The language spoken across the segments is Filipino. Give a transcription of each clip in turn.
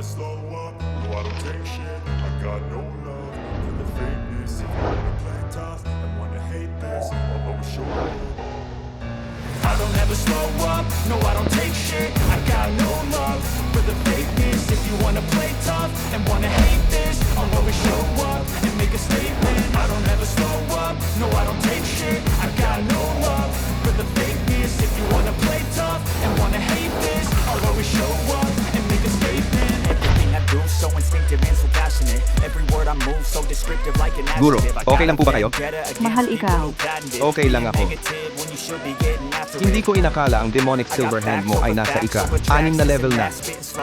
slow up, no I don't take shit. I got no love for the fakeness. If you wanna play tough and wanna hate this, I'll always show up. I don't ever slow up, no I don't take shit. I got no love for the fakeness. If you wanna play tough and wanna hate this, I'll always show up and make a statement. I don't ever slow up, no I don't take shit. I got no love for the fakeness. If you wanna play tough and wanna hate this, I'll always show up and make a statement. Everything I do so instinctive and so passionate. Every word I move so descriptive like an Guro, adjective. okay lang po ba kayo? Mahal ikaw. Okay lang ako. Hindi ko inakala ang demonic silver hand mo ay nasa ika-6 na level na,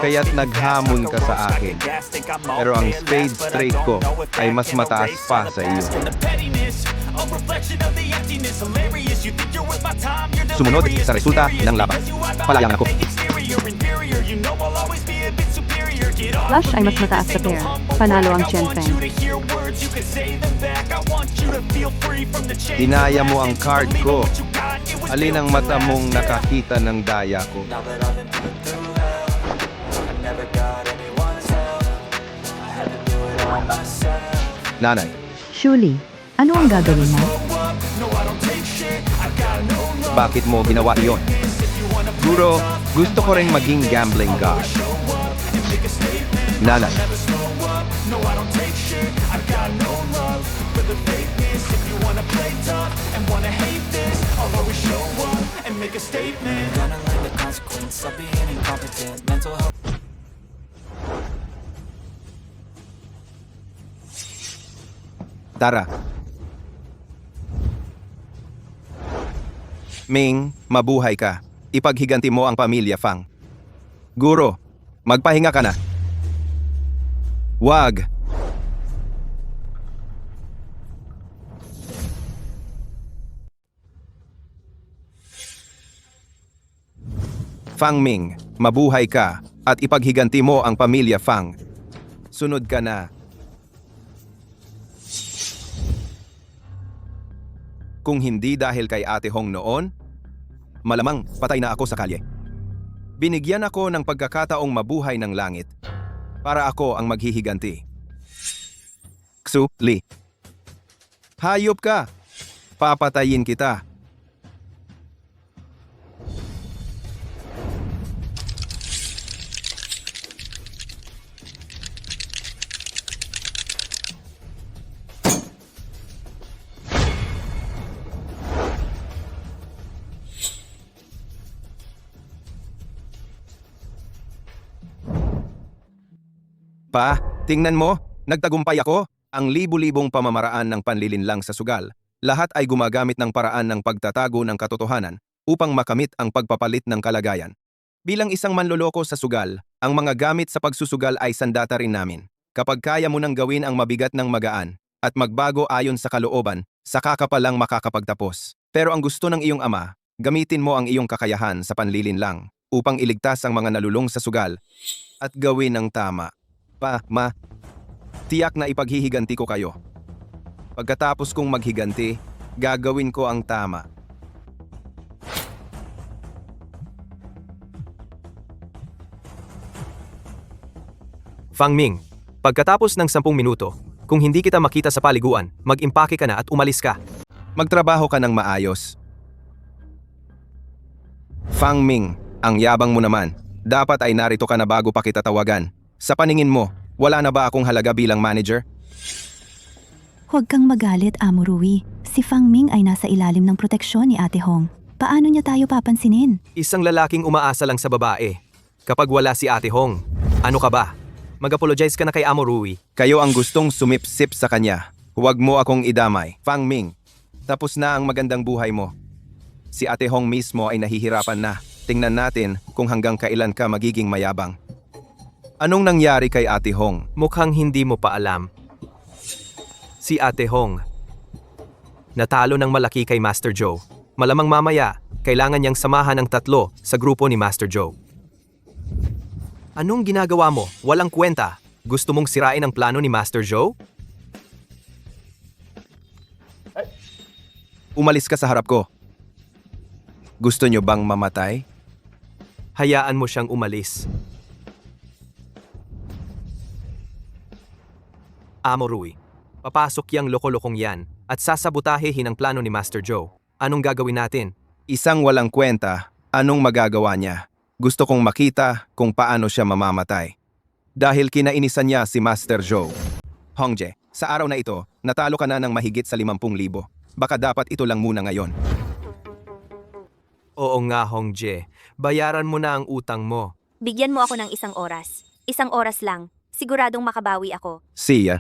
kaya't naghamon ka sa akin. Pero ang spade straight ko ay mas mataas pa sa iyo. Sumunod sa resulta ng laban. Palayang ako. Flush ay mas mataas sa pair. Panalo ang Chen Feng. Dinaya mo ang card ko. Alin ang mata mong nakakita ng daya ko? Nanay, Shuli, ano ang gagawin mo? bakit mo ginawa iyon? Guro, gusto ko rin maging gambling god. Nanay, Gonna learn the consequence of being incompetent. Mental health. tara. Ming, mabuhay ka. Ipaghiganti mo ang pamilya Fang. Guro, magpahinga ka na. Wag. Fang Ming, mabuhay ka at ipaghiganti mo ang pamilya Fang. Sunod ka na. Kung hindi dahil kay Ate Hong noon, malamang patay na ako sa kalye. Binigyan ako ng pagkakataong mabuhay ng langit para ako ang maghihiganti. Xu Li. Hayop ka! Papatayin kita. Pa, tingnan mo, nagtagumpay ako. Ang libu-libong pamamaraan ng panlilinlang sa sugal, lahat ay gumagamit ng paraan ng pagtatago ng katotohanan upang makamit ang pagpapalit ng kalagayan. Bilang isang manloloko sa sugal, ang mga gamit sa pagsusugal ay sandata rin namin. Kapag kaya mo nang gawin ang mabigat ng magaan at magbago ayon sa kalooban, saka ka palang makakapagtapos. Pero ang gusto ng iyong ama, gamitin mo ang iyong kakayahan sa panlilinlang upang iligtas ang mga nalulong sa sugal at gawin ang tama. Pa, ma, tiyak na ipaghihiganti ko kayo. Pagkatapos kong maghiganti, gagawin ko ang tama. Fang Ming, pagkatapos ng 10 minuto, kung hindi kita makita sa paliguan, mag-impake ka na at umalis ka. Magtrabaho ka ng maayos. Fang Ming, ang yabang mo naman. Dapat ay narito ka na bago pa kita tawagan. Sa paningin mo, wala na ba akong halaga bilang manager? Huwag kang magalit, Amo Rui. Si Fang Ming ay nasa ilalim ng proteksyon ni Ate Hong. Paano niya tayo papansinin? Isang lalaking umaasa lang sa babae. Kapag wala si Ate Hong, ano ka ba? Mag-apologize ka na kay Amo Rui. Kayo ang gustong sumipsip sa kanya. Huwag mo akong idamay. Fang Ming, tapos na ang magandang buhay mo. Si Ate Hong mismo ay nahihirapan na. Tingnan natin kung hanggang kailan ka magiging mayabang. Anong nangyari kay Ate Hong? Mukhang hindi mo pa alam. Si Ate Hong, natalo ng malaki kay Master Joe. Malamang mamaya, kailangan niyang samahan ng 3 sa grupo ni Master Joe. Anong ginagawa mo? Walang kwenta. Gusto mong sirain ang plano ni Master Joe? Umalis ka sa harap ko. Gusto niyo bang mamatay? Hayaan mo siyang umalis. Amo Rui, papasok yang loko-lokong yan at sasabotahehin ang plano ni Master Joe. Anong gagawin natin? Isang walang kwenta, anong magagawa niya? Gusto kong makita kung paano siya mamamatay. Dahil kinainisan niya si Master Joe. Hongjae, sa araw na ito, natalo ka na ng mahigit sa 50,000. Baka dapat ito lang muna ngayon. Oo nga, Hongjae. Bayaran mo na ang utang mo. Bigyan mo ako ng 1 oras. 1 oras lang. Siguradong makabawi ako. Siya,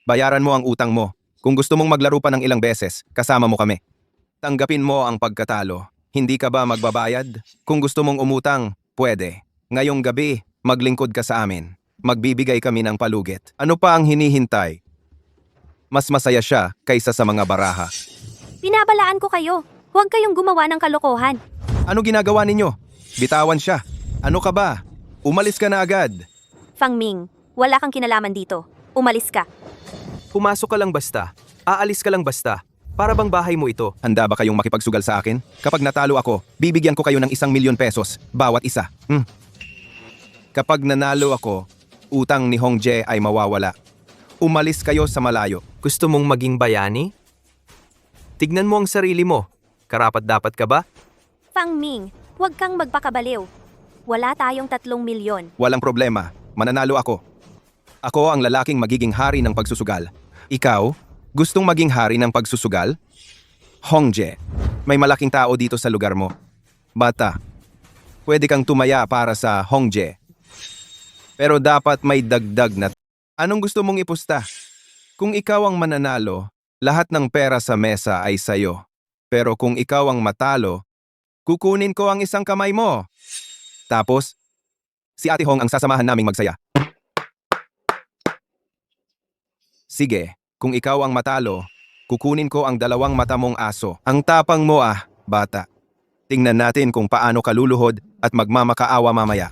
bayaran mo ang utang mo. Kung gusto mong maglaro pa ng ilang beses, kasama mo kami. Tanggapin mo ang pagkatalo. Hindi ka ba magbabayad? Kung gusto mong umutang, pwede. Ngayong gabi, maglingkod ka sa amin. Magbibigay kami ng palugit. Ano pa ang hinihintay? Mas masaya siya kaysa sa mga baraha. Pinabalaan ko kayo. Huwag kayong gumawa ng kalokohan. Ano ginagawa ninyo? Bitawan siya. Ano ka ba? Umalis ka na agad. Fang Ming, wala kang kinalaman dito. Umalis ka. Pumasok ka lang basta. Aalis ka lang basta. Para bang bahay mo ito? Handa ba kayong makipagsugal sa akin? Kapag natalo ako, bibigyan ko kayo ng 1,000,000 pesos, bawat isa. Kapag nanalo ako, utang ni Hongjae ay mawawala. Umalis kayo sa malayo. Gusto mong maging bayani? Tignan mo ang sarili mo. Karapat-dapat ka ba? Fang Ming, huwag kang magpakabaliw. Wala tayong 3 milyon. Walang problema, mananalo ako. Ako ang lalaking magiging hari ng pagsusugal. Ikaw, gustong maging hari ng pagsusugal? Hongjae, may malaking tao dito sa lugar mo. Bata, pwede kang tumaya para sa Hongjae. Pero dapat may dagdag na. Anong gusto mong ipusta? Kung ikaw ang mananalo, lahat ng pera sa mesa ay sayo. Pero kung ikaw ang matalo, kukunin ko ang isang kamay mo. Tapos, si Ate Hong ang sasamahan naming magsaya. Sige, kung ikaw ang matalo, kukunin ko ang 2 mata mong aso. Ang tapang mo bata. Tingnan natin kung paano ka luluhod at magmamakaawa mamaya.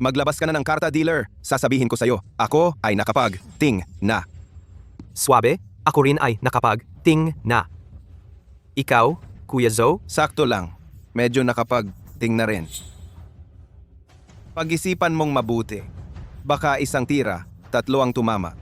Maglabas ka na ng karta, dealer. Sasabihin ko sa'yo, ako ay nakapag-ting na. Swabe, ako rin ay nakapag-ting na. Ikaw, Kuya Zoe? Sakto lang. Medyo nakapag-ting na rin. Pag-isipan mong mabuti. Baka isang tira, 3 ang tumama.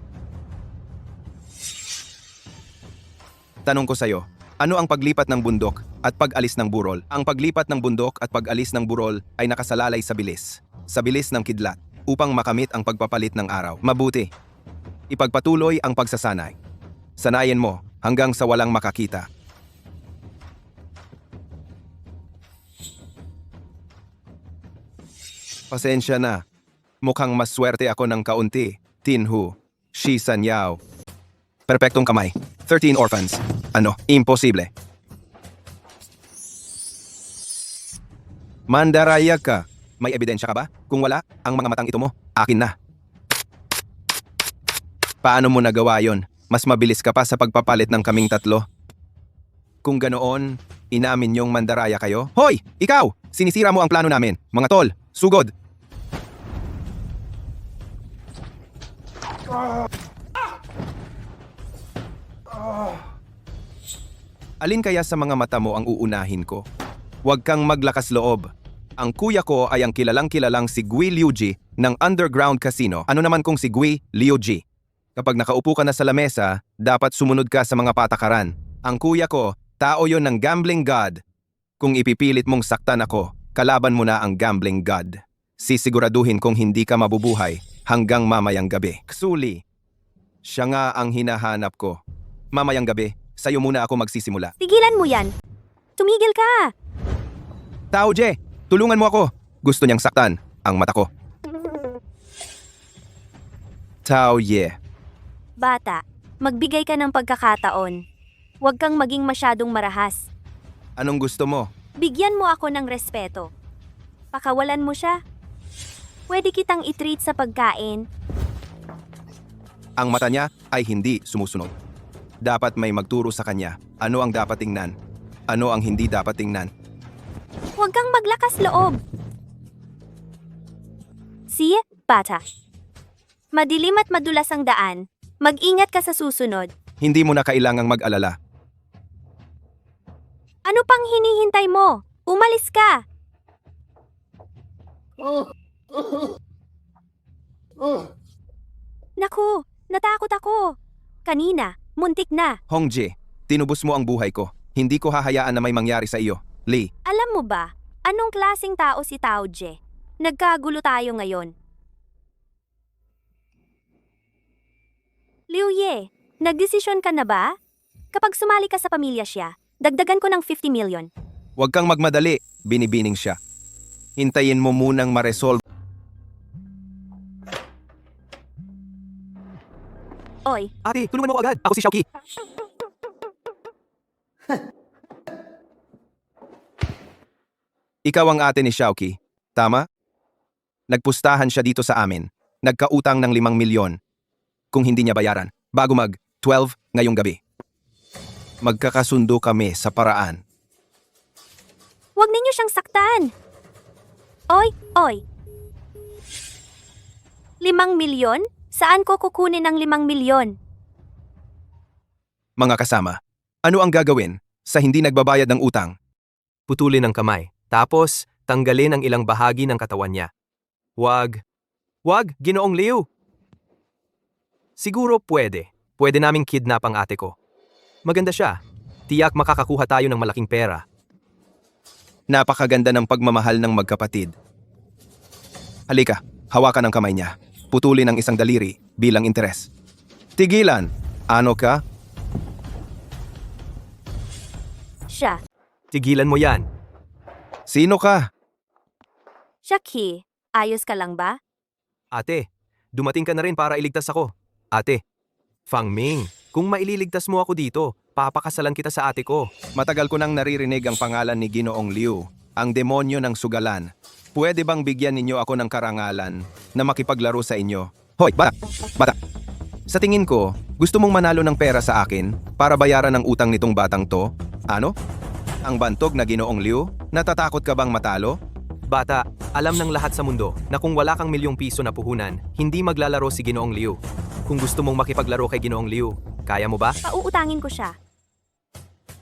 Tanong ko sa'yo, ano ang paglipat ng bundok at pag-alis ng burol? Ang paglipat ng bundok at pag-alis ng burol ay nakasalalay sa bilis. Sa bilis ng kidlat, upang makamit ang pagpapalit ng araw. Mabuti. Ipagpatuloy ang pagsasanay. Sanayin mo hanggang sa walang makakita. Pasensya na. Mukhang maswerte ako ng kaunti. Tinhu. Shi San Yao. Perpektong kamay. 13 orphans. Ano? Imposible. Mandaraya ka. May ebidensya ka ba? Kung wala, ang mga matang ito mo, akin na. Paano mo nagawa yon? Mas mabilis ka pa sa pagpapalit ng kaming 3. Kung ganoon, inamin niyong mandaraya kayo? Hoy! Ikaw! Sinisira mo ang plano namin. Mga tol, sugod! Alin kaya sa mga mata mo ang uunahin ko? Huwag kang maglakas loob. Ang kuya ko ay ang kilalang-kilalang si Gui Liuji ng Underground Casino. Ano naman kung si Gui Liuji? Kapag nakaupo ka na sa lamesa, dapat sumunod ka sa mga patakaran. Ang kuya ko, tao yon ng gambling god. Kung ipipilit mong saktan ako, kalaban mo na ang gambling god. Sisiguraduhin kong hindi ka mabubuhay hanggang mamayang gabi. Ksuli, siya nga ang hinahanap ko. Mamayang gabi, sa'yo muna ako magsisimula. Tigilan mo yan. Tumigil ka. Tao Je, tulungan mo ako. Gusto niyang saktan ang mata ko. Tao Ye. Bata, magbigay ka ng pagkakataon. Huwag kang maging masyadong marahas. Anong gusto mo? Bigyan mo ako ng respeto. Pakawalan mo siya. Pwede kitang i-treat sa pagkain. Ang mata niya ay hindi sumusunod. Dapat may magturo sa kanya. Ano ang dapat tingnan? Ano ang hindi dapat tingnan? Huwag kang maglakas loob. Si, bata. Madilim at madulas ang daan. Mag-ingat ka sa susunod. Hindi mo na kailangang mag-alala. Ano pang hinihintay mo? Umalis ka! Naku, natakot ako. Kanina, muntik na. Hongji, tinubos mo ang buhay ko. Hindi ko hahayaan na may mangyari sa iyo. Lee, Alam mo ba, anong klaseng tao si Tao Je? Nagkagulo tayo ngayon. Liu Ye, nagdesisyon ka na ba? Kapag sumali ka sa pamilya siya, dagdagan ko ng 50 million. huwag kang magmadali. Binibining siya. Hintayin mo munang ma-resolve. Oy, Ate, tulungan mo ako agad. Ako si Xiaoqi. Ikaw ang ate ni Xiaoqi. Tama? Nagpustahan siya dito sa amin. Nagkautang ng 5 milyon. Kung hindi niya bayaran, bago mag-12 ngayong gabi. Magkakasundo kami sa paraan. huwag ninyo siyang saktan. Oy. 5 milyon? Saan ko kukunin ang 5 milyon? Mga kasama, ano ang gagawin sa hindi nagbabayad ng utang? Putulin ang kamay. Tapos, tanggalin ang ilang bahagi ng katawan niya. Wag, Ginoong Liu! Siguro pwede. Pwede naming kidnap ang ate ko. Maganda siya. Tiyak makakakuha tayo ng malaking pera. Napakaganda ng pagmamahal ng magkapatid. Halika, hawakan ang kamay niya. Putulin ang isang daliri bilang interes. Tigilan! Ano ka? Siya. Tigilan mo yan. Sino ka? Shaki, ayos ka lang ba? Ate, dumating ka na rin para iligtas ako. Ate, Fang Ming, kung maililigtas mo ako dito, papakasalan kita sa ate ko. Matagal ko nang naririnig ang pangalan ni Ginoong Liu, ang demonyo ng sugalan. Pwede bang bigyan ninyo ako ng karangalan na makipaglaro sa inyo? Hoy, bata! Sa tingin ko, gusto mong manalo ng pera sa akin para bayaran ang utang nitong batang to? Ano? Ang bantog na Ginoong Liu? Natatakot ka bang matalo? Bata, alam ng lahat sa mundo na kung wala kang ₱1,000,000 na puhunan, hindi maglalaro si Ginoong Liu. Kung gusto mong makipaglaro kay Ginoong Liu, kaya mo ba? Pauutangin ko siya.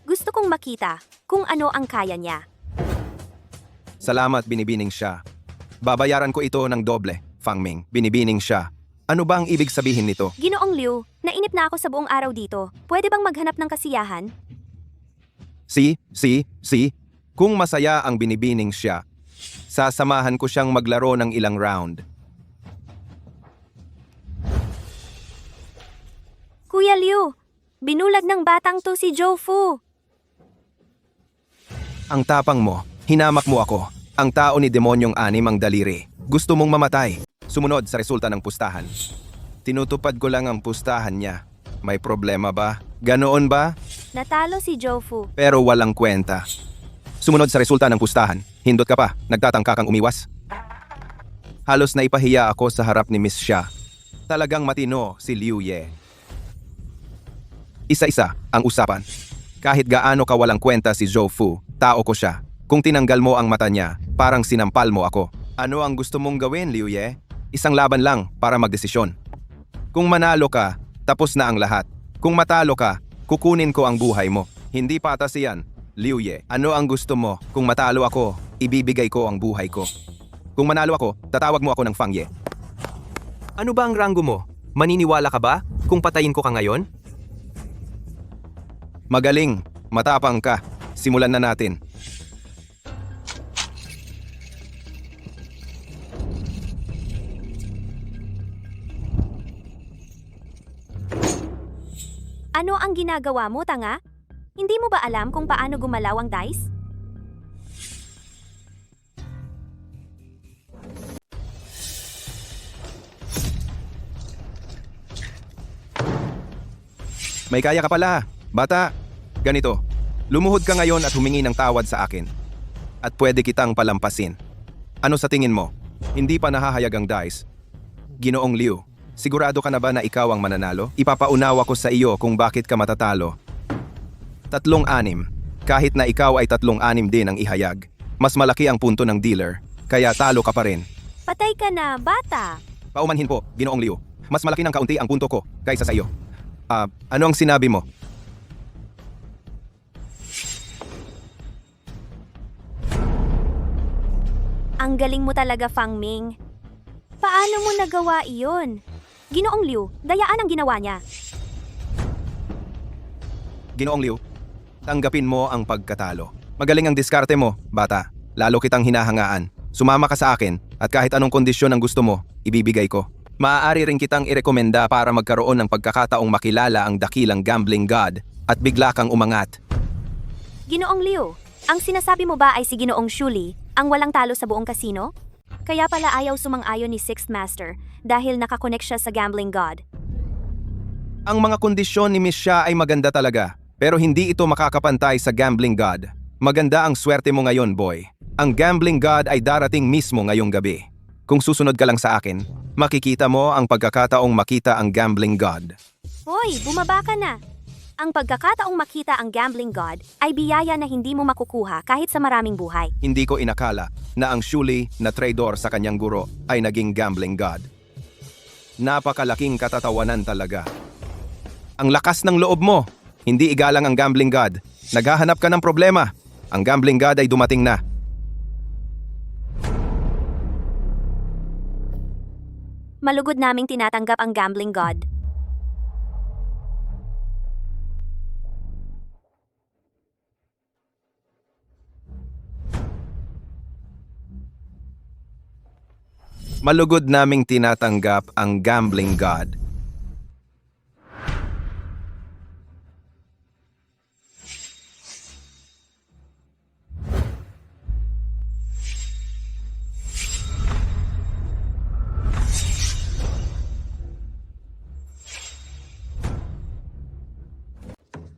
Gusto kong makita kung ano ang kaya niya. Salamat, binibining siya. Babayaran ko ito ng doble, Fang Ming. Binibining siya. Ano ba ang ibig sabihin nito? Ginoong Liu, nainip na ako sa buong araw dito. Pwede bang maghanap ng kasiyahan? Si. Kung masaya ang binibining siya, sasamahan ko siyang maglaro ng ilang round. Kuya Liu, binulag ng batang to si Zhou Fu. Ang tapang mo, hinamak mo ako. Ang tao ni demonyong anim ang daliri. Gusto mong mamatay. Sumunod sa resulta ng pustahan. Tinutupad ko lang ang pustahan niya. May problema ba? Ganoon ba? Natalo si Zhou Fu. Pero walang kwenta. Sumunod sa resulta ng pustahan. Hindot ka pa, nagtatangka kang umiwas. Halos naipahiya ako sa harap ni Miss Xia. Talagang matino si Liu Ye. Isa-isa ang usapan. Kahit gaano ka walang kwenta si Zhou Fu, tao ko siya. Kung tinanggal mo ang mata niya, parang sinampal mo ako. Ano ang gusto mong gawin, Liu Ye? Isang laban lang para magdesisyon. Kung manalo ka, tapos na ang lahat. Kung matalo ka, kukunin ko ang buhay mo. Hindi patas iyan, Liu Ye. Ano ang gusto mo? Kung matalo ako, ibibigay ko ang buhay ko. Kung manalo ako, tatawag mo ako ng Fang Ye. Ano ba ang ranggo mo? Maniniwala ka ba kung patayin ko ka ngayon? Magaling, matapang ka. Simulan na natin. Ano ang ginagawa mo, tanga? Hindi mo ba alam kung paano gumalaw ang dice? May kaya ka pala, bata. Ganito, lumuhod ka ngayon at humingi ng tawad sa akin. At pwede kitang palampasin. Ano sa tingin mo? Hindi pa nahahayag ang dice. Ginoong Liu, sigurado ka na ba na ikaw ang mananalo? Ipapaunawa ko sa iyo kung bakit ka matatalo. 3-6. Kahit na ikaw ay 3-6 din ang ihayag, mas malaki ang punto ng dealer, kaya talo ka pa rin. Patay ka na, bata! Paumanhin po, Ginoong Liu. Mas malaki ng kaunti ang punto ko kaysa sa iyo. Ano ang sinabi mo? Ang galing mo talaga, Fang Ming. Paano mo nagawa iyon? Ginoong Liu, dayaan ang ginawa niya. Ginoong Liu, tanggapin mo ang pagkatalo. Magaling ang diskarte mo, bata. Lalo kitang hinahangaan. Sumama ka sa akin at kahit anong kondisyon ang gusto mo, ibibigay ko. Maaari rin kitang irekomenda para magkaroon ng pagkakataong makilala ang dakilang gambling god at bigla kang umangat. Ginoong Liu, ang sinasabi mo ba ay si Ginoong Shuli, ang walang talo sa buong kasino? Kaya pala ayaw sumang-ayon ni Sixth Master dahil nakakonek siya sa gambling god. Ang mga kondisyon ni Miss Xia ay maganda talaga, pero hindi ito makakapantay sa gambling god. Maganda ang swerte mo ngayon, boy. Ang gambling god ay darating mismo ngayong gabi. Kung susunod ka lang sa akin, makikita mo ang pagkakataong makita ang gambling god. Hoy, bumaba ka na! Ang pagkakataong makita ang gambling god ay biyaya na hindi mo makukuha kahit sa maraming buhay. Hindi ko inakala na ang Shuli na traidor sa kanyang guro ay naging gambling god. Napakalaking katatawanan talaga. Ang lakas ng loob mo! Hindi igalang ang gambling god. Naghahanap ka ng problema. Ang gambling god ay dumating na. Malugod naming tinatanggap ang gambling god. Malugod naming tinatanggap ang gambling god.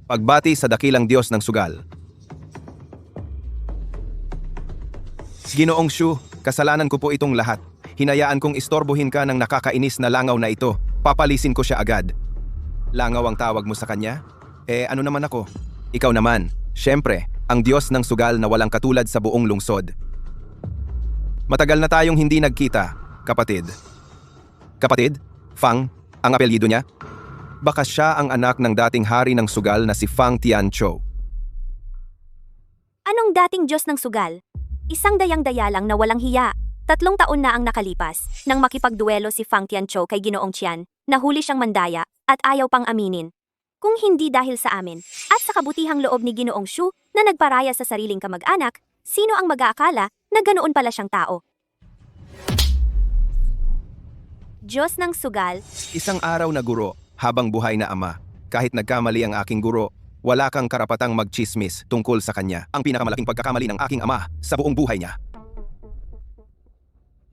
Pagbati sa dakilang Diyos ng sugal. Ginoong Shu, kasalanan ko po itong lahat. Hinayaan kong istorbohin ka ng nakakainis na langaw na ito. Papalisin ko siya agad. Langaw ang tawag mo sa kanya? Ano naman ako? Ikaw naman. Siyempre, ang Diyos ng sugal na walang katulad sa buong lungsod. Matagal na tayong hindi nagkita, kapatid. Kapatid? Fang? Ang apelyido niya? Baka siya ang anak ng dating hari ng sugal na si Fang Tianzhou. Anong dating Diyos ng sugal? Isang dayang-daya lang na walang hiya. 3 taon na ang nakalipas nang makipagduelo si Fang Tianzhou kay Ginoong Qian, nahuli siyang mandaya at ayaw pang aminin. Kung hindi dahil sa amin at sa kabutihang loob ni Ginoong Shu na nagparaya sa sariling kamag-anak, sino ang mag-aakala na ganoon pala siyang tao? Diyos ng sugal, Isang araw na guro, habang buhay na ama. Kahit nagkamali ang aking guro, wala kang karapatang magchismis tungkol sa kanya. Ang pinakamalaking pagkakamali ng aking ama sa buong buhay niya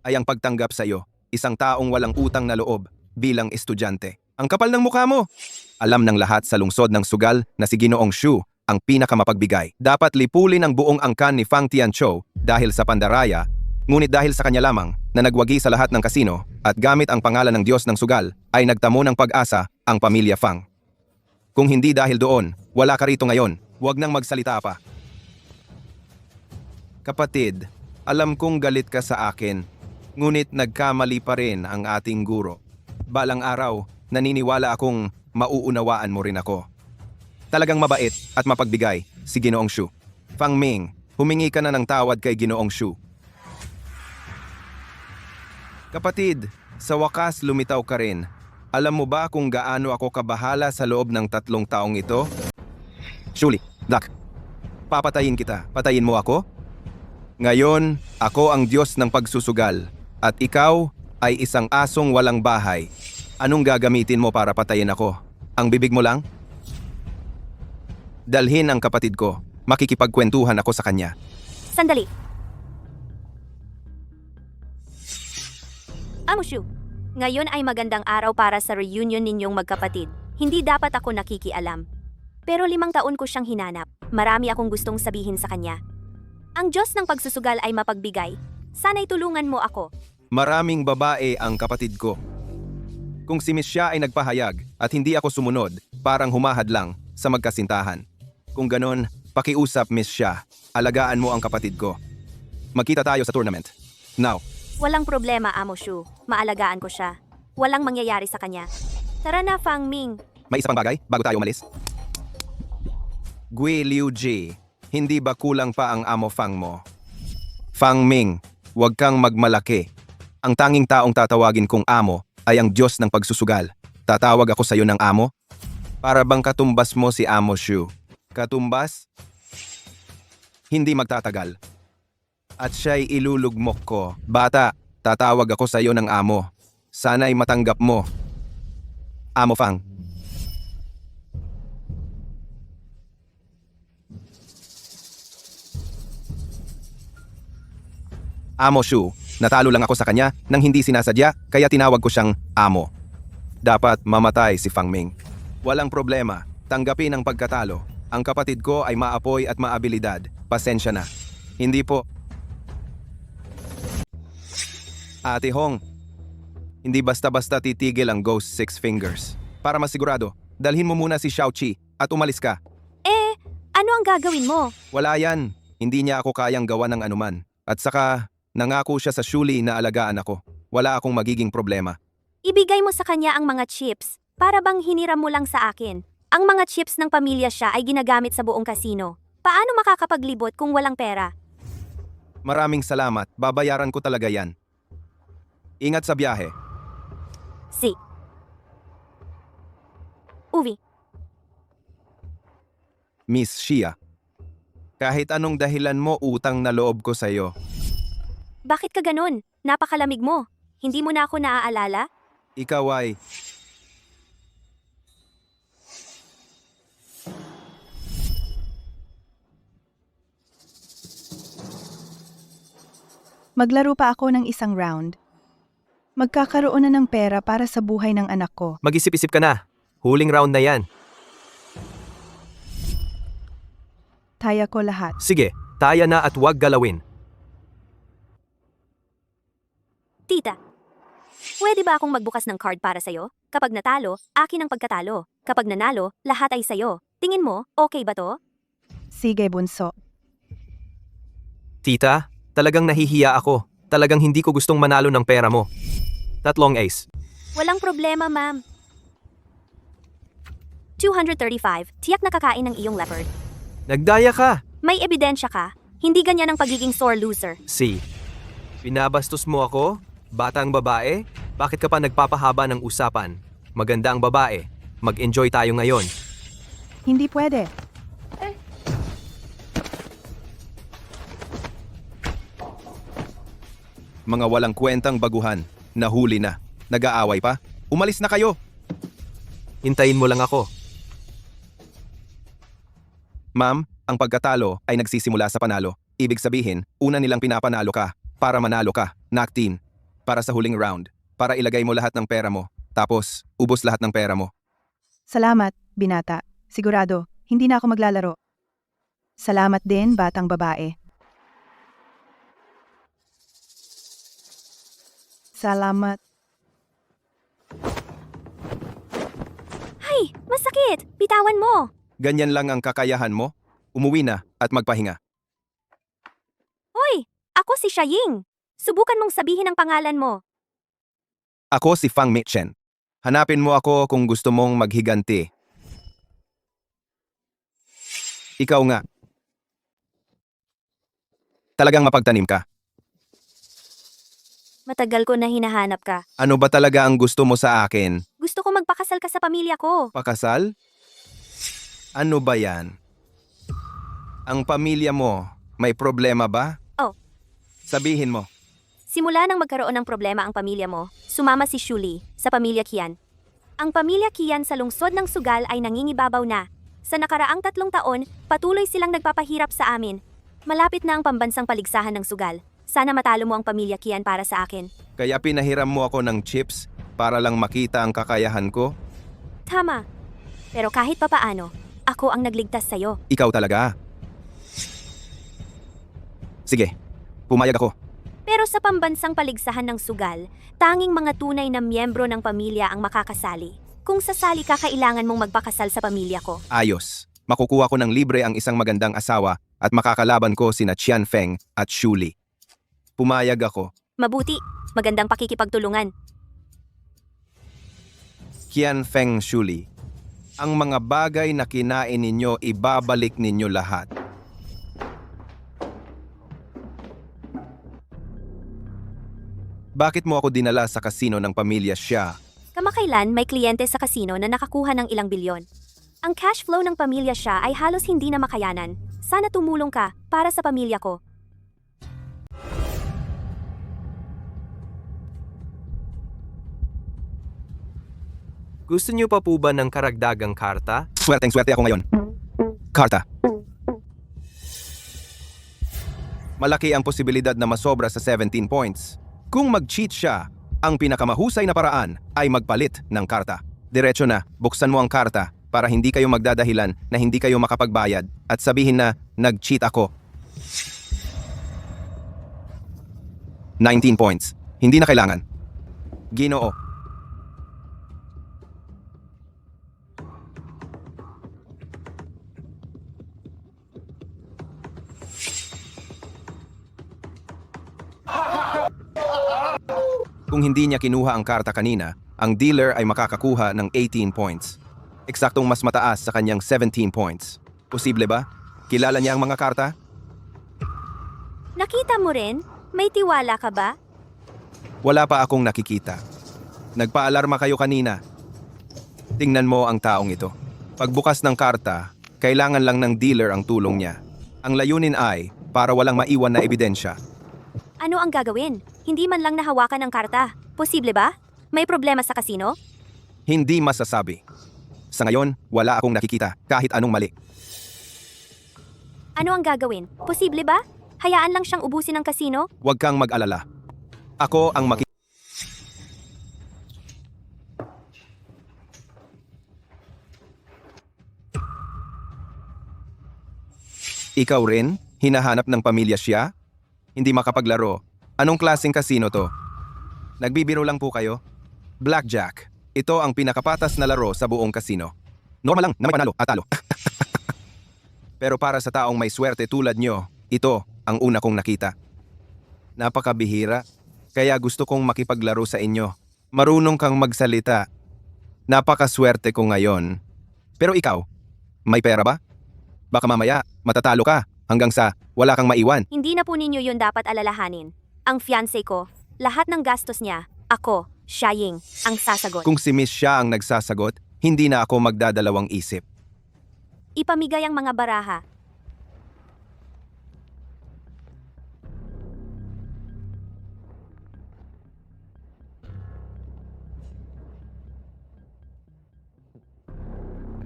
ay ang pagtanggap sa iyo, isang taong walang utang na loob bilang estudyante. Ang kapal ng mukha mo! Alam ng lahat sa lungsod ng sugal na si Ginoong Shu ang pinakamapagbigay. Dapat lipulin ang buong angkan ni Fang Tianzhou dahil sa pandaraya, ngunit dahil sa kanya lamang na nagwagi sa lahat ng kasino at gamit ang pangalan ng Diyos ng sugal ay nagtamo ng pag-asa ang pamilya Fang. Kung hindi dahil doon, wala ka rito ngayon. Huwag nang magsalita pa. Kapatid, alam kong galit ka sa akin, ngunit nagkamali pa rin ang ating guro. Balang araw, naniniwala akong mauunawaan mo rin ako. Talagang mabait at mapagbigay si Ginoong Shu. Fang Ming, humingi ka na ng tawad kay Ginoong Shu. Kapatid, sa wakas lumitaw ka rin. Alam mo ba kung gaano ako kabahala sa loob ng 3 taong ito? Shuli, Dak, papatayin kita. Patayin mo ako? Ngayon, ako ang Diyos ng pagsusugal. At ikaw ay isang asong walang bahay. Anong gagamitin mo para patayin ako? Ang bibig mo lang? Dalhin ang kapatid ko. Makikipagkwentuhan ako sa kanya. sandali. Amushu, ngayon ay magandang araw para sa reunion ninyong magkapatid. Hindi dapat ako nakikialam. Pero 5 taon ko siyang hinanap. Marami akong gustong sabihin sa kanya. Ang Diyos ng pagsusugal ay mapagbigay. Sana'y tulungan mo ako. Maraming babae ang kapatid ko. Kung si Miss Xia ay nagpahayag at hindi ako sumunod, parang humahad lang sa magkasintahan. Kung ganon, pakiusap Miss Xia, alagaan mo ang kapatid ko. Magkita tayo sa tournament. Now, Walang problema, Amo Shu. Maalagaan ko siya. Walang mangyayari sa kanya. Tara na, Fang Ming. may isa pang bagay bago tayo umalis. Gui Liuji, hindi ba kulang pa ang amo Fang mo? Fang Ming, huwag kang magmalaki. Ang tanging taong tatawagin kong amo ay ang Diyos ng pagsusugal. Tatawag ako sa iyo ng amo? Para bang katumbas mo si Amo Shu? Katumbas? Hindi magtatagal. At siya'y ilulugmok ko. Bata, tatawag ako sa iyo ng amo. Sana'y matanggap mo. Amo Fang. Amo Shu, natalo lang ako sa kanya nang hindi sinasadya kaya tinawag ko siyang amo. Dapat mamatay si Fang Ming. Walang problema, tanggapin ang pagkatalo. Ang kapatid ko ay maapoy at maabilidad. Pasensya na. Hindi po. Ate Hong, hindi basta-basta titigil ang Ghost Six Fingers. Para masigurado, dalhin mo muna si Xiao Qi at umalis ka. Ano ang gagawin mo? Wala yan. Hindi niya ako kayang gawa ng anuman. At saka, nangako siya sa Shuli na alagaan ako. Wala akong magiging problema. Ibigay mo sa kanya ang mga chips. Para bang hiniram mo lang sa akin. Ang mga chips ng pamilya siya ay ginagamit sa buong kasino. Paano makakapaglibot kung walang pera? Maraming salamat. Babayaran ko talaga yan. Ingat sa biyahe. Si. Uwi. Miss Xia. Kahit anong dahilan mo, utang na loob ko sa'yo. Bakit ka ganun? Napakalamig mo. Hindi mo na ako naaalala? Ikaw ay... Maglaro pa ako ng isang round. Magkakaroon na ng pera para sa buhay ng anak ko. Mag-isip-isip ka na. Huling round na yan. Taya ko lahat. Sige, taya na at huwag galawin. Tita. Pwede ba akong magbukas ng card para sa'yo? Kapag natalo, akin ang pagkatalo. Kapag nanalo, lahat ay sa'yo. Tingin mo, okay ba to? Sige, bunso. Tita, talagang nahihiya ako. Talagang hindi ko gustong manalo ng pera mo. Tatlong ace. Walang problema, ma'am. 235. Tiyak na kakain ng iyong leopard. Nagdaya ka. May ebidensya ka. Hindi ganyan ang pagiging sore loser. C. Pinabastos mo ako? Batang babae? Bakit ka pa nagpapahaba ng usapan? Maganda ang babae. Mag-enjoy tayo ngayon. Hindi pwede. Mga walang kwentang baguhan. Nahuli na. Nag-aaway pa? Umalis na kayo! Hintayin mo lang ako. Ma'am, ang pagkatalo ay nagsisimula sa panalo. Ibig sabihin, una nilang pinapanalo ka para manalo ka. Naktin. Para sa huling round. Para ilagay mo lahat ng pera mo. Tapos, ubos lahat ng pera mo. Salamat, binata. Sigurado, hindi na ako maglalaro. Salamat din, batang babae. Salamat. Ay, masakit! Bitawan mo! Ganyan lang ang kakayahan mo? Umuwi na at magpahinga. Hoy! Ako si Shaying! Subukan mong sabihin ang pangalan mo. Ako si Fang Michen. Hanapin mo ako kung gusto mong maghiganti. Ikaw nga. Talagang mapagtanim ka. Matagal ko na hinahanap ka. Ano ba talaga ang gusto mo sa akin? Gusto ko magpakasal ka sa pamilya ko. Pakasal? Ano ba yan? Ang pamilya mo, may problema ba? Oh. Sabihin mo. Simula nang magkaroon ng problema ang pamilya mo, sumama si Shuli sa pamilya Kian. Ang pamilya Kian sa lungsod ng Sugal ay nangingibabaw na. Sa nakaraang 3 taon, patuloy silang nagpapahirap sa amin. Malapit na ang pambansang paligsahan ng Sugal. Sana matalo mo ang pamilya Kian para sa akin. Kaya pinahiram mo ako ng chips para lang makita ang kakayahan ko? Tama. Pero kahit papaano, ako ang nagligtas sa'yo. Ikaw talaga. Sige, pumayag ako. Pero sa pambansang paligsahan ng sugal, tanging mga tunay na miyembro ng pamilya ang makakasali. Kung sasali ka, kailangan mong magpakasal sa pamilya ko. Ayos. Makukuha ko ng libre ang isang magandang asawa at makakalaban ko sina Qian Feng at Xu Li. Pumayag ako. Mabuti, magandang pakikipagtulungan. Qian Feng, Xu Li. Ang mga bagay na kinain ninyo, ibabalik ninyo lahat. Bakit mo ako dinala sa kasino ng pamilya Xia? Kamakailan may kliyente sa kasino na nakakuha ng ilang bilyon. Ang cash flow ng pamilya siya ay halos hindi na makayanan. Sana tumulong ka para sa pamilya ko. Gusto niyo pa po ba ng karagdagang karta? Swerteng-swerte ako ngayon. Karta. Malaki ang posibilidad na masobra sa 17 points. Kung mag-cheat siya, ang pinakamahusay na paraan ay magpalit ng karta. Diretso na, buksan mo ang karta para hindi kayo magdadahilan na hindi kayo makapagbayad at sabihin na nag-cheat ako. 19 points. Hindi na kailangan. Ginoo. Kung hindi niya kinuha ang karta kanina, ang dealer ay makakakuha ng 18 points. Eksaktong mas mataas sa kanyang 17 points. Posible ba? Kilala niya ang mga karta? Nakita mo rin? May tiwala ka ba? Wala pa akong nakikita. Nagpaalarma kayo kanina. Tingnan mo ang taong ito. Pagbukas ng karta, kailangan lang ng dealer ang tulong niya. Ang layunin ay para walang maiwan na ebidensya. Ano ang gagawin? Hindi man lang nahawakan ang karta. Posible ba? May problema sa kasino? Hindi masasabi. Sa ngayon, wala akong nakikita kahit anong mali. Ano ang gagawin? Posible ba? Hayaan lang siyang ubusin ang kasino? Huwag kang mag-alala. Ako ang Ikaw rin? Hinahanap ng pamilya siya? Hindi makapaglaro. Anong klaseng kasino to? Nagbibiro lang po kayo? Blackjack. Ito ang pinakapatas na laro sa buong kasino. Normal lang na may panalo at talo. Pero para sa taong may swerte tulad nyo, ito ang una kong nakita. Napakabihira. Kaya gusto kong makipaglaro sa inyo. Marunong kang magsalita. Napakaswerte ko ngayon. Pero ikaw, may pera ba? Baka mamaya, matatalo ka hanggang sa wala kang maiwan. Hindi na po ninyo yun dapat alalahanin. Ang fiancé ko, lahat ng gastos niya, ako, Xia Ying, ang sasagot. Kung si Miss siya ang nagsasagot, hindi na ako magdadalawang isip. Ipamigay ang mga baraha.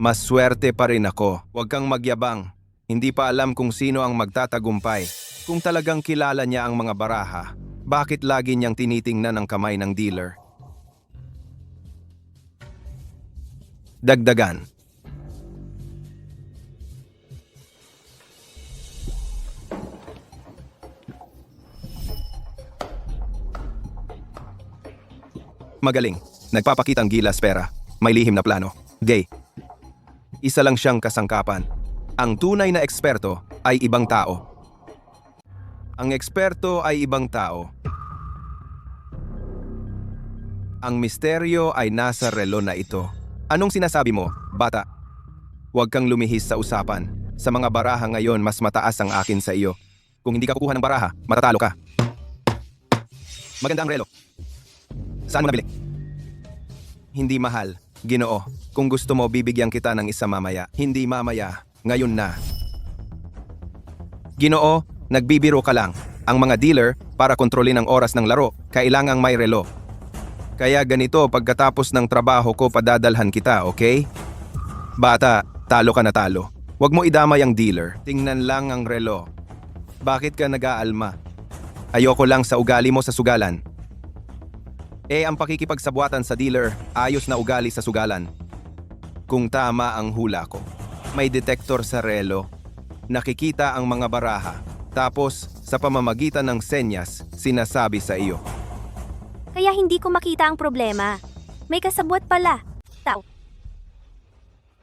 Maswerte pa rin ako. Huwag kang magyabang. Hindi pa alam kung sino ang magtatagumpay. Kung talagang kilala niya ang mga baraha, bakit lagi niyang tinitingnan ang kamay ng dealer? Dagdagan. Magaling. Nagpapakitang gilas pera. May lihim na plano. Gay. Isa lang siyang kasangkapan. Ang tunay na eksperto ay ibang tao. Ang eksperto ay ibang tao. Ang misteryo ay nasa relo na ito. Anong sinasabi mo, bata? Huwag kang lumihis sa usapan. Sa mga baraha ngayon, mas mataas ang akin sa iyo. Kung hindi ka kukuha ng baraha, matatalo ka. Maganda ang relo. Saan mo nabili? Hindi mahal. Ginoo, kung gusto mo, bibigyan kita ng isa mamaya. Hindi mamaya, ngayon na. Ginoo, nagbibiro ka lang. Ang mga dealer, para kontrolin ang oras ng laro, kailangang may relo. Kaya ganito, pagkatapos ng trabaho ko, padadalhan kita, okay? Bata, talo ka na talo. Huwag mo idamay ang dealer. Tingnan lang ang relo. Bakit ka nag-aalma? Ayoko lang sa ugali mo sa sugalan. Ang pakikipagsabuatan sa dealer, ayos na ugali sa sugalan. Kung tama ang hula ko, may detektor sa relo, nakikita ang mga baraha. Tapos, sa pamamagitan ng senyas, sinasabi sa iyo. Kaya hindi ko makita ang problema. May kasabwat pala. Tao.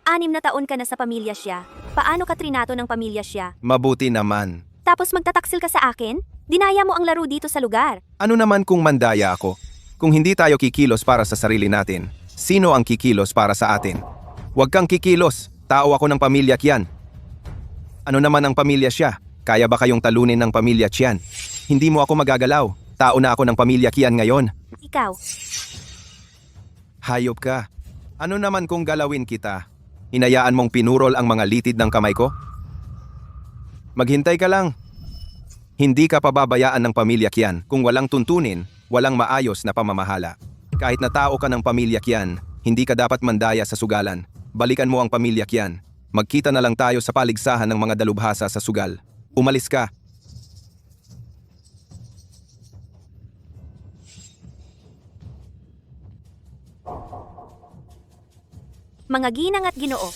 6 na taon ka na sa pamilya siya. Paano ka trinato ng pamilya siya? Mabuti naman. Tapos magtataksil ka sa akin? Dinaya mo ang laro dito sa lugar. Ano naman kung mandaya ako? Kung hindi tayo kikilos para sa sarili natin, sino ang kikilos para sa atin? Huwag kang kikilos. Tao ako ng pamilya Kian. Ano naman ang pamilya siya? Kaya ba kayong talunin ng pamilya Qian? Hindi mo ako magagalaw. Tao na ako ng pamilya Qian ngayon. Ikaw. Hayop ka. Ano naman kung galawin kita? Hinayaan mong pinurol ang mga litid ng kamay ko? Maghintay ka lang. Hindi ka pababayaan ng pamilya Qian kung walang tuntunin, walang maayos na pamamahala. Kahit na tao ka ng pamilya Qian, hindi ka dapat mandaya sa sugalan. Balikan mo ang pamilya Qian. Magkita na lang tayo sa paligsahan ng mga dalubhasa sa sugal. Umalis ka. Mga ginang at ginoo.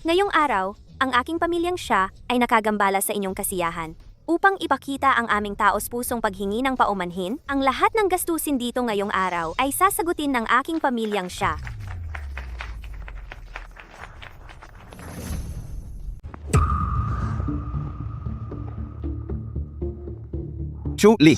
Ngayong araw, ang aking pamilyang siya ay nakagambala sa inyong kasiyahan. Upang ipakita ang aming taos-pusong paghingi ng paumanhin, ang lahat ng gastusin dito ngayong araw ay sasagutin ng aking pamilyang siya. Chu Li.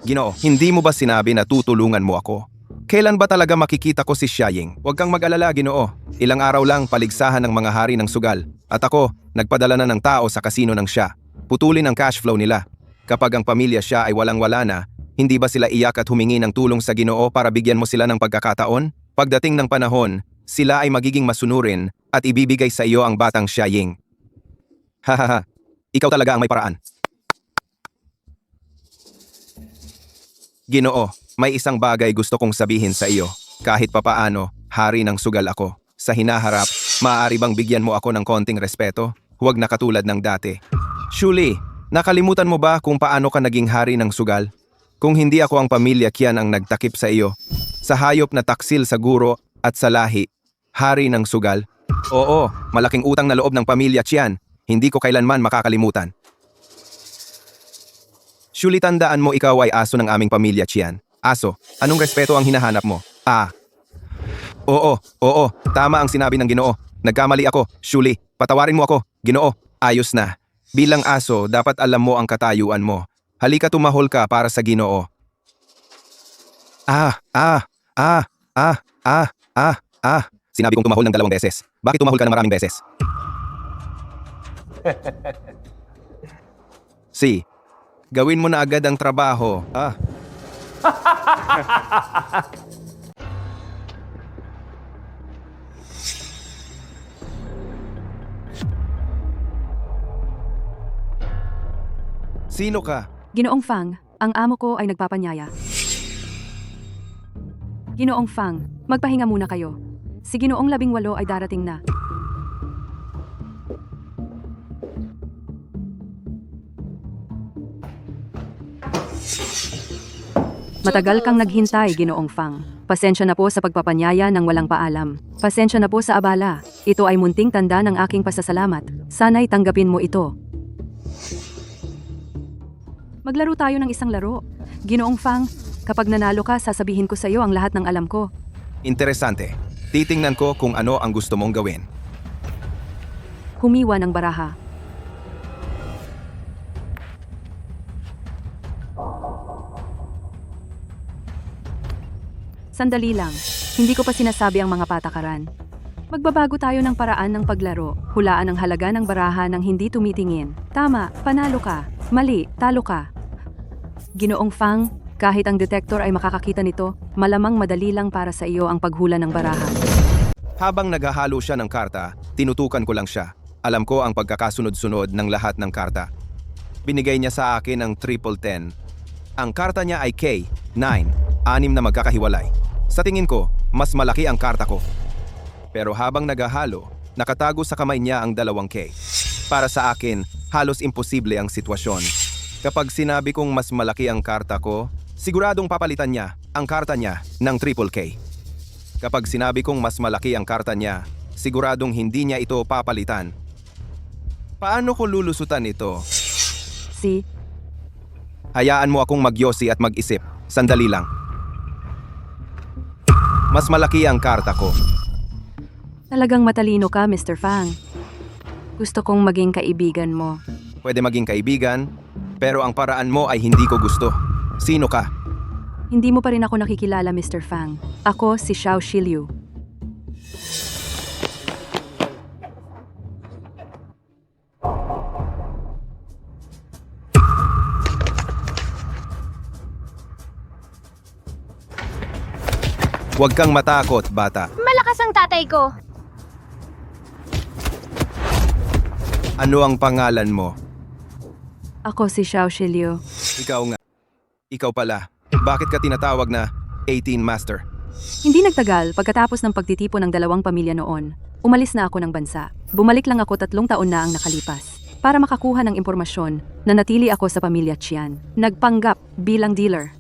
Ginoo, hindi mo ba sinabi na tutulungan mo ako? Kailan ba talaga makikita ko si Xiaying? Huwag kang mag-alala, Ginoo. Ilang araw lang paligsahan ng mga hari ng sugal. At ako, nagpadala na ng tao sa kasino ng Xia. Putulin ang cash flow nila. Kapag ang pamilya Xia ay walang-wala na, hindi ba sila iyak at humingi ng tulong sa Ginoo para bigyan mo sila ng pagkakataon? Pagdating ng panahon, sila ay magiging masunurin at ibibigay sa iyo ang batang Xiaying. Hahaha, ikaw talaga ang may paraan. Ginoo, may isang bagay gusto kong sabihin sa iyo. Kahit papaano, hari ng sugal ako. Sa hinaharap, maaari bang bigyan mo ako ng konting respeto? Huwag na katulad ng dati. Shuli, nakalimutan mo ba kung paano ka naging hari ng sugal? Kung hindi ako ang pamilya Qian ang nagtakip sa iyo. Sa hayop na taksil sa guro at sa lahi, hari ng sugal. Oo, malaking utang na loob ng pamilya Qian. Hindi ko kailanman makakalimutan. Shuli, tandaan mo ikaw ay aso ng aming pamilya Qian. Aso, anong respeto ang hinahanap mo? Oo, tama ang sinabi ng Ginoo. Nagkamali ako, Shuli. Patawarin mo ako, Ginoo. Ayos na. Bilang aso, dapat alam mo ang katayuan mo. Halika, tumahol ka para sa Ginoo. Sinabi kong tumahol ng 2 beses. Bakit tumahol ka ng maraming beses? Gawin mo na agad ang trabaho. Sino ka? Ginoong Fang, ang amo ko ay nagpapanyaya. Ginoong Fang, magpahinga muna kayo. Si Ginoong 18 ay darating na. Matagal kang naghintay, Ginoong Fang. Pasensya na po sa pagpapanyaya ng walang paalam. Pasensya na po sa abala. Ito ay munting tanda ng aking pasasalamat. Sana'y tanggapin mo ito. Maglaro tayo ng isang laro. Ginoong Fang, kapag nanalo ka, sasabihin ko sa iyo ang lahat ng alam ko. Interesante. Titingnan ko kung ano ang gusto mong gawin. Humiwa ng baraha. Sandali lang. Hindi ko pa sinasabi ang mga patakaran. Magbabago tayo ng paraan ng paglaro. Hulaan ang halaga ng baraha nang hindi tumitingin. Tama, panalo ka. Mali, talo ka. Ginoong Fang, kahit ang detektor ay makakakita nito, malamang madali lang para sa iyo ang paghula ng baraha. Habang naghahalo siya ng karta, tinutukan ko lang siya. Alam ko ang pagkakasunod-sunod ng lahat ng karta. Binigay niya sa akin ang 10-10. Ang karta niya ay K, 9, 6 na magkakahiwalay. Sa tingin ko, mas malaki ang karta ko. Pero habang naghahalo, nakatago sa kamay niya ang 2 K. Para sa akin, halos imposible ang sitwasyon. Kapag sinabi kong mas malaki ang karta ko, siguradong papalitan niya ang karta niya ng triple K. Kapag sinabi kong mas malaki ang karta niya, siguradong hindi niya ito papalitan. Paano ko lulusutan ito? Si, Hayaan mo akong magyosi at mag-isip. Sandali lang. Mas malaki ang karta ko. talagang matalino ka, Mr. Fang. Gusto kong maging kaibigan mo. Pwede maging kaibigan, pero ang paraan mo ay hindi ko gusto. Sino ka? Hindi mo pa rin ako nakikilala, Mr. Fang. Ako si Xiao Shiliu. Huwag kang matakot, bata. Malakas ang tatay ko. Ano ang pangalan mo? Ako si Xiao Shiliu. Ikaw nga. Ikaw pala. Bakit ka tinatawag na 18 Master? Hindi nagtagal pagkatapos ng pagtitipon ng dalawang pamilya noon. Umalis na ako ng bansa. Bumalik lang ako 3 taon na ang nakalipas. Para makakuha ng impormasyon, nanatili ako sa pamilya Qian. Nagpanggap bilang dealer.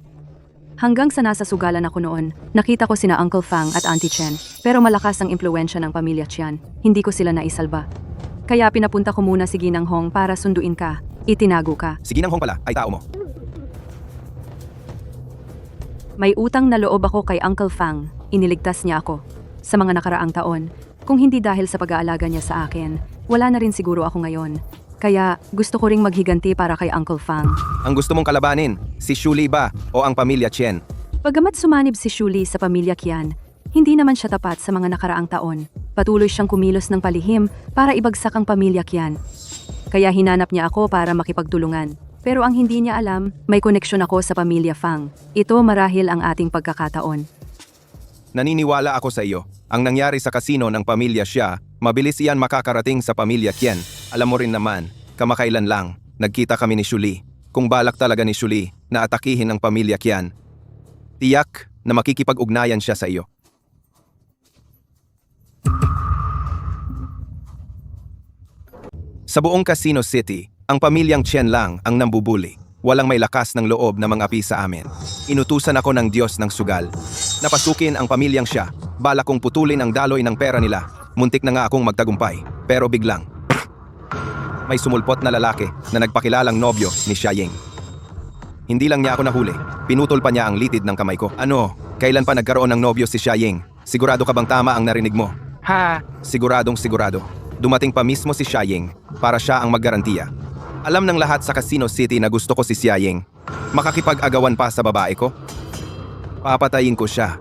Hanggang sa nasa sugalan ako noon, nakita ko sina Uncle Fang at Auntie Chen. Pero malakas ang impluensya ng pamilya Qian. Hindi ko sila naisalba. Kaya pinapunta ko muna si Ginang Hong para sunduin ka. Itinago ka. Si Ginang Hong pala ay tao mo. May utang na loob ako kay Uncle Fang. Iniligtas niya ako. Sa mga nakaraang taon, kung hindi dahil sa pag-aalaga niya sa akin, wala na rin siguro ako ngayon. Kaya gusto ko ring maghiganti para kay Uncle Fang. Ang gusto mong kalabanin, si Shuli ba o ang pamilya Chen? Bagamat sumanib si Shuli sa pamilya Qian, hindi naman siya tapat sa mga nakaraang taon. Patuloy siyang kumilos ng palihim para ibagsak ang pamilya Qian. Kaya hinanap niya ako para makipagtulungan. Pero ang hindi niya alam, may koneksyon ako sa pamilya Fang. Ito marahil ang ating pagkakataon. Naniniwala ako sa iyo. Ang nangyari sa kasino ng pamilya Xia, mabilis iyan makakarating sa pamilya Qian. Alam mo rin naman, kamakailan lang, nagkita kami ni Shuli. Kung balak talaga ni Shuli na atakihin ang pamilya Qian, tiyak na makikipag-ugnayan siya sa iyo. Sa buong Casino City, ang pamilyang Chen lang ang nambubuli. Walang may lakas ng loob na mangapi sa amin. Inutusan ako ng Diyos ng sugal. Napasukin ang pamilyang siya. Balak kong putulin ang daloy ng pera nila. Muntik na nga akong magtagumpay. Pero biglang, may sumulpot na lalaki na nagpakilalang nobyo ni Xia Ying. Hindi lang niya ako nahuli. Pinutol pa niya ang litid ng kamay ko. Ano? Kailan pa nagkaroon ng nobyo si Xia Ying? Sigurado ka bang tama ang narinig mo? Ha? Siguradong sigurado. Dumating pa mismo si Xia Ying para siya ang maggarantiya. Alam ng lahat sa Casino City na gusto ko si Xia Ying. Makakipag-agawan pa sa babae ko? Papatayin ko siya.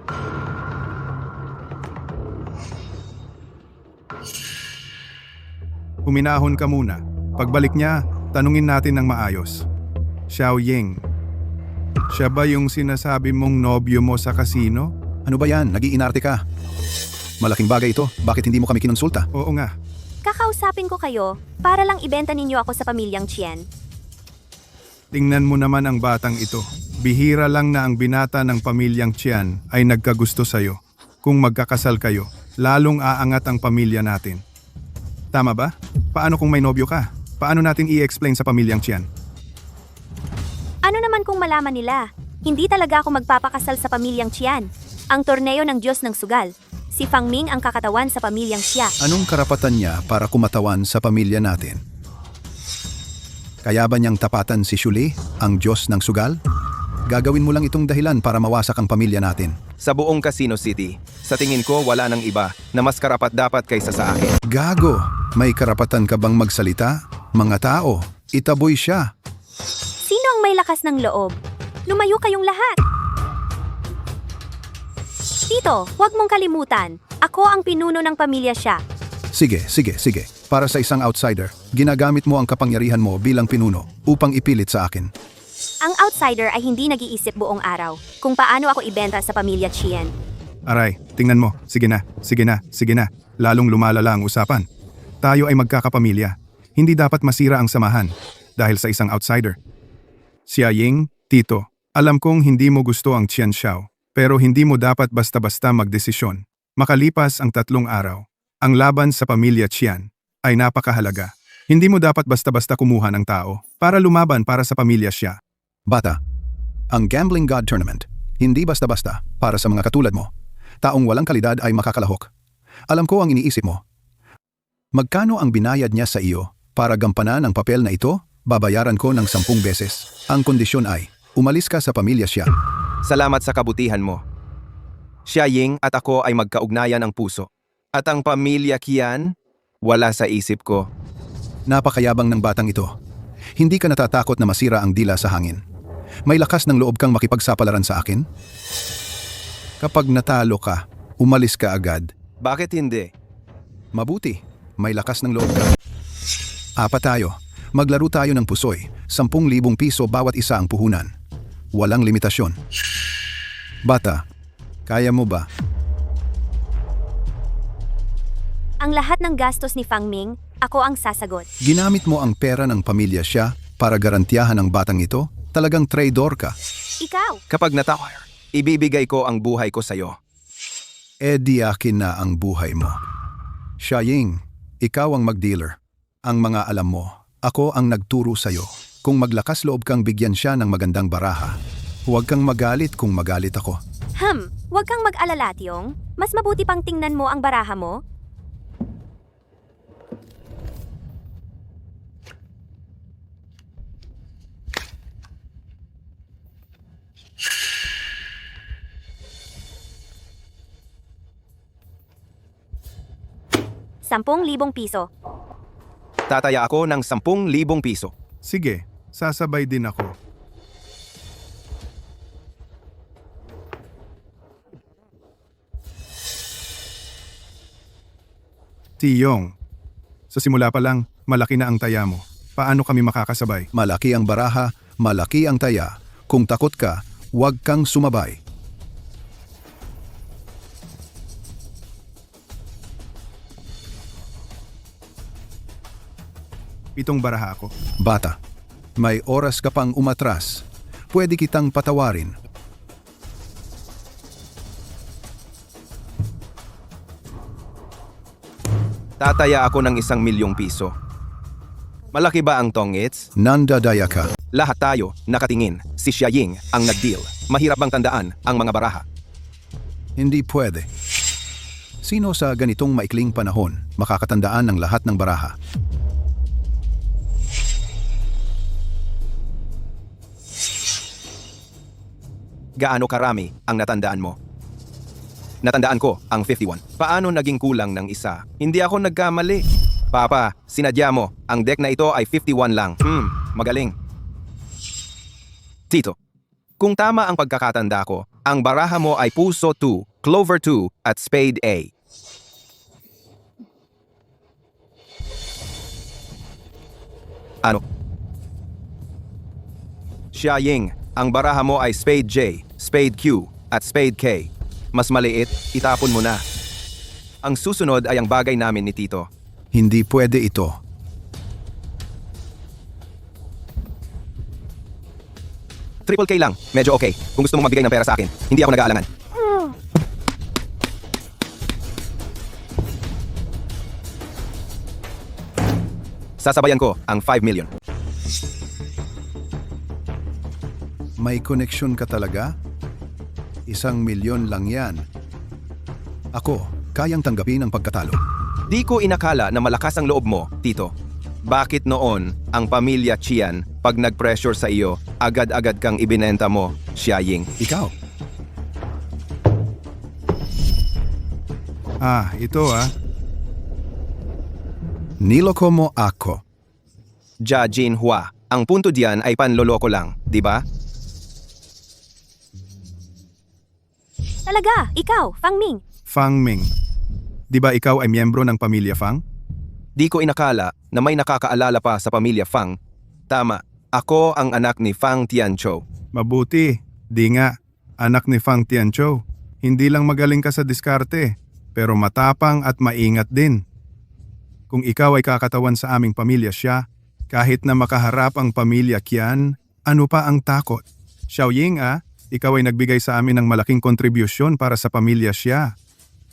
Huminahon ka muna. Pagbalik niya, tanungin natin ng maayos. Xiao Ying, siya ba yung sinasabi mong nobyo mo sa kasino? Ano ba yan? Nag-iinarte ka. Malaking bagay ito. Bakit hindi mo kami kinonsulta? Oo nga. Kakausapin ko kayo para lang ibenta ninyo ako sa pamilyang Qian. Tingnan mo naman ang batang ito. Bihira lang na ang binata ng pamilyang Qian ay nagkagusto sa'yo. Kung magkakasal kayo, lalong aangat ang pamilya natin. Tama ba? Paano kung may nobyo ka? Paano natin i-explain sa pamilyang Qian? Ano naman kung malaman nila? Hindi talaga ako magpapakasal sa pamilyang Qian. Ang torneo ng Diyos ng Sugal. Si Fang Ming ang kakatawan sa pamilyang Xia. Anong karapatan niya para kumatawan sa pamilya natin? Kaya ba niyang tapatan si Shuli, ang Diyos ng Sugal? Gagawin mo lang itong dahilan para mawasak ang pamilya natin. Sa buong Casino City, sa tingin ko wala nang iba na mas karapat-dapat kaysa sa akin. Gago! May karapatan ka bang magsalita? Mga tao, itaboy siya. Sino ang may lakas ng loob? Lumayo kayong lahat! Tito, huwag mong kalimutan. Ako ang pinuno ng pamilya Xia. Sige. Para sa isang outsider, ginagamit mo ang kapangyarihan mo bilang pinuno upang ipilit sa akin. Ang outsider ay hindi nag-iisip buong araw kung paano ako ibenta sa pamilya Qian. Aray, tingnan mo. Sige na. Lalong lumalala ang usapan. Tayo ay magkakapamilya. Hindi dapat masira ang samahan dahil sa isang outsider. Xia Ying, Tito, alam kong hindi mo gusto ang Qian Xiao. Pero hindi mo dapat basta-basta magdesisyon. Makalipas ang 3 araw, ang laban sa pamilya Qian ay napakahalaga. Hindi mo dapat basta-basta kumuha ng tao para lumaban para sa pamilya Xia. Bata, ang Gambling God Tournament, hindi basta-basta para sa mga katulad mo. Taong walang kalidad ay makakalahok. Alam ko ang iniisip mo. Magkano ang binayad niya sa iyo Para gampanan ang papel na ito, babayaran ko ng 10 beses. Ang kondisyon ay, umalis ka sa pamilya siya. Salamat sa kabutihan mo. Xia Ying at ako ay magkaugnayan ng puso. At ang pamilya Qian, wala sa isip ko. Napakayabang ng batang ito. Hindi ka natatakot na masira ang dila sa hangin. May lakas ng loob kang makipagsapalaran sa akin? Kapag natalo ka, umalis ka agad. Bakit hindi? Mabuti, may lakas ng loob ka. 4 tayo. Maglaro tayo ng pusoy. 10,000 piso bawat isa ang puhunan. Walang limitasyon. Bata, kaya mo ba? Ang lahat ng gastos ni Fang Ming, ako ang sasagot. Ginamit mo ang pera ng pamilya siya para garantiyahan ang batang ito? Talagang traidor ka. Ikaw! Kapag natawar, ibibigay ko ang buhay ko sa'yo. Di akin na ang buhay mo. Xia Ying, ikaw ang mag-dealer. Ang mga alam mo, ako ang nagturo sa'yo. Kung maglakas loob kang bigyan siya ng magandang baraha, huwag kang magalit kung magalit ako. Huwag kang mag-alala, Tiong. Mas mabuti pang tingnan mo ang baraha mo. ₱10,000. Tataya ako ng 10,000 piso. Sige, sasabay din ako. Tiyong, sa simula pa lang, malaki na ang taya mo. Paano kami makakasabay? Malaki ang baraha, malaki ang taya. Kung takot ka, huwag kang sumabay. Itong baraha ako. Bata, may oras ka pang umatras. Pwede kitang patawarin. Tataya ako ng 1,000,000 piso. Malaki ba ang tongits? Nandadaya ka. Lahat tayo nakatingin. Si Xia Ying ang nag-deal. Mahirap bang tandaan ang mga baraha? Hindi pwede. Sino sa ganitong maikling panahon makakatandaan ng lahat ng baraha? Gaano karami ang natandaan mo? Natandaan ko ang 51. Paano naging kulang ng isa? Hindi ako nagkamali. Papa, sinadya mo. Ang deck na ito ay 51 lang. Magaling. Tito, kung tama ang pagkakatanda ko, ang baraha mo ay puso 2, clover 2, at spade A. Ano? Xia Ying, ang baraha mo ay spade J, spade Q, at spade K. Mas maliit, itapon mo na. Ang susunod ay ang bagay namin ni Tito. Hindi pwede ito. Triple K lang, medyo okay. Kung gusto mong magbigay ng pera sa akin, hindi ako nag-aalangan. Sasabayan ko ang 5 million. May koneksyon ka talaga? 1,000,000 lang yan. Ako, kayang tanggapin ang pagkatalo. Di ko inakala na malakas ang loob mo, Tito. Bakit noon ang pamilya Qian pag nag-pressure sa iyo, agad-agad kang ibinenta mo, Xia Ying? Ikaw, Ito niloko mo ako. Jia Jinhua, ang punto diyan ay panloloko lang, di ba? Talaga, ikaw, Fang Ming. Fang Ming. Di ba ikaw ay miyembro ng pamilya Fang? Di ko inakala na may nakakaalala pa sa pamilya Fang. Tama, ako ang anak ni Fang Tianzhou. Mabuti. Di nga, anak ni Fang Tianzhou. Hindi lang magaling ka sa diskarte, pero matapang at maingat din. Kung ikaw ay kakatawan sa aming pamilya siya, kahit na makaharap ang pamilya Qian, ano pa ang takot? Xiaoying ikaw ay nagbigay sa amin ng malaking kontribusyon para sa pamilya siya.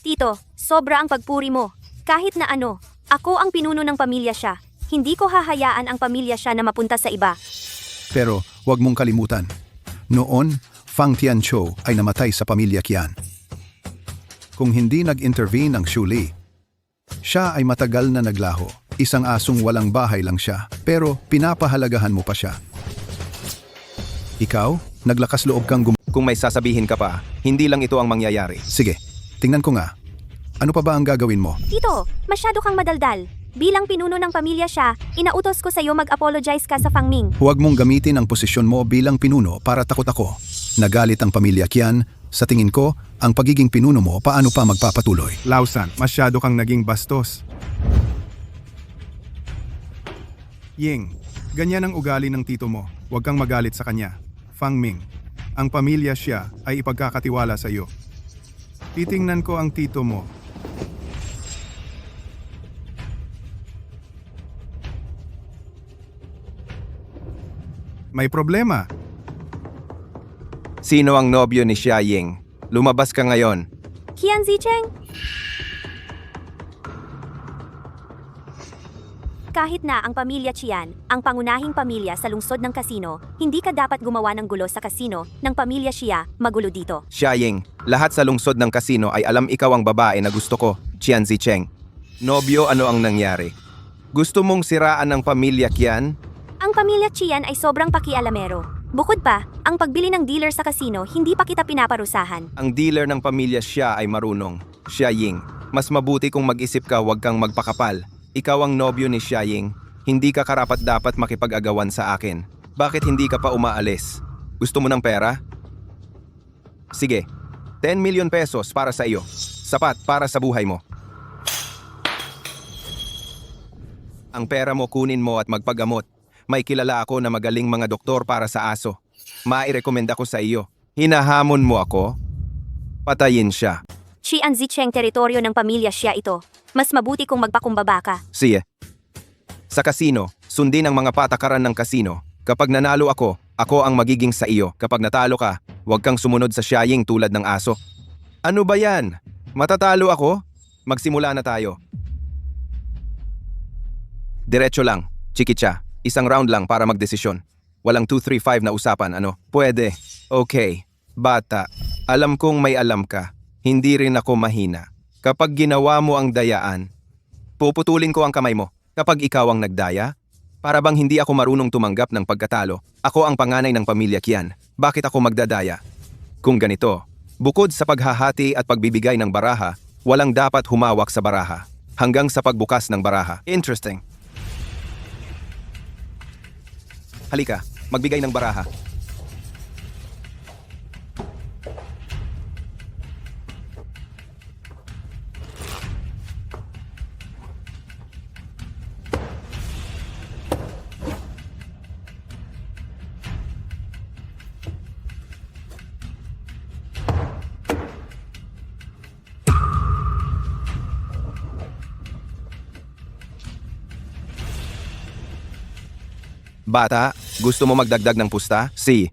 Tito, sobra ang pagpuri mo. Kahit na ano, ako ang pinuno ng pamilya siya. Hindi ko hahayaan ang pamilya siya na mapunta sa iba. Pero huwag mong kalimutan, noon, Fang Tianzhou ay namatay sa pamilya Qian. Kung hindi nag-intervene ang Xu Li, siya ay matagal na naglaho. Isang asong walang bahay lang siya, pero pinapahalagahan mo pa siya. Ikaw, naglakas loob kang Kung may sasabihin ka pa, hindi lang ito ang mangyayari. Sige, tingnan ko nga. Ano pa ba ang gagawin mo? Tito, masyado kang madaldal. Bilang pinuno ng pamilya siya, inautos ko sa'yo mag-apologize ka sa Fang Ming. Huwag mong gamitin ang posisyon mo bilang pinuno para takot ako. Nagalit ang pamilya Qian. Sa tingin ko, ang pagiging pinuno mo paano pa magpapatuloy. Lausan, masyado kang naging bastos. Ying, ganyan ang ugali ng tito mo. Huwag kang magalit sa kanya. Fang Ming, ang pamilya siya ay ipagkakatiwala sa iyo. Titingnan ko ang tito mo. May problema. Sino ang nobyo ni Xia Ying? Lumabas ka ngayon. Qian Zicheng? Kahit na ang pamilya Qian, ang pangunahing pamilya sa lungsod ng kasino, hindi ka dapat gumawa ng gulo sa kasino ng pamilya Xia, magulo dito. Xia Ying, lahat sa lungsod ng kasino ay alam ikaw ang babae na gusto ko, Qian Zicheng. Nobyo, ano ang nangyari? Gusto mong siraan ang pamilya Qian? Ang pamilya Qian ay sobrang pakialamero. Bukod pa, ang pagbili ng dealer sa kasino, hindi pa kita pinaparusahan. Ang dealer ng pamilya Xia ay marunong. Xia Ying, mas mabuti kung mag-isip ka, huwag kang magpakapal. Ikaw ang nobyo ni Xia Ying. Hindi ka karapat-dapat makipag-agawan sa akin. Bakit hindi ka pa umaalis? Gusto mo ng pera? Sige, 10 million pesos para sa iyo. Sapat para sa buhay mo. Ang pera mo kunin mo at magpagamot. May kilala ako na magaling mga doktor para sa aso. Mairekomenda ko sa iyo. Hinahamon mo ako? Patayin siya. Qian Zicheng teritoryo ng pamilya Xia ito. Mas mabuti kung magpakumbaba ka. Sige. Sa kasino, sundin ang mga patakaran ng kasino. Kapag nanalo ako, ako ang magiging sa iyo. Kapag natalo ka, huwag kang sumunod sa Xia Ying tulad ng aso. Ano ba yan? Matatalo ako? Magsimula na tayo. Diretso lang, chikicha. Isang round lang para magdesisyon. Walang 2-3-5 na usapan, ano? Pwede. Okay. Bata, alam kong may alam ka. Hindi rin ako mahina. Kapag ginawa mo ang dayaan, puputulin ko ang kamay mo. Kapag ikaw ang nagdaya, para bang hindi ako marunong tumanggap ng pagkatalo. Ako ang panganay ng pamilya Qian. Bakit ako magdadaya? Kung ganito, bukod sa paghahati at pagbibigay ng baraha, walang dapat humawak sa baraha. Hanggang sa pagbukas ng baraha. Interesting. Halika, magbigay ng baraha. Bata, gusto mo magdagdag ng pusta? Sige,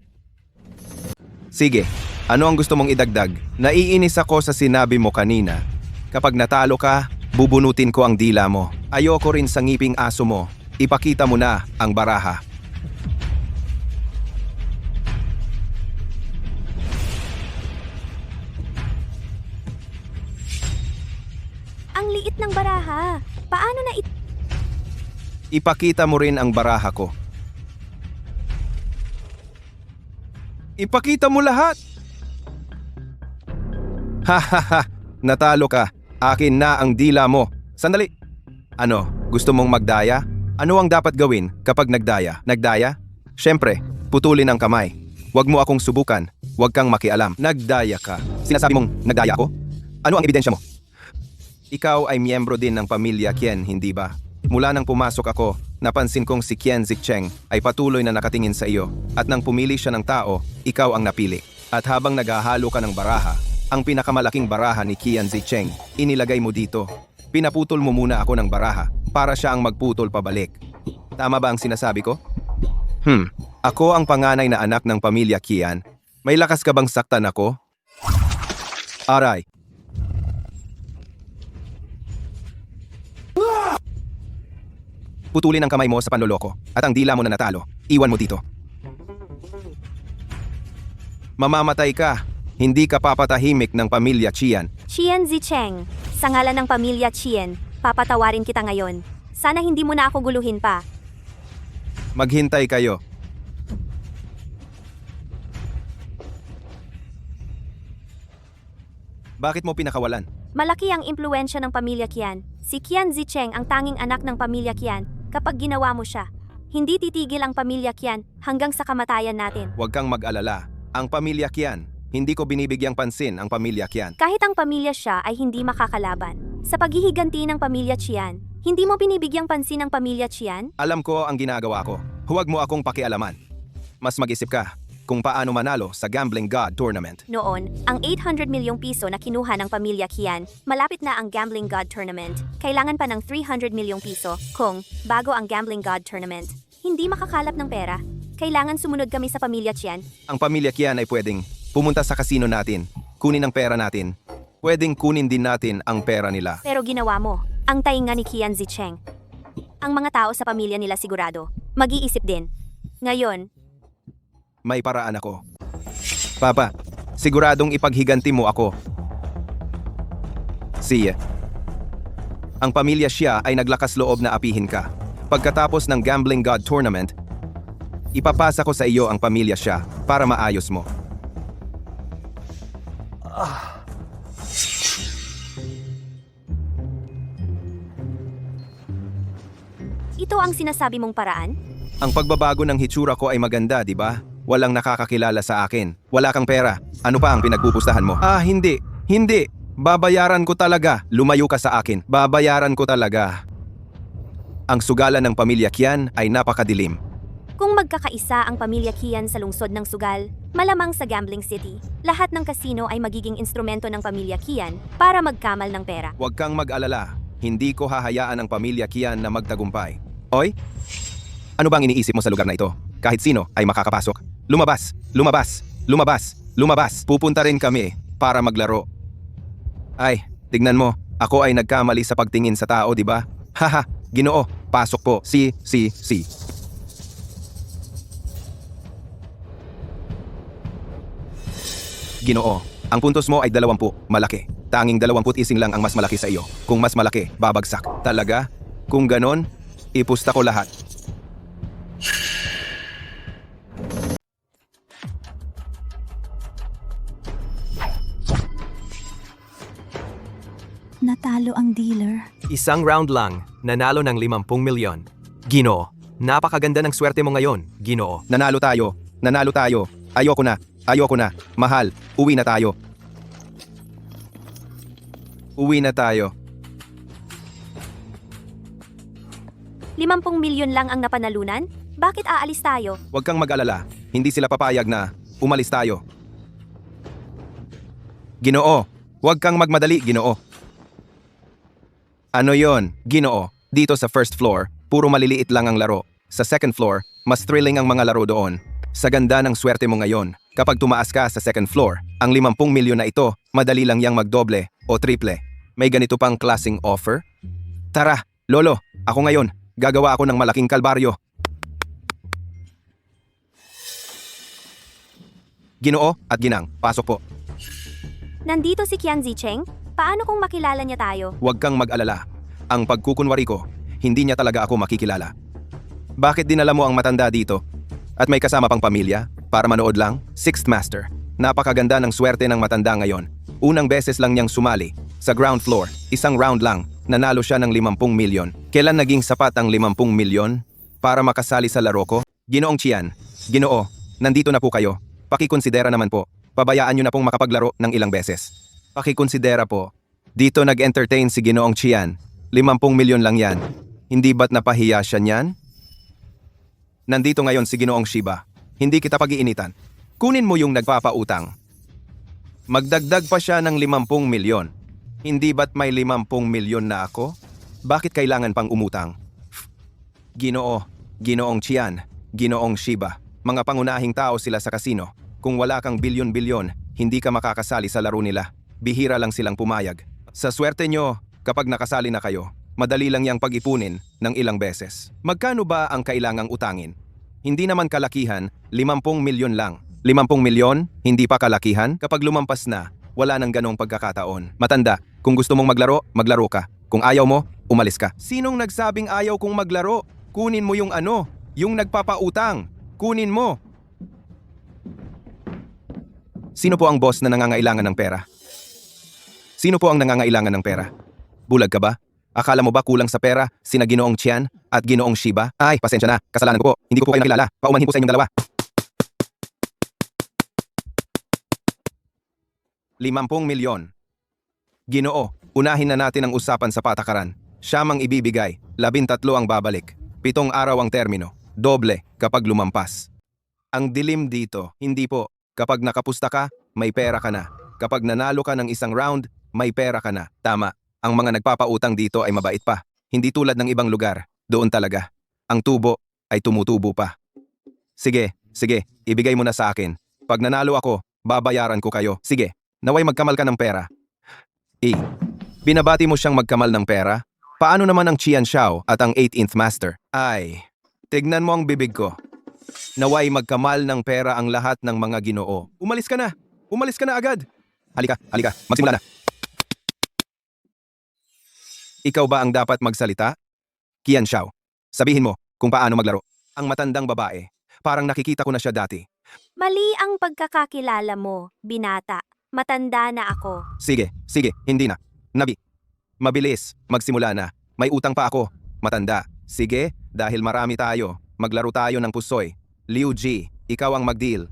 ano ang gusto mong idagdag? Naiinis ako sa sinabi mo kanina. Kapag natalo ka, bubunutin ko ang dila mo. Ayoko rin sa ngiping aso mo. Ipakita mo na ang baraha. Ang liit ng baraha. Paano na Ipakita mo rin ang baraha ko. Ipakita mo lahat! Hahaha, natalo ka. Akin na ang dila mo. Sandali. Ano, gusto mong magdaya? Ano ang dapat gawin kapag nagdaya? Nagdaya? Siyempre, putulin ang kamay. Huwag mo akong subukan. Huwag kang makialam. Nagdaya ka. Sinasabi mong nagdaya ako? Ano ang ebidensya mo? Ikaw ay miyembro din ng pamilya Qian, hindi ba? Mula nang pumasok ako, napansin kong si Qian Zicheng ay patuloy na nakatingin sa iyo. At nang pumili siya ng tao, ikaw ang napili. At habang naghahalo ka ng baraha, ang pinakamalaking baraha ni Qian Zicheng, inilagay mo dito. Pinaputol mo muna ako ng baraha para siya ang magputol pabalik. Tama ba ang sinasabi ko? Ako ang panganay na anak ng pamilya Qian. May lakas ka bang saktan ako? Aray. Putulin ang kamay mo sa panloloko at ang dila mo na natalo, iwan mo dito. Mamamatay ka. Hindi ka papatahimik ng pamilya Qian. Qian Zicheng, sa ngalan ng pamilya Qian, papatawarin kita ngayon. Sana hindi mo na ako guluhin pa. Maghintay kayo. Bakit mo pinakawalan? Malaki ang impluensya ng pamilya Qian. Si Qian Zicheng ang tanging anak ng pamilya Qian. Kapag ginawa mo siya, hindi titigil ang pamilya Qian hanggang sa kamatayan natin. Huwag kang mag-alala. Ang pamilya Qian, hindi ko binibigyang pansin ang pamilya Qian. Kahit ang pamilya siya ay hindi makakalaban. Sa paghihiganti ng pamilya Qian, hindi mo binibigyang pansin ang pamilya Qian? Alam ko ang ginagawa ko. Huwag mo akong pakialaman. Mas mag-isip ka kung paano manalo sa Gambling God Tournament. Noon, ang 800 milyong piso na kinuha ng pamilya Qian, malapit na ang Gambling God Tournament. Kailangan pa ng 300 milyong piso kung, bago ang Gambling God Tournament, hindi makakalap ng pera. Kailangan sumunod kami sa pamilya Qian. Ang pamilya Qian ay pwedeng pumunta sa kasino natin, kunin ang pera natin. Pwedeng kunin din natin ang pera nila. Pero ginawa mo, ang tainga ni Qian Zicheng. Ang mga tao sa pamilya nila sigurado, mag-iisip din. Ngayon, May paraan ako. Papa, siguradong ipaghiganti mo ako. Siya. Ang pamilya siya ay naglakas loob na apihin ka. Pagkatapos ng Gambling God Tournament, ipapasa ko sa iyo ang pamilya siya para maayos mo. ito ang sinasabi mong paraan? Ang pagbabago ng hitsura ko ay maganda, di ba? Walang nakakakilala sa akin. Wala kang pera. Ano pa ang pinagpupustahan mo? Hindi. Hindi. Babayaran ko talaga. Lumayo ka sa akin. Babayaran ko talaga. Ang sugalan ng pamilya Qian ay napakadilim. Kung magkakaisa ang pamilya Qian sa lungsod ng Sugal, malamang sa Gambling City, lahat ng kasino ay magiging instrumento ng pamilya Qian para magkamal ng pera. Huwag kang mag-alala. Hindi ko hahayaan ang pamilya Qian na magtagumpay. Oy? Ano bang iniisip mo sa lugar na ito? Kahit sino ay makakapasok. Lumabas! Lumabas! Lumabas! Lumabas! Pupunta rin kami para maglaro. Ay, tignan mo. Ako ay nagkamali sa pagtingin sa tao, di ba? Haha, Ginoo, pasok po. Si. Ginoo, ang puntos mo ay 20. Malaki. Tanging 21 lang ang mas malaki sa iyo. Kung mas malaki, babagsak. Talaga? Kung ganon, ipusta ko lahat. Natalo ang dealer. Isang round lang, nanalo ng 50 milyon. Ginoo, napakaganda ng swerte mo ngayon, Ginoo. Nanalo tayo. Nanalo tayo. Ayoko na. Ayoko na. Mahal, uwi na tayo. Uwi na tayo. 50 milyon lang ang napanalunan? Bakit aalis tayo? Huwag kang mag-alala. Hindi sila papayag na umalis tayo. Ginoo, huwag kang magmadali, Ginoo. Ano yon, Ginoo? Dito sa first floor, puro maliliit lang ang laro. Sa second floor, mas thrilling ang mga laro doon. Sa ganda ng swerte mo ngayon, kapag tumaas ka sa second floor, ang 50 milyon na ito, madali lang yang magdoble o triple. May ganito pang klaseng offer? Tara, Lolo, ako ngayon, gagawa ako ng malaking kalbaryo. Ginoo at Ginang, pasok po. Nandito si Qian Zicheng? Paano kung makilala niya tayo? Huwag kang mag-alala. Ang pagkukunwari ko, hindi niya talaga ako makikilala. Bakit dinala mo ang matanda dito? At may kasama pang pamilya? Para manood lang? Sixth Master. Napakaganda ng swerte ng matanda ngayon. Unang beses lang niyang sumali. Sa ground floor, isang round lang, nanalo siya ng 50 milyon. Kailan naging sapat ang 50 milyon para makasali sa laro ko? Ginoong Qian, Ginoo, nandito na po kayo. Pakikonsidera naman po. Pabayaan niyo na pong makapaglaro ng ilang beses. Pakikonsidera po. Dito nag-entertain si Ginoong Qian. 50 milyon lang yan. Hindi ba't napahiya siya niyan? Nandito ngayon si Ginoong Shiba. Hindi kita pag-iinitan. Kunin mo yung nagpapautang. Magdagdag pa siya ng 50 milyon. Hindi ba't may 50 milyon na ako? Bakit kailangan pang umutang? Ginoo, Ginoong Qian, Ginoong Shiba. Mga pangunahing tao sila sa kasino. Kung wala kang bilyon-bilyon, hindi ka makakasali sa laro nila. Bihira lang silang pumayag. Sa swerte nyo, kapag nakasali na kayo, madali lang yang pag-ipunin ng ilang beses. Magkano ba ang kailangang utangin? Hindi naman kalakihan, 50 milyon lang. 50 milyon? Hindi pa kalakihan? Kapag lumampas na, wala nang ganong pagkakataon. Matanda, kung gusto mong maglaro, maglaro ka. Kung ayaw mo, umalis ka. Sinong nagsabing ayaw kong maglaro? Kunin mo yung yung nagpapautang. Kunin mo. Sino po ang boss na nangangailangan ng pera? Sino po ang nangangailangan ng pera? Bulag ka ba? Akala mo ba kulang sa pera sina Ginoong Qian at Ginoong Shiba? Ay, pasensya na. Kasalanan ko po. Hindi ko po kayo nakilala. Paumanhin po sa inyong dalawa. 50 milyon. Ginoo, unahin na natin ang usapan sa patakaran. Siya mang ibibigay, 13 ang babalik. 7 araw ang termino, doble kapag lumampas. Ang dilim dito, hindi po. Kapag nakapusta ka, may pera ka na. Kapag nanalo ka ng isang round, may pera ka na. Tama, ang mga nagpapautang dito ay mabait pa. Hindi tulad ng ibang lugar, doon talaga. Ang tubo ay tumutubo pa. Sige, ibigay mo na sa akin. Pag nanalo ako, babayaran ko kayo. Sige, naway magkamal ka ng pera. Binabati mo siyang magkamal ng pera? Paano naman ang Qian Xiao at ang 18th Master? Ay, tignan mo ang bibig ko. Naway magkamal ng pera ang lahat ng mga Ginoo. Umalis ka na! Umalis ka na agad! Halika, magsimula na. Ikaw ba ang dapat magsalita? Qian Xiao, sabihin mo kung paano maglaro. Ang matandang babae, parang nakikita ko na siya dati. Mali ang pagkakakilala mo, binata. Matanda na ako. Sige, hindi na. Mabilis, magsimula na. May utang pa ako. Matanda. Sige, dahil marami tayo. Maglaro tayo ng pusoy. Liu Ji, ikaw ang mag-deal.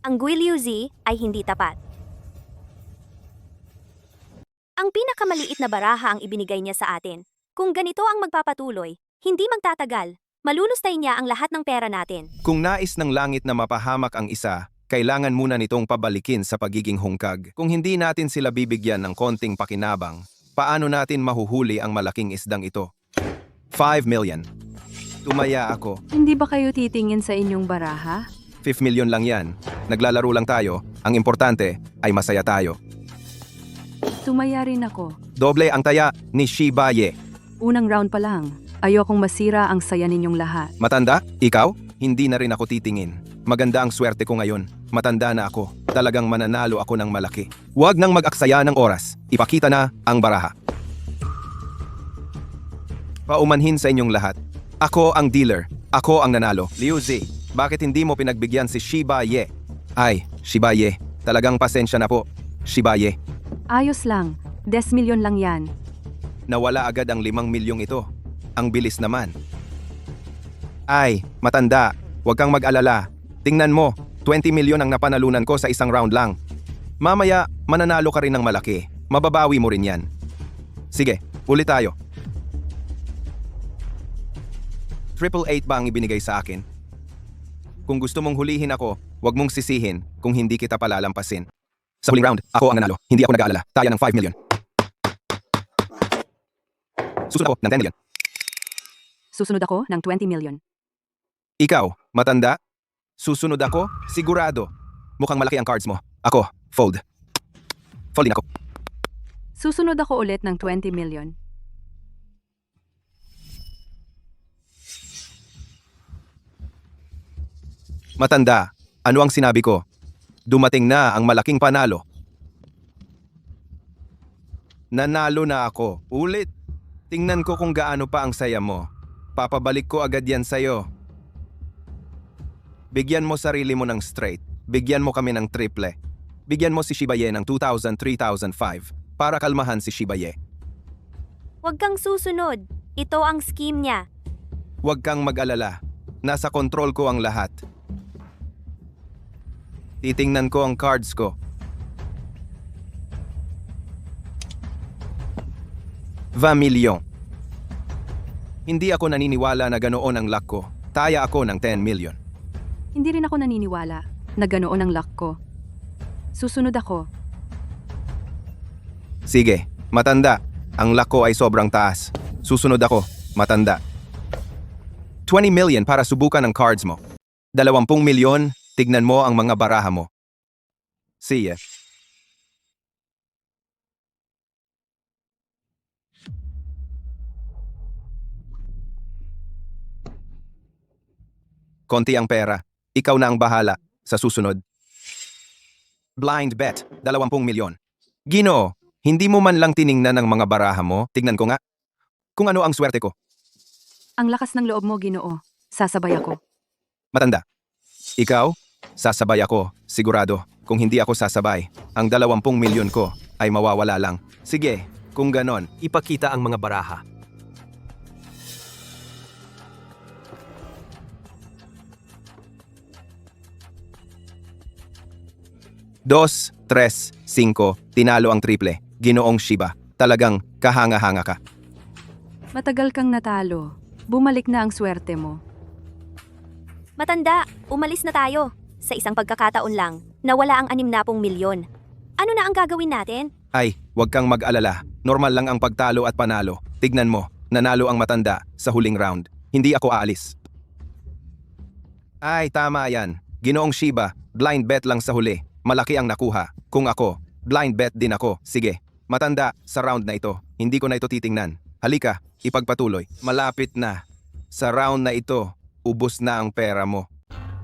Ang Guilyu Zi ay hindi tapat. Ang pinakamaliit na baraha ang ibinigay niya sa atin. Kung ganito ang magpapatuloy, hindi magtatagal. Malulustay niya ang lahat ng pera natin. Kung nais ng langit na mapahamak ang isa, kailangan muna nitong pabalikin sa pagiging hungkag. Kung hindi natin sila bibigyan ng konting pakinabang, paano natin mahuhuli ang malaking isdang ito? 5 million. Tumaya ako. Hindi ba kayo titingin sa inyong baraha? 5 million lang yan. Naglalaro lang tayo. Ang importante ay masaya tayo. Tumaya rin ako. Doble ang taya ni Shiba Ye. Unang round pa lang. Ayokong masira ang saya ninyong lahat. Matanda? Ikaw? Hindi na rin ako titingin. Maganda ang swerte ko ngayon. Matanda na ako. Talagang mananalo ako ng malaki. Huwag nang mag-aksaya ng oras. Ipakita na ang baraha. Paumanhin sa inyong lahat. Ako ang dealer. Ako ang nanalo. Liu Zi, bakit hindi mo pinagbigyan si Shiba Ye? Ay, Shiba Ye. Talagang pasensya na po. Shiba Ye. Ayos lang. 10 milyon lang yan. Nawala agad ang 5 milyong ito. Ang bilis naman. Ay, matanda. Huwag kang mag-alala. Tingnan mo, 20 milyon ang napanalunan ko sa isang round lang. Mamaya, mananalo ka rin ng malaki. Mababawi mo rin yan. Sige, ulit tayo. 888 ba ang ibinigay sa akin? Kung gusto mong hulihin ako, huwag mong sisihin kung hindi kita palalampasin. Sa huling round, ako ang nanalo. Hindi ako nag-aalala. Taya ng 5 million. Susunod ako ng 10 million. Susunod ako ng 20 million. Ikaw, matanda? Susunod ako? Sigurado. Mukhang malaki ang cards mo. Ako, fold. Fold din ako. Susunod ako ulit ng 20 million. Matanda, ano ang sinabi ko? Dumating na ang malaking panalo. Nanalo na ako. Ulit. Tingnan ko kung gaano pa ang saya mo. Papabalik ko agad yan sa'yo. Bigyan mo sarili mo ng straight. Bigyan mo kami ng triple. Bigyan mo si Shiba Ye ng 2,000, 3,005 para kalmahan si Shiba Ye. Huwag kang susunod. Ito ang scheme niya. Huwag kang mag-alala. Nasa kontrol ko ang lahat. Titingnan ko ang cards ko. $20 million. Hindi ako naniniwala na ganoon ang luck ko. Taya ako ng 10 million. Hindi rin ako naniniwala na ganoon ang luck ko. Susunod ako. Sige, matanda. Ang luck ko ay sobrang taas. Susunod ako, matanda. 20 million para subukan ang cards mo. 20 milyon, tignan mo ang mga baraha mo. See ya. konti ang pera. Ikaw na ang bahala sa susunod. Blind bet, 20 milyon. Ginoo, hindi mo man lang tiningnan ang mga baraha mo? Tignan ko nga. Kung ano ang swerte ko. Ang lakas ng loob mo, Ginoo. Sasabay ako. Matanda. Ikaw? Sasabay ako, sigurado. Kung hindi ako sasabay, ang 20 milyon ko ay mawawala lang. Sige, kung ganon. Ipakita ang mga baraha. Dos, tres, cinco, tinalo ang triple. Ginoong Shiba. Talagang kahanga-hanga ka. Matagal kang natalo. Bumalik na ang swerte mo. Matanda, umalis na tayo. Sa isang pagkakataon lang, nawala ang 60 milyon. Ano na ang gagawin natin? Ay, huwag kang mag-alala. Normal lang ang pagtalo at panalo. Tignan mo, nanalo ang matanda sa huling round. Hindi ako aalis. Ay, tama yan. Ginoong Shiba, blind bet lang sa huli. Malaki ang nakuha. Kung ako, blind bet din ako. Sige, matanda, sa round na ito. Hindi ko na ito titingnan. Halika, ipagpatuloy. Malapit na. Sa round na ito, ubos na ang pera mo.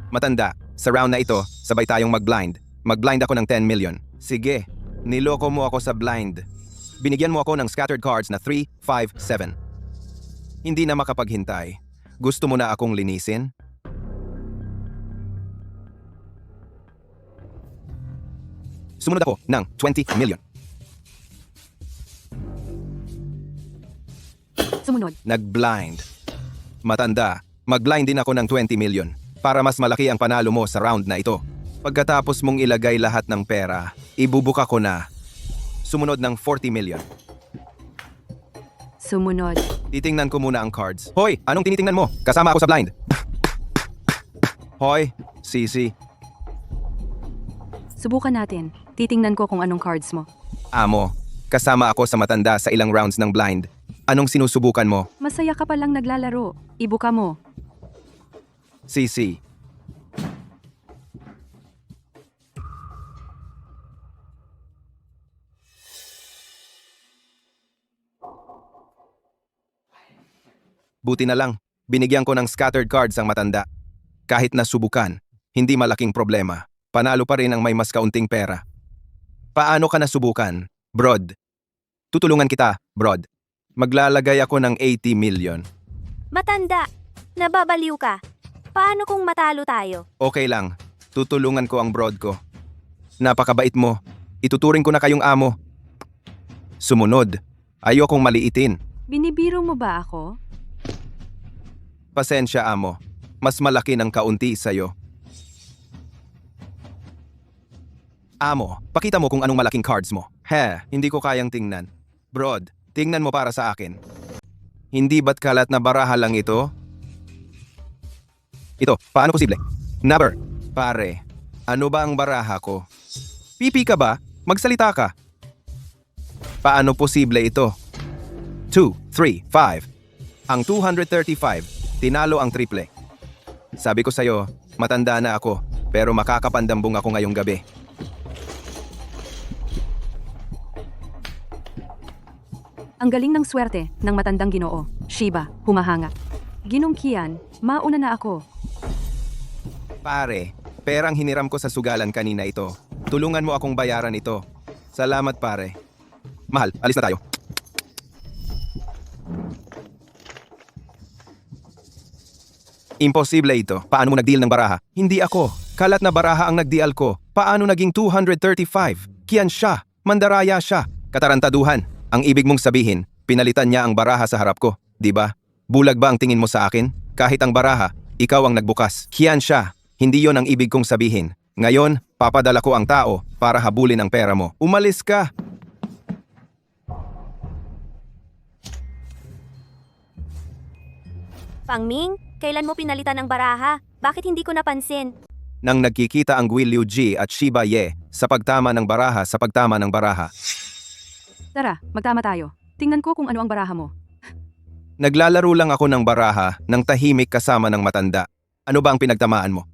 Matanda, sa round na ito, sabay tayong mag-blind. Mag-blind ako ng 10 million. Sige, niloko mo ako sa blind. Binigyan mo ako ng scattered cards na 3, 5, 7. Hindi na makapaghintay. Gusto mo na akong linisin? Sumunod ako ng 20 million. Sumunod. Nag-blind. Matanda, mag-blind din ako ng 20 million para mas malaki ang panalo mo sa round na ito. Pagkatapos mong ilagay lahat ng pera, ibubuka ko na. Sumunod ng 40 million. Sumunod. Titingnan ko muna ang cards. Hoy, anong tinitingnan mo? Kasama ako sa blind. Hoy, Sisi. Subukan natin. Titingnan ko kung anong cards mo. Amo, kasama ako sa matanda sa ilang rounds ng blind. Anong sinusubukan mo? Masaya ka palang naglalaro. Ibuka mo. Sisi. Buti na lang, binigyan ko ng scattered cards ang matanda. Kahit na subukan, hindi malaking problema. Panalo pa rin ang may mas kaunting pera. Paano ka nasubukan, Brod? Tutulungan kita, Brod. Maglalagay ako ng 80 million. Matanda, nababaliw ka. Paano kung matalo tayo? Okay lang, tutulungan ko ang Brod ko. Napakabait mo. Ituturing ko na kayong amo. Sumunod, ayokong maliitin. Binibiro mo ba ako? Pasensya, amo. Mas malaki ng kaunti sa'yo. Amo, pakita mo kung anong malaking cards mo. Hindi ko kayang tingnan. Brod, tingnan mo para sa akin. Hindi ba't kalat na baraha lang ito? Ito, paano posible? Never. Pare, ano ba ang baraha ko? Pipi ka ba? Magsalita ka. Paano posible ito? 2, 3, 5. Ang 235. Tinalo ang triple. Sabi ko sa'yo, matanda na ako, pero makakapandambong ako ngayong gabi. Ang galing ng swerte ng matandang Ginoo. Shiba, humahanga. Ginong Kian, mauna na ako. Pare, perang hiniram ko sa sugalan kanina ito. Tulungan mo akong bayaran ito. Salamat, pare. Mahal, alis na tayo. Imposible ito. Paano mo nag-deal ng baraha? Hindi ako. Kalat na baraha ang nag-deal ko. Paano naging 235? Kian siya. Mandaraya siya. Katarantaduhan. Ang ibig mong sabihin, pinalitan niya ang baraha sa harap ko. Di ba? Bulag ba ang tingin mo sa akin? Kahit ang baraha, ikaw ang nagbukas. Kian siya. Hindi yon ang ibig kong sabihin. Ngayon, papadala ko ang tao para habulin ang pera mo. Umalis ka! Pangming, kailan mo pinalitan ang baraha? Bakit hindi ko napansin? Nang nagkikita ang Guil Liu Ji at Shiba Ye sa pagtama ng baraha sa pagtama ng baraha. Tara, magtama tayo. Tingnan ko kung ano ang baraha mo. Naglalaro lang ako ng baraha ng tahimik kasama ng matanda. Ano ba ang pinagtamaan mo?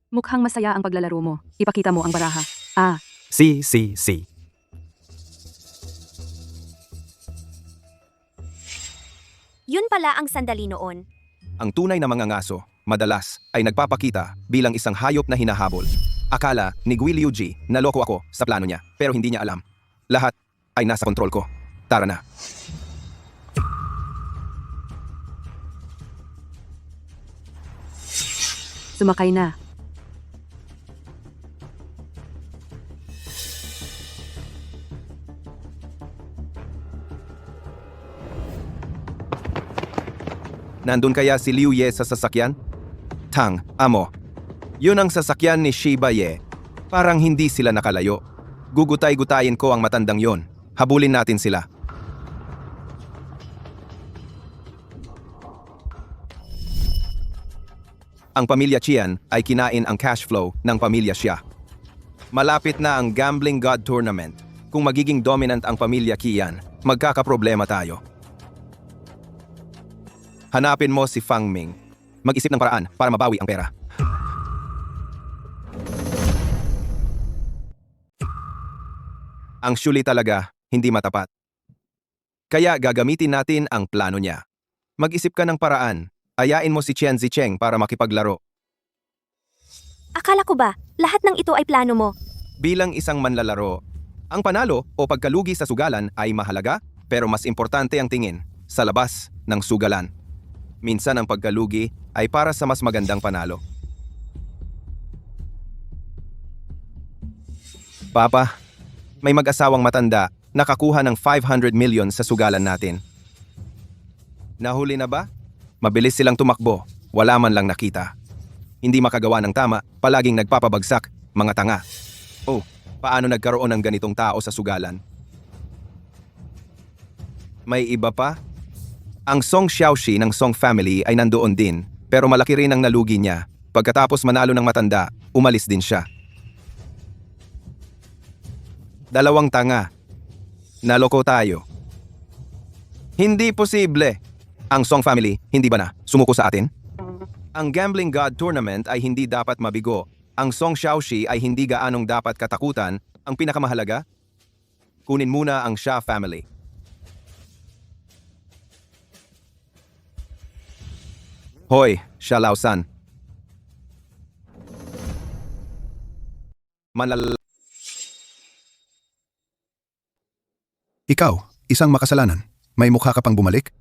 Mukhang masaya ang paglalaro mo. Ipakita mo ang baraha. Ah, Si. pala ang sandali noon? Ang tunay na mga ngaso, madalas, ay nagpapakita bilang isang hayop na hinahabol. Akala ni Gui Liuji na loko ako sa plano niya, pero hindi niya alam. Lahat ay nasa kontrol ko. Tara na. Sumakay na. Nandun kaya si Liu Ye sa sasakyan? Tang, amo. Yun ang sasakyan ni Shiba Ye. Parang hindi sila nakalayo. Gugutay-gutayin ko ang matandang yon. Habulin natin sila. Ang pamilya Qian ay kinain ang cash flow ng pamilya Xia. Malapit na ang Gambling God Tournament. Kung magiging dominant ang pamilya Qian, magkakaproblema tayo. Hanapin mo si Fang Ming. Mag-isip ng paraan para mabawi ang pera. Ang Shuli talaga, hindi matapat. Kaya gagamitin natin ang plano niya. Mag-isip ka ng paraan. Ayain mo si Chen Zicheng para makipaglaro. Akala ko ba, lahat ng ito ay plano mo? Bilang isang manlalaro, ang panalo o pagkalugi sa sugalan ay mahalaga, pero mas importante ang tingin sa labas ng sugalan. Minsan ang pagkalugi ay para sa mas magandang panalo. Papa, may mag-asawang matanda nakakuha ng 500 million sa sugalan natin. Nahuli na ba? Mabilis silang tumakbo, wala man lang nakita. Hindi makagawa ng tama, palaging nagpapabagsak, mga tanga. Oh, paano nagkaroon ng ganitong tao sa sugalan? May iba pa? Ang Song Xiaoxi ng Song family ay nandoon din, pero malaki rin ang nalugi niya. Pagkatapos manalo ng matanda, umalis din siya. Dalawang tanga. Naloko tayo. Hindi posible. Ang Song family, hindi ba na sumuko sa atin? Ang Gambling God Tournament ay hindi dapat mabigo. Ang Song Xiaoxi ay hindi gaanong dapat katakutan. Ang pinakamahalaga, kunin muna ang Xia family. Hoy, Xia Laosan. Ikaw, isang makasalanan. May mukha ka pang bumalik?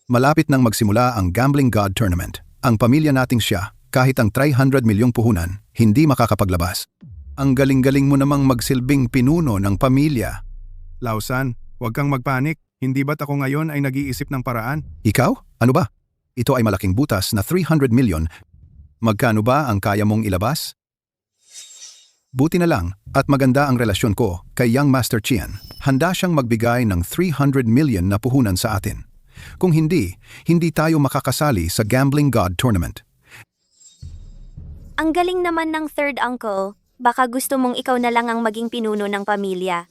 Malapit nang magsimula ang Gambling God Tournament. Ang pamilya nating Xia, kahit ang 300 milyong puhunan, hindi makakapaglabas. Ang galing-galing mo namang magsilbing pinuno ng pamilya. Lausan, huwag kang magpanik. Hindi ba't ako ngayon ay nag-iisip ng paraan? Ikaw? Ano ba? Ito ay malaking butas na 300 million. Magkano ba ang kaya mong ilabas? Buti na lang at maganda ang relasyon ko kay Young Master Qian. Handa siyang magbigay ng 300 million na puhunan sa atin. Kung hindi, hindi tayo makakasali sa Gambling God Tournament. Ang galing naman ng third uncle. Baka gusto mong ikaw na lang ang maging pinuno ng pamilya.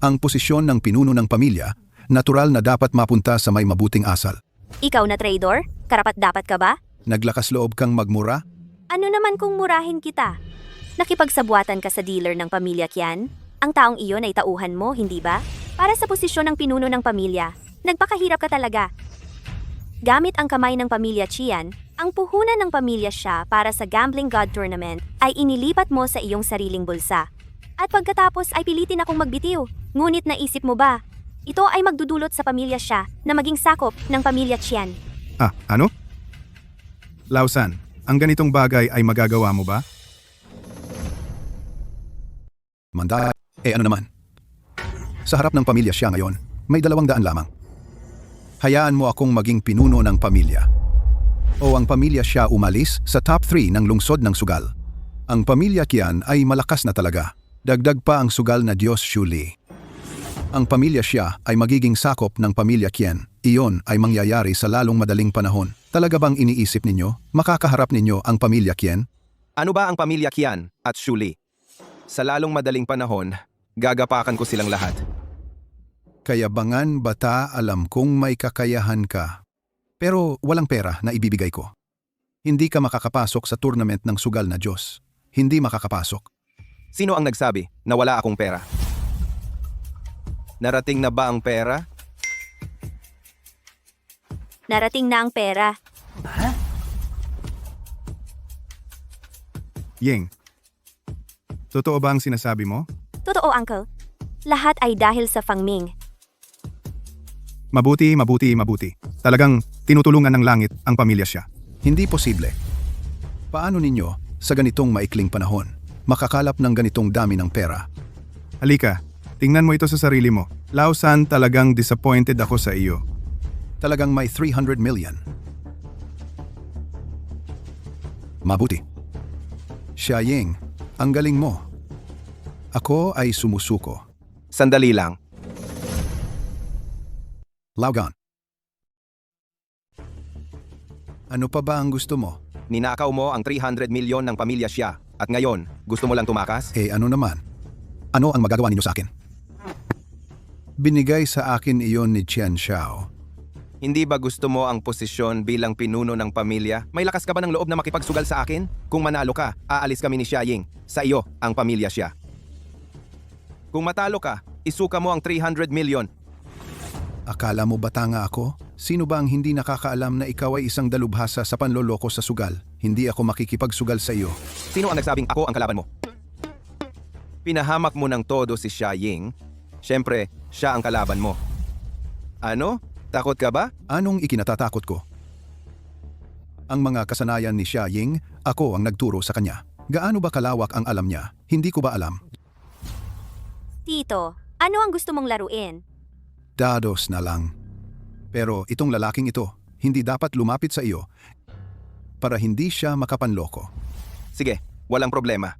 Ang posisyon ng pinuno ng pamilya, natural na dapat mapunta sa may mabuting asal. Ikaw na traidor? Karapat-dapat ka ba? Naglakas loob kang magmura? Ano naman kung murahin kita? Nakipagsabuatan ka sa dealer ng pamilya Qian? Ang taong iyon ay tauhan mo, hindi ba? Para sa posisyon ng pinuno ng pamilya, nagpakahirap ka talaga. Gamit ang kamay ng pamilya Qian, ang puhunan ng pamilya Xia para sa Gambling God Tournament ay inilipat mo sa iyong sariling bulsa. At pagkatapos ay pilitin akong magbitiw. Ngunit naisip mo ba, ito ay magdudulot sa pamilya Xia na maging sakop ng pamilya Qian. Ah, ano? Lausan, ang ganitong bagay ay magagawa mo ba? Manda, ano naman? Sa harap ng pamilya Xia ngayon, may 200 lamang. Hayaan mo akong maging pinuno ng pamilya. O ang pamilya Xia umalis sa top 3 ng lungsod ng sugal. Ang pamilya Qian ay malakas na talaga. Dagdag pa ang sugal na Diyos Shuli. Ang pamilya Xia ay magiging sakop ng pamilya Qian. Iyon ay mangyayari sa lalong madaling panahon. Talaga bang iniisip ninyo, makakaharap ninyo ang pamilya Qian? Ano ba ang pamilya Qian at Shuli? Sa lalong madaling panahon, gagapakan ko silang lahat. Kayabangan bata, alam kong may kakayahan ka. Pero walang pera na ibibigay ko. Hindi ka makakapasok sa tournament ng sugal na Diyos. Hindi makakapasok. Sino ang nagsabi na wala akong pera? Narating na ba ang pera? Narating na ang pera. Ying, totoo ba ang sinasabi mo? Totoo, Uncle. Lahat ay dahil sa Fang Ming. Mabuti, mabuti, mabuti. Talagang tinutulungan ng langit ang pamilya siya. Hindi posible. Paano ninyo, sa ganitong maikling panahon, makakalap ng ganitong dami ng pera? Halika, tingnan mo ito sa sarili mo. Lausan, talagang disappointed ako sa iyo. Talagang may 300 million. Mabuti. Xia Ying, ang galing mo. Ako ay sumusuko. Sandali lang. Laugan. Ano pa ba ang gusto mo? Ninakaw mo ang 300 milyon ng pamilya siya. At ngayon, gusto mo lang tumakas? Ano naman? Ano ang magagawa ninyo sa akin? Binigay sa akin iyon ni Qian Xiao. Hindi ba gusto mo ang posisyon bilang pinuno ng pamilya? May lakas ka ba ng loob na makipagsugal sa akin? Kung manalo ka, aalis kami ni Xia Ying. Sa iyo, ang pamilya siya. Kung matalo ka, isuka mo ang 300 milyon. Akala mo ba tanga ako? Sino ba ang hindi nakakaalam na ikaw ay isang dalubhasa sa panloloko sa sugal? Hindi ako makikipagsugal sa iyo. Sino ang nagsabing ako ang kalaban mo? Pinahamak mo ng todo si Xia Ying. Siyempre, siya ang kalaban mo. Ano? Takot ka ba? Anong ikinatatakot ko? Ang mga kasanayan ni Xia Ying, ako ang nagturo sa kanya. Gaano ba kalawak ang alam niya? Hindi ko ba alam? Tito, ano ang gusto mong laruin? Dados na lang. Pero itong lalaking ito, hindi dapat lumapit sa iyo para hindi siya makapanloko. Sige, walang problema.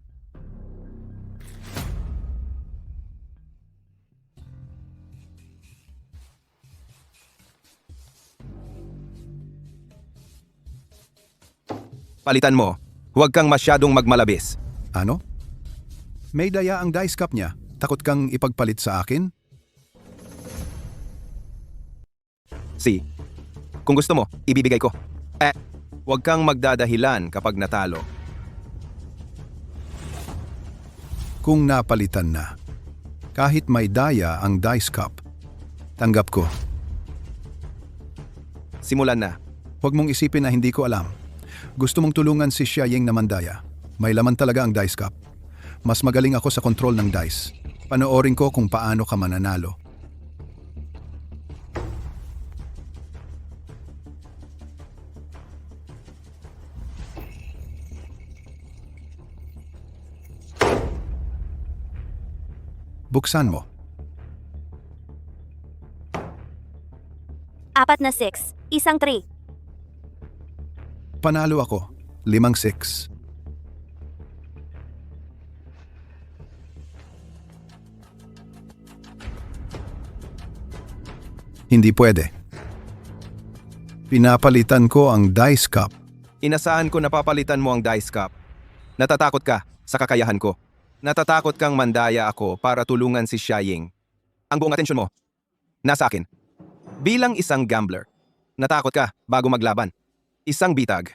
Palitan mo. Huwag kang masyadong magmalabis. Ano? May daya ang dice cup niya. Takot kang ipagpalit sa akin? Kung gusto mo, ibibigay ko. Huwag kang magdadahilan kapag natalo. Kung napalitan na, kahit may daya ang dice cup, tanggap ko. Simulan na. Huwag mong isipin na hindi ko alam. Gusto mong tulungan si Xia Ying na mandaya. May laman talaga ang dice cup. Mas magaling ako sa kontrol ng dice. Panoorin ko kung paano ka mananalo. Buksan mo. 4 na 6, isang 3. Panalo ako. 5-6. Hindi pwede. Pinapalitan ko ang dice cup. Inasahan ko na papalitan mo ang dice cup. Natatakot ka sa kakayahan ko. Natatakot kang mandaya ako para tulungan si Xia Ying. Ang buong atensyon mo, nasa akin. Bilang isang gambler, natakot ka bago maglaban. Isang bitag.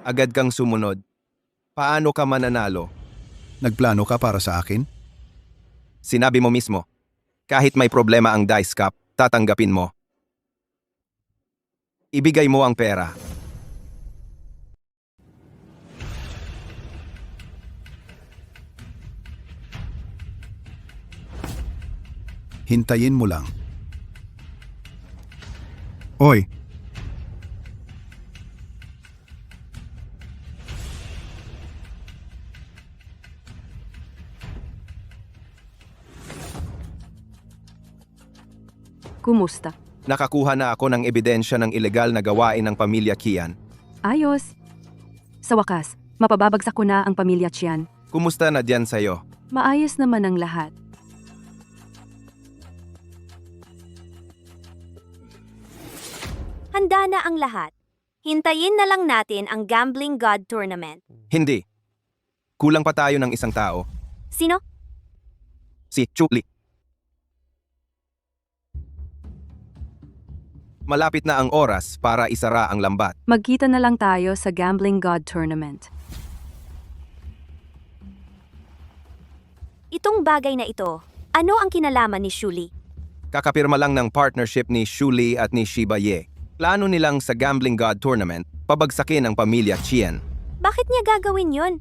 Agad kang sumunod. Paano ka mananalo? Nagplano ka para sa akin? Sinabi mo mismo, kahit may problema ang dice cup, tatanggapin mo. Ibigay mo ang pera. Hintayin mo lang. Oy, Kumusta? Nakakuha na ako ng ebidensya ng ilegal na gawain ng pamilya Qian. Ayos. Sa wakas, mapababagsak ko na ang pamilya Qian. Kumusta na diyan sa'yo? Maayos naman ang lahat. Handa na ang lahat. Hintayin na lang natin ang Gambling God Tournament. Hindi. Kulang pa tayo ng isang tao. Sino? Si Chu Li. Malapit na ang oras para isara ang lambat. Magkita na lang tayo sa Gambling God Tournament. Itong bagay na ito, ano ang kinalaman ni Shuli? Kakapirma lang ng partnership ni Shu Li at ni Shiba Ye. Plano nilang sa Gambling God Tournament, pabagsakin ang pamilya Chien. Bakit niya gagawin yun?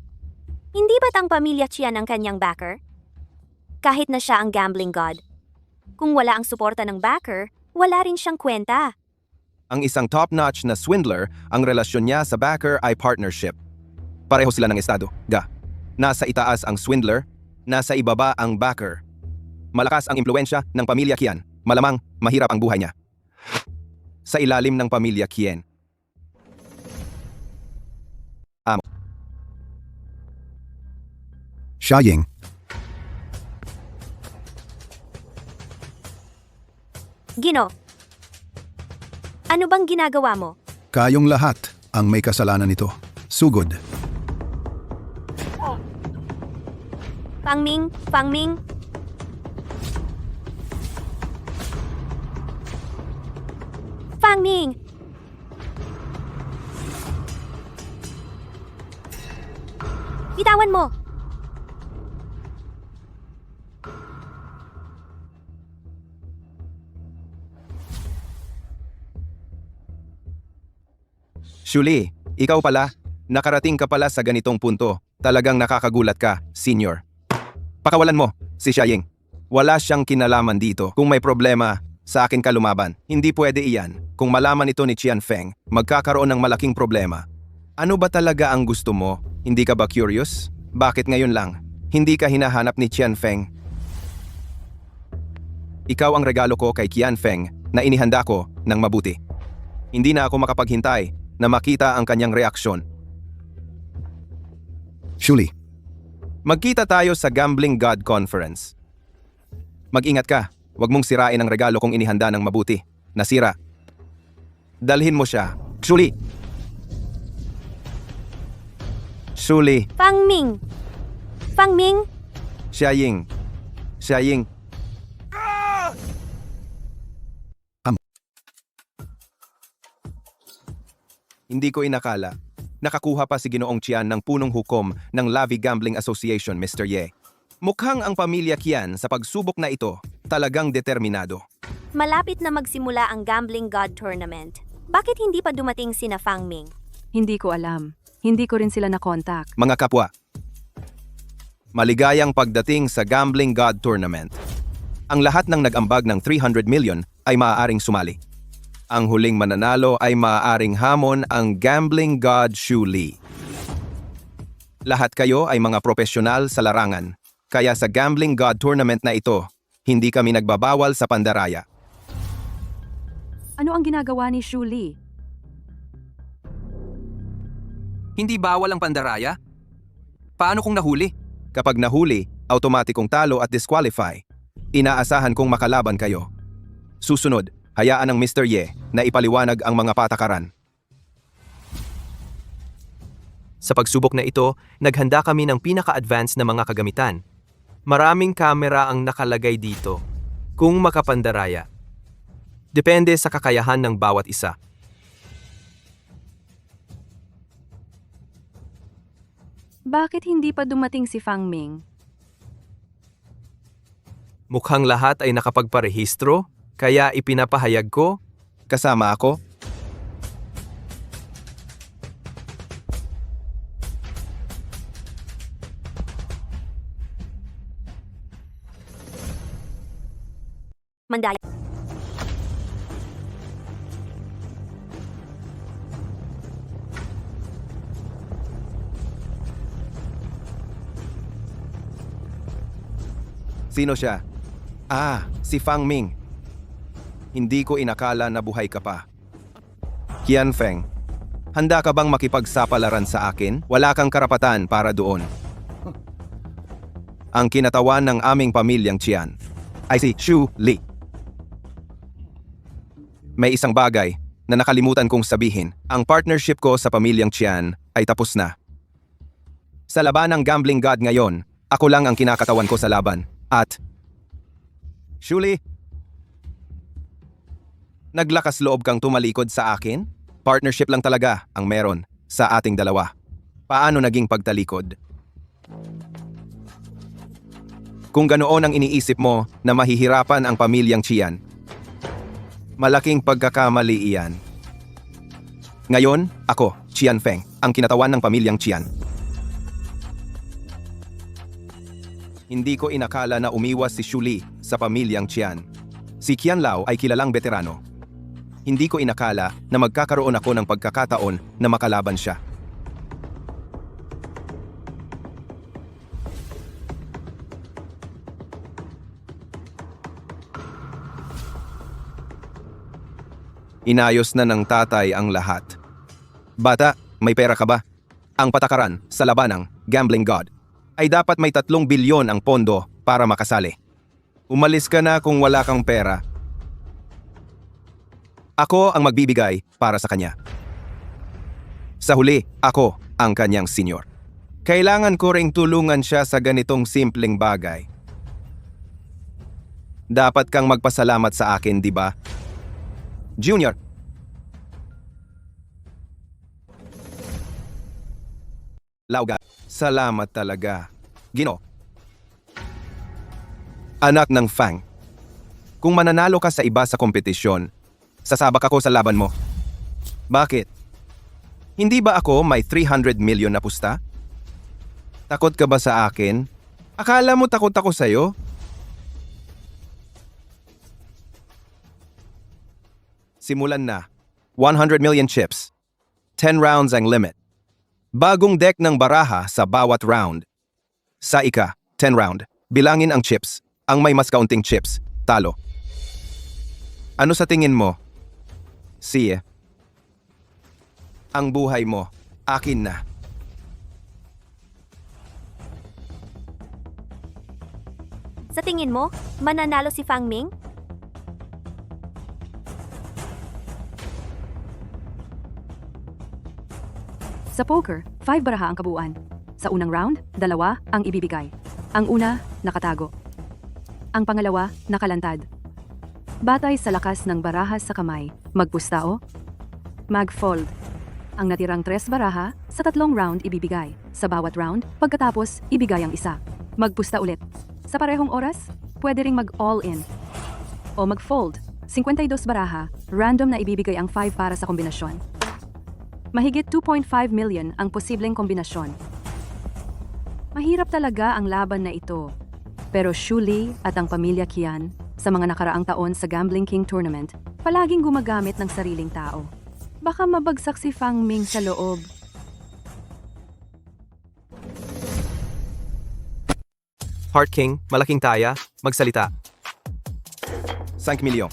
Hindi ba't ang pamilya Chian ang kanyang backer? Kahit na siya ang gambling god. Kung wala ang suporta ng backer, wala rin siyang kwenta. Ang isang top-notch na swindler, ang relasyon niya sa backer ay partnership. Pareho sila ng estado. Nasa itaas ang swindler, nasa ibaba ang backer. Malakas ang impluensya ng pamilya Qian. Malamang mahirap ang buhay niya. Sa ilalim ng pamilya Qian. Xiaying, Gino, ano bang ginagawa mo? kayong lahat ang may kasalanan nito. Sugod. Fangming, Fangming. Fangming! Bitawan mo! Shuli, ikaw pala, nakarating ka pala sa ganitong punto. Talagang nakakagulat ka, senior. Pakawalan mo, si Xiaying. Wala siyang kinalaman dito. Kung may problema, sa akin ka lumaban. Hindi pwede iyan. Kung malaman ito ni Qian Feng, magkakaroon ng malaking problema. Ano ba talaga ang gusto mo? Hindi ka ba curious? Bakit ngayon lang? Hindi ka hinahanap ni Qian Feng? Ikaw ang regalo ko kay Qian Feng na inihanda ko ng mabuti. Hindi na ako makapaghintay na makita ang kanyang reaksyon. Shuli, Magkita tayo sa Gambling God Conference. Mag-ingat ka. Huwag mong sirain ang regalo kong inihanda ng mabuti. Nasira. Dalhin mo siya. Shuli! Shuli! Fangming! Fangming! Xiaying! Xiaying! Hindi ko inakala. Nakakuha pa si Ginoong Qian ng punong hukom ng Lavi Gambling Association, Mr. Ye. Mukhang ang pamilya Qian sa pagsubok na ito talagang determinado. Malapit na magsimula ang Gambling God Tournament. Bakit hindi pa dumating sina Fangming? Hindi ko alam. Hindi ko rin sila na-contact. Mga kapwa, maligayang pagdating sa Gambling God Tournament. Ang lahat ng nag-ambag ng 300 million ay maaaring sumali. Ang huling mananalo ay maaaring hamon ang Gambling God Shu Li. Lahat kayo ay mga profesional sa larangan, kaya sa Gambling God Tournament na ito, hindi kami nagbabawal sa pandaraya. Ano ang ginagawa ni Shu Li? Hindi bawal ang pandaraya? Paano kung nahuli? Kapag nahuli, automatikong talo at disqualify. Inaasahan kong makalaban kayo. Susunod, hayaan ng Mr. Ye na ipaliwanag ang mga patakaran. Sa pagsubok na ito, naghanda kami ng pinaka-advanced na mga kagamitan. Maraming kamera ang nakalagay dito, kung makapandaraya. Depende sa kakayahan ng bawat isa. Bakit hindi pa dumating si Fangming? Mukhang lahat ay nakapagparehistro, kaya ipinapahayag ko. Kasama ako? Mandaya. Sino siya? Ah, si Fangming. Hindi ko inakala na buhay ka pa. Qian Feng, handa ka bang makipagsapalaran sa akin? Wala kang karapatan para doon. Ang kinatawan ng aming pamilyang Qian ay si Shu Li. May isang bagay na nakalimutan kong sabihin. Ang partnership ko sa pamilyang Qian ay tapos na. Sa laban ng Gambling God ngayon, ako lang ang kinakatawan ko sa laban. At Shu Li, naglakas loob kang tumalikod sa akin? Partnership lang talaga ang meron sa ating dalawa. Paano naging pagtalikod? Kung ganoon ang iniisip mo na mahihirapan ang pamilyang Qian, malaking pagkakamali iyan. Ngayon, ako, Qian Feng, ang kinatawan ng pamilyang Qian. Hindi ko inakala na umiwas si Xu Li sa pamilyang Qian. Si Qian Lao ay kilalang veterano. Hindi ko inakala na magkakaroon ako ng pagkakataon na makalaban siya. Inayos na ng tatay ang lahat. Bata, may pera ka ba? Ang patakaran sa labanang Gambling God ay dapat may 3 bilyon ang pondo para makasali. Umalis ka na kung wala kang pera. Ako ang magbibigay para sa kanya. Sa huli, ako ang kanyang senior. Kailangan ko ring tulungan siya sa ganitong simpleng bagay. Dapat kang magpasalamat sa akin, di ba? Junior. Lauga, salamat talaga. Gino. Anak ng Fang. Kung mananalo ka sa iba sa kompetisyon, sasabak ako sa laban mo. Bakit? Hindi ba ako may 300 million na pusta? Takot ka ba sa akin? Akala mo takot ako sa'yo? Simulan na. 100 million chips. 10 rounds ang limit. Bagong deck ng baraha sa bawat round. Sa 10 round, bilangin ang chips. Ang may mas kaunting chips, talo. Ano sa tingin mo? Siye. Ang buhay mo, akin na. Sa tingin mo, mananalo si Fang Ming? Sa poker, 5 baraha ang kabuuan. Sa unang round, 2 ang ibibigay. Ang una, nakatago. Ang pangalawa, nakalantad. Batay sa lakas ng baraha sa kamay, magpusta o mag-fold. Ang natirang 3 baraha, sa 3 round ibibigay. Sa bawat round, pagkatapos, ibigay ang isa. Magpusta ulit. Sa parehong oras, pwede ring mag-all-in. O mag-fold. 52 baraha, random na ibibigay ang 5 para sa kombinasyon. Mahigit 2.5 million ang posibleng kombinasyon. Mahirap talaga ang laban na ito. Pero Xu Li at ang pamilya Qian, sa mga nakaraang taon sa Gambling King Tournament, palaging gumagamit ng sariling tao. Baka mabagsak si Fang Ming sa loob. Heart King, malaking taya, magsalita. 5 milyon.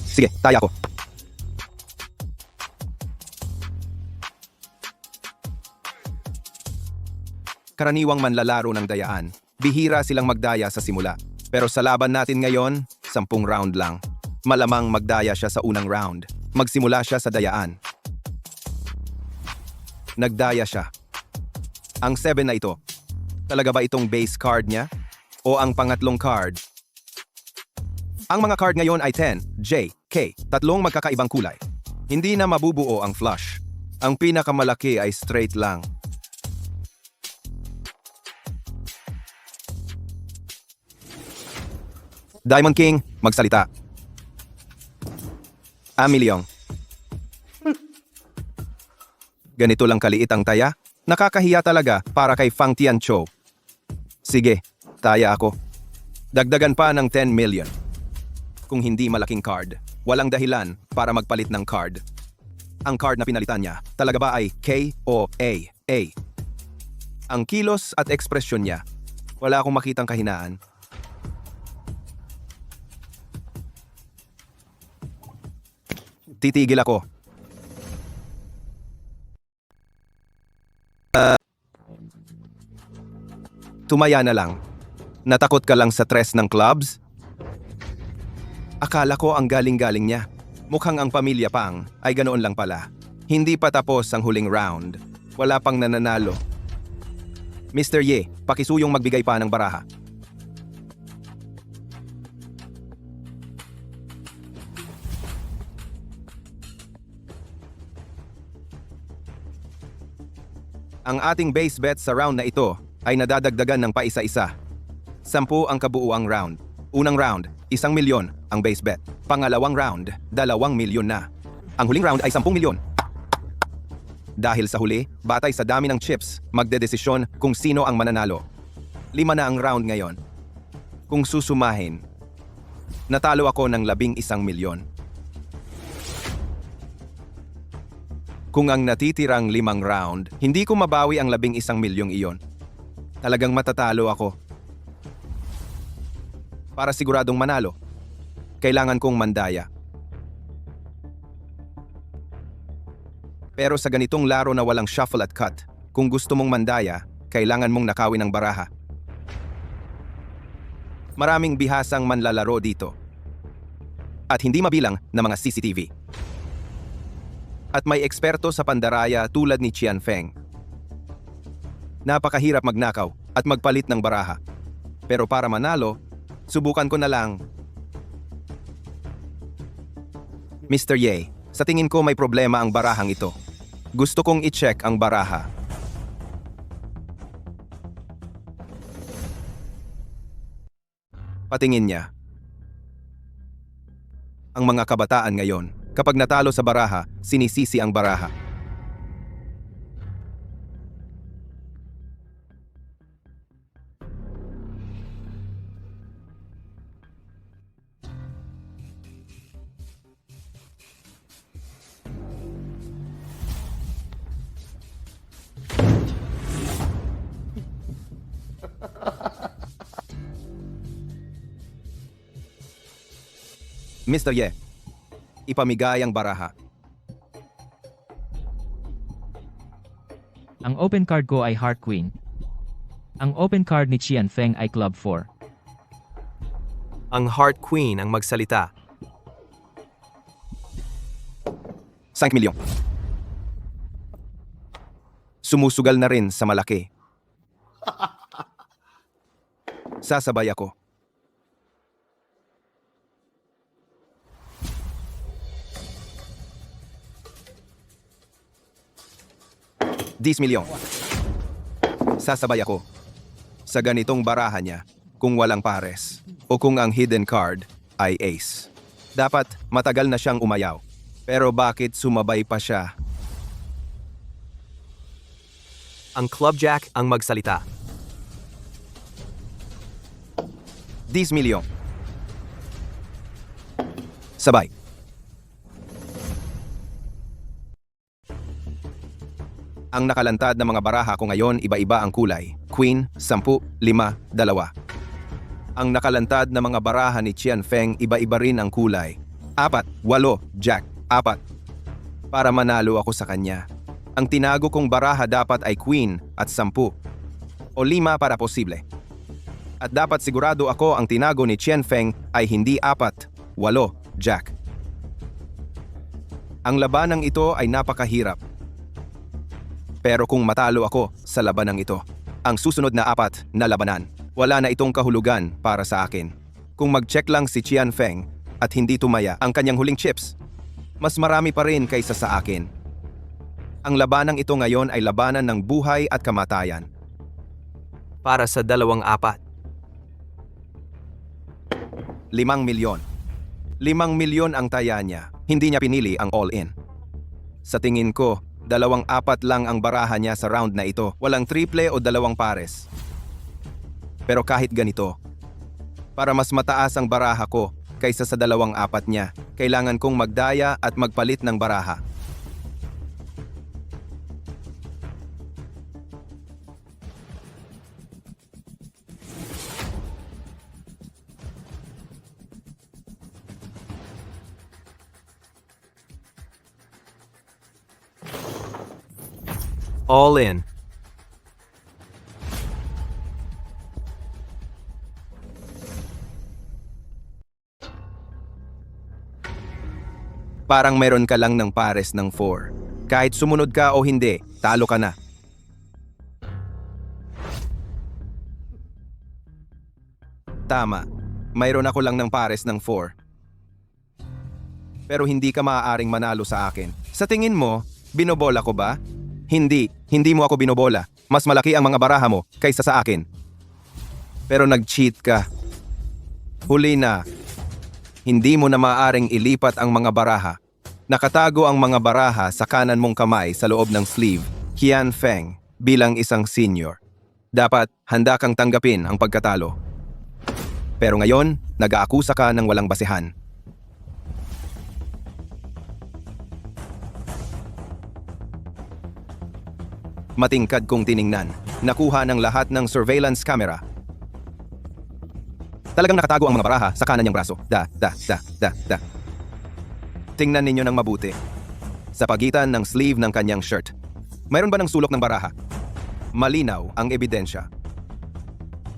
Sige, taya ko. Karaniwang manlalaro ng dayaan, bihira silang magdaya sa simula. Pero sa laban natin ngayon, 10 round lang. Malamang magdaya siya sa unang round. Magsimula siya sa dayaan. Nagdaya siya. Ang 7 na ito, talaga ba itong base card niya? O ang pangatlong card? Ang mga card ngayon ay 10, J, K, 3 magkakaibang kulay. Hindi na mabubuo ang flush. Ang pinakamalaki ay straight lang. Diamond King, magsalita. Milyong. Ganito lang kaliit ang taya? Nakakahiya talaga para kay Fang Tianqiu. Sige, taya ako. Dagdagan pa ng 10 million. Kung hindi malaking card, walang dahilan para magpalit ng card. Ang card na pinalitan niya, talaga ba ay K o A? A. Ang kilos at ekspresyon niya, wala akong makitang kahinaan. Titigil ako. Tumaya na lang. Natakot ka lang sa tres ng clubs? Akala ko ang galing-galing niya. Mukhang ang pamilya Pang ay ganoon lang pala. Hindi pa tapos ang huling round. Wala pang nananalo. Mr. Ye, pakisuyong magbigay pa ng baraha. Ang ating base bet sa round na ito ay nadadagdagan ng paisa-isa. 10 ang kabuuang round. Unang round, 1 milyon ang base bet. Pangalawang round, 2 milyon na. Ang huling round ay 10 milyon. Dahil sa huli, batay sa dami ng chips, magdedesisyon kung sino ang mananalo. 5 na ang round ngayon. Kung susumahin, natalo ako ng 11 milyon. Kung ang natitirang 5 round, hindi ko mabawi ang 11 milyong iyon. Talagang matatalo ako. Para siguradong manalo, kailangan kong mandaya. Pero sa ganitong laro na walang shuffle at cut, kung gusto mong mandaya, kailangan mong nakawin ang baraha. Maraming bihasang manlalaro dito. At hindi mabilang na mga CCTV. At may eksperto sa pandaraya tulad ni Qian Feng. Napakahirap magnakaw at magpalit ng baraha. Pero para manalo, subukan ko na lang. Mr. Ye, sa tingin ko may problema ang barahang ito. Gusto kong i-check ang baraha. Patingin niya. Ang mga kabataan ngayon, kapag natalo sa baraha, sinisisi ang baraha. Mr. Ye, ipamigay ang baraha. Ang open card ko ay Heart Queen. Ang open card ni Qian Feng ay Club 4. Ang Heart Queen ang magsalita. 5 milyon. Sumusugal na rin sa malaki. Sasabay ako. $10 milyon. Sasabay ako. Sa ganitong baraha niya, kung walang pares, o kung ang hidden card ay ace. Dapat matagal na siyang umayaw. Pero bakit sumabay pa siya? Ang Club Jack ang magsalita. 10 milyon. Sabay. Ang nakalantad na mga baraha ko ngayon iba-iba ang kulay. Queen, 10, 5, 2. Ang nakalantad na mga baraha ni Qian Feng iba-iba rin ang kulay. 4, 8, Jack, 4. Para manalo ako sa kanya. Ang tinago kong baraha dapat ay Queen at 10. O 5 para posible. At dapat sigurado ako ang tinago ni Qian Feng ay hindi 4, 8, Jack. Ang labanang ito ay napakahirap. Pero kung matalo ako sa labanang ito, ang susunod na 4 na labanan, wala na itong kahulugan para sa akin. Kung mag-check lang si Qian Feng at hindi tumaya ang kanyang huling chips, mas marami pa rin kaysa sa akin. Ang labanang ito ngayon ay labanan ng buhay at kamatayan. Para sa 2-4. 5 milyon. 5 milyon ang taya niya. Hindi niya pinili ang all-in. Sa tingin ko, 2-4 lang ang baraha niya sa round na ito. Walang triple o 2 pares. Pero kahit ganito, para mas mataas ang baraha ko kaysa sa 2-4 niya, kailangan kong magdaya at magpalit ng baraha. All in. Parang meron ka lang ng pares ng 4. Kahit sumunod ka o hindi, talo ka na. Tama, mayroon ako lang ng pares ng 4. Pero hindi ka maaaring manalo sa akin. Sa tingin mo, binobola ko ba? Hindi mo ako binobola. Mas malaki ang mga baraha mo kaysa sa akin. Pero nag-cheat ka. Huli na. Hindi mo na maaaring ilipat ang mga baraha. Nakatago ang mga baraha sa kanan mong kamay sa loob ng sleeve, Qian Feng, bilang isang senior. Dapat handa kang tanggapin ang pagkatalo. Pero ngayon, nag-aakusa ka ng walang basehan. Matingkad kong tiningnan. Nakuha ng lahat ng surveillance camera. Talagang nakatago ang mga baraha sa kanan niyang braso. Da. Tingnan ninyo ng mabuti. Sa pagitan ng sleeve ng kanyang shirt. Mayroon ba ng sulok ng baraha? Malinaw ang ebidensya.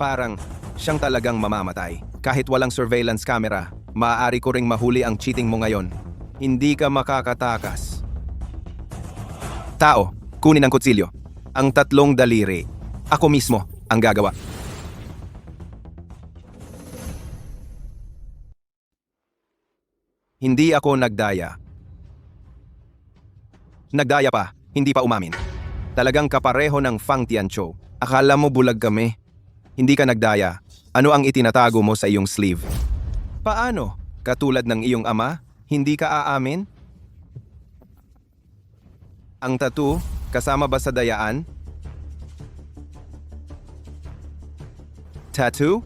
Parang siyang talagang mamamatay. Kahit walang surveillance camera, maaari ko ring mahuli ang cheating mo ngayon. Hindi ka makakatakas. Tao, kunin ang kutsilyo. Ang 3 daliri. Ako mismo ang gagawa. Hindi ako nagdaya. Nagdaya pa, hindi pa umamin. Talagang kapareho ng Fang Tianqiu. Akala mo bulag kami? Hindi ka nagdaya. Ano ang itinatago mo sa iyong sleeve? Paano? Katulad ng iyong ama, hindi ka aamin? Ang tattoo, kasama ba sa dayaan? Tattoo?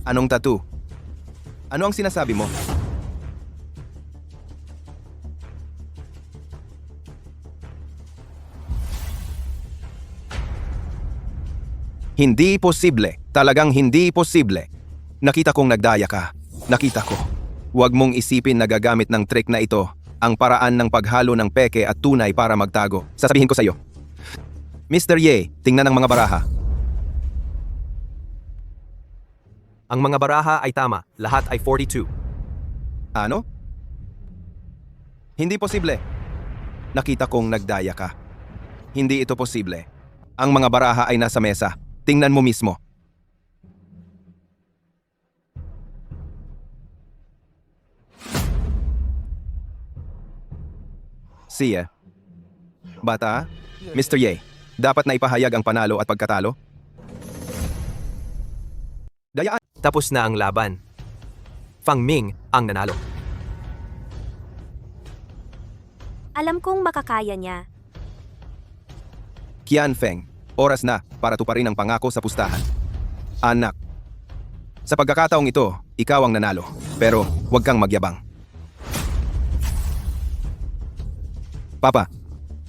Anong tattoo? Ano ang sinasabi mo? Hindi posible. Talagang hindi posible. Nakita kong nagdaya ka. Nakita ko. Huwag mong isipin na gagamit ng trick na ito, ang paraan ng paghalo ng peke at tunay para magtago. Sasabihin ko sa iyo. Mr. Ye, tingnan ang mga baraha. Ang mga baraha ay tama. Lahat ay 42. Ano? Hindi posible. Nakita kong nagdaya ka. Hindi ito posible. Ang mga baraha ay nasa mesa. Tingnan mo mismo. Siya. Bata, Mr. Ye, dapat na ipahayag ang panalo at pagkatalo? Dayaan. Tapos na ang laban. Fang Ming ang nanalo. Alam kong makakaya niya. Qian Feng, oras na para tuparin ang pangako sa pustahan. Anak, sa pagkakataong ito, ikaw ang nanalo. Pero huwag kang magyabang. Papa,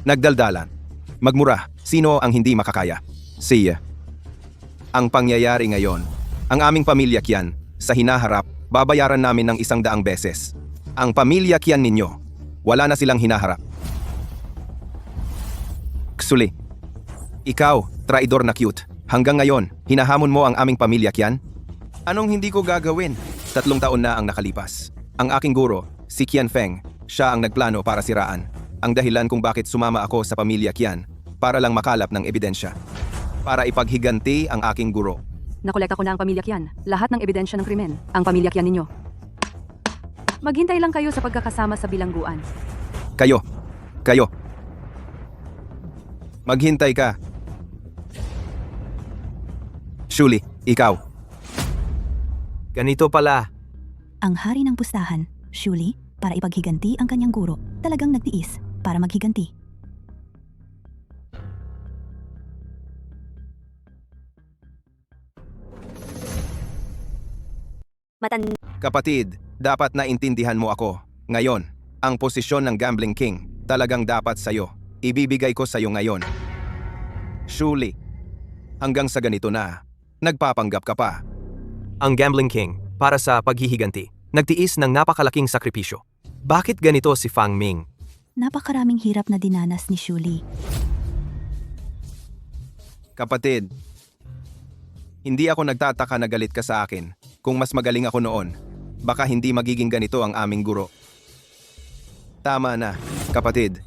nagdaldalan. Magmura, sino ang hindi makakaya? Siya. Ang pangyayari ngayon, ang aming pamilya Qian, sa hinaharap, babayaran namin ng 100 beses. Ang pamilya Qian ninyo, wala na silang hinaharap. Ksuli. Ikaw, traidor na cute. Hanggang ngayon, hinahamon mo ang aming pamilya Qian? Anong hindi ko gagawin? 3 taon na ang nakalipas. Ang aking guro, si Qian Feng, siya ang nagplano para siraan. Ang dahilan kung bakit sumama ako sa pamilya Qian, para lang makalap ng ebidensya. Para ipaghiganti ang aking guro. Nakolekta ko na ang pamilya Qian. Lahat ng ebidensya ng krimen. Ang pamilya Qian ninyo. Maghintay lang kayo sa pagkakasama sa bilangguan. Kayo. Maghintay ka. Shuli, ikaw. Ganito pala. Ang hari ng pustahan, Shuli, para ipaghiganti ang kanyang guro, talagang nagtiis para maghiganti. Kapatid, dapat na intindihan mo ako. Ngayon, ang posisyon ng Gambling King talagang dapat sa'yo. Ibibigay ko sa'yo ngayon. Shuli, hanggang sa ganito na, nagpapanggap ka pa. Ang Gambling King, para sa paghihiganti, nagtiis ng napakalaking sakripisyo. Bakit ganito si Fang Ming? Napakaraming hirap na dinanas ni Shuli. Kapatid, hindi ako nagtataka na galit ka sa akin. Kung mas magaling ako noon, baka hindi magiging ganito ang aming guro. Tama na, kapatid.